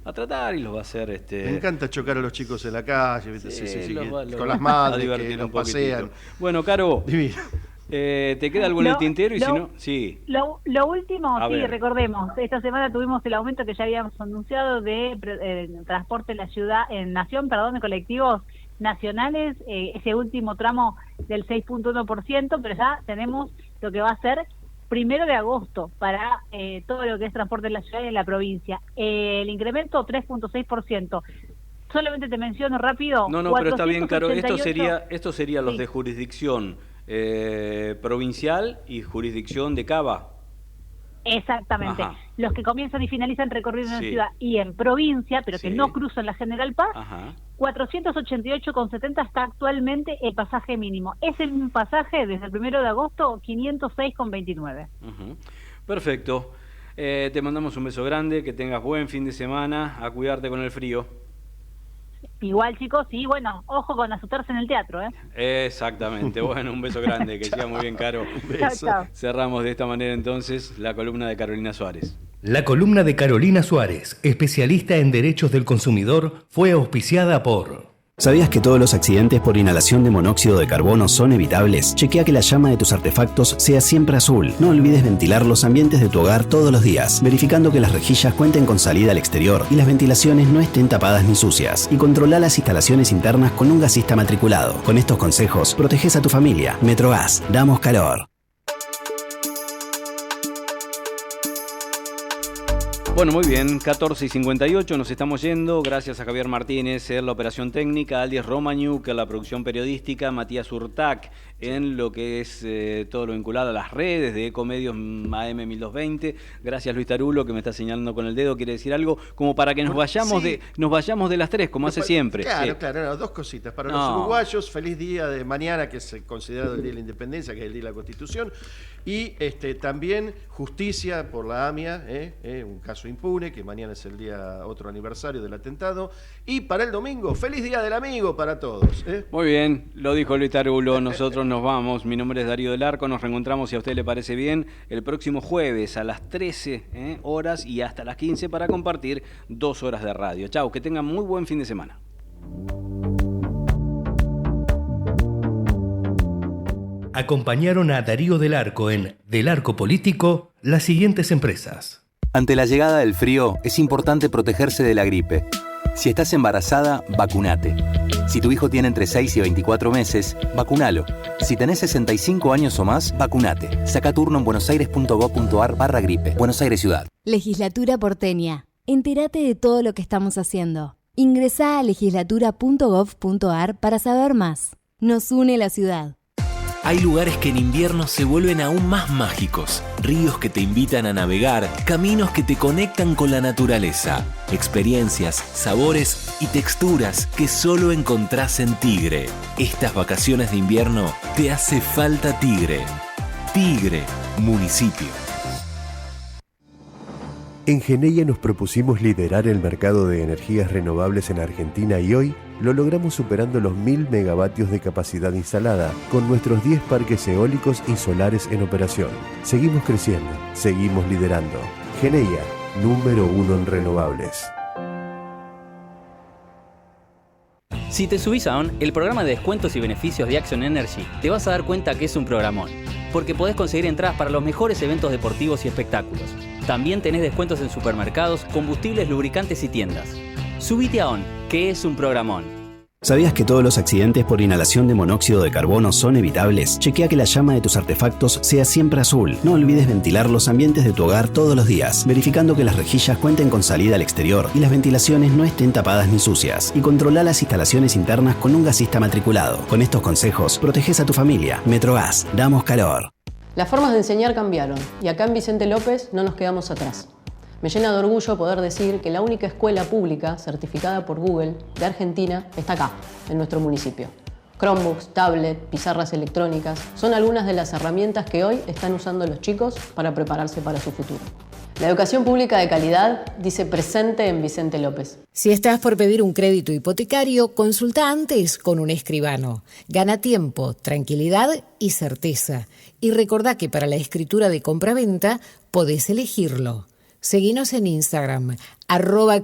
a tratar y los va a hacer. Me encanta chocar a los chicos en la calle, ¿viste? Sí, los con las madres que los pasean. Bueno, Caro, ¿te queda algo en el tintero? Y si no, sí. Lo último, ver. recordemos, esta semana tuvimos el aumento que ya habíamos anunciado de transporte en la ciudad, en Nación, de colectivos nacionales, ese último tramo del 6.1%, pero ya tenemos lo que va a ser 1 de agosto para todo lo que es transporte en la ciudad y en la provincia. El incremento 3.6%. Solamente te menciono rápido. No, pero está bien, Caro. Esto sería los de jurisdicción provincial y jurisdicción de Cava. Exactamente. Los que comienzan y finalizan recorrido en la ciudad y en provincia, pero que no cruzan la General Paz, 488,70 está actualmente el pasaje mínimo. Ese mismo pasaje desde el 1 de agosto, 506,29. Perfecto. Te mandamos un beso grande, que tengas buen fin de semana, a cuidarte con el frío. Igual, chicos, y bueno, ojo con asustarse en el teatro, Exactamente. Bueno, un beso grande, que siga muy bien, Caro. Chao. Cerramos de esta manera entonces la columna de Carolina Suárez. La columna de Carolina Suárez, especialista en derechos del consumidor, fue auspiciada por... ¿Sabías que todos los accidentes por inhalación de monóxido de carbono son evitables? Chequea que la llama de tus artefactos sea siempre azul. No olvides ventilar los ambientes de tu hogar todos los días, verificando que las rejillas cuenten con salida al exterior y las ventilaciones no estén tapadas ni sucias. Y controla las instalaciones internas con un gasista matriculado. Con estos consejos, proteges a tu familia. Metrogas, damos calor. Bueno, muy bien, 14:58, nos estamos yendo. Gracias a Javier Martínez en la operación técnica, Aldis Romaniuk en la producción periodística, Matías Urtac en lo que es todo lo vinculado a las redes de Ecomedios AM 1220. Gracias, Luis Tarulo, que me está señalando con el dedo. ¿Quiere decir algo? Como para que nos vayamos de las tres, como hace siempre. Claro, dos cositas. Para los uruguayos, feliz día de mañana, que es considerado el Día de la Independencia, que es el Día de la Constitución. Y también justicia por la AMIA, un caso impune, que mañana es el otro aniversario del atentado. Y para el domingo, feliz Día del Amigo para todos. Muy bien, lo dijo Luis Tarulo, nosotros nos vamos. Mi nombre es Darío del Arco, nos reencontramos, si a usted le parece bien, el próximo jueves a las 13 horas y hasta las 15 para compartir 2 horas de radio. Chau, que tengan muy buen fin de semana. Acompañaron a Darío del Arco en Del Arco Político las siguientes empresas. Ante la llegada del frío, es importante protegerse de la gripe. Si estás embarazada, vacunate. Si tu hijo tiene entre 6 y 24 meses, vacunalo. Si tenés 65 años o más, vacunate. Saca turno en buenosaires.gov.ar/gripe. Buenos Aires Ciudad. Legislatura porteña. Entérate de todo lo que estamos haciendo. Ingresá a legislatura.gov.ar para saber más. Nos une la ciudad. Hay lugares que en invierno se vuelven aún más mágicos. Ríos que te invitan a navegar, caminos que te conectan con la naturaleza, experiencias, sabores y texturas que solo encontrás en Tigre. Estas vacaciones de invierno te hace falta Tigre. Tigre, municipio. En Geneia nos propusimos liderar el mercado de energías renovables en Argentina y hoy lo logramos superando los 1000 megavatios de capacidad instalada, con nuestros 10 parques eólicos y solares en operación. Seguimos creciendo, seguimos liderando. Geneia, número 1 en renovables. Si te subís a ON, el programa de descuentos y beneficios de Action Energy, te vas a dar cuenta que es un programón, porque podés conseguir entradas para los mejores eventos deportivos y espectáculos. También tenés descuentos en supermercados, combustibles, lubricantes y tiendas. Subite a ON, que es un programón. ¿Sabías que todos los accidentes por inhalación de monóxido de carbono son evitables? Chequea que la llama de tus artefactos sea siempre azul. No olvides ventilar los ambientes de tu hogar todos los días, verificando que las rejillas cuenten con salida al exterior y las ventilaciones no estén tapadas ni sucias. Y controla las instalaciones internas con un gasista matriculado. Con estos consejos, proteges a tu familia. Metrogas, damos calor. Las formas de enseñar cambiaron y acá en Vicente López no nos quedamos atrás. Me llena de orgullo poder decir que la única escuela pública certificada por Google de Argentina está acá, en nuestro municipio. Chromebooks, tablet, pizarras electrónicas son algunas de las herramientas que hoy están usando los chicos para prepararse para su futuro. La educación pública de calidad dice presente en Vicente López. Si estás por pedir un crédito hipotecario, consulta antes con un escribano. Gana tiempo, tranquilidad y certeza. Y recordá que para la escritura de compraventa podés elegirlo. Seguinos en Instagram,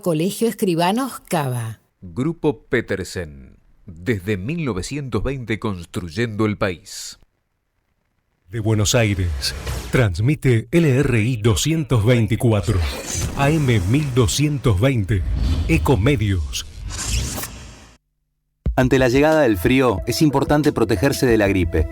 @Colegio Escribanos Cava. Grupo Petersen, desde 1920 construyendo el país. De Buenos Aires, transmite LRI 224, AM 1220, Ecomedios. Ante la llegada del frío, es importante protegerse de la gripe.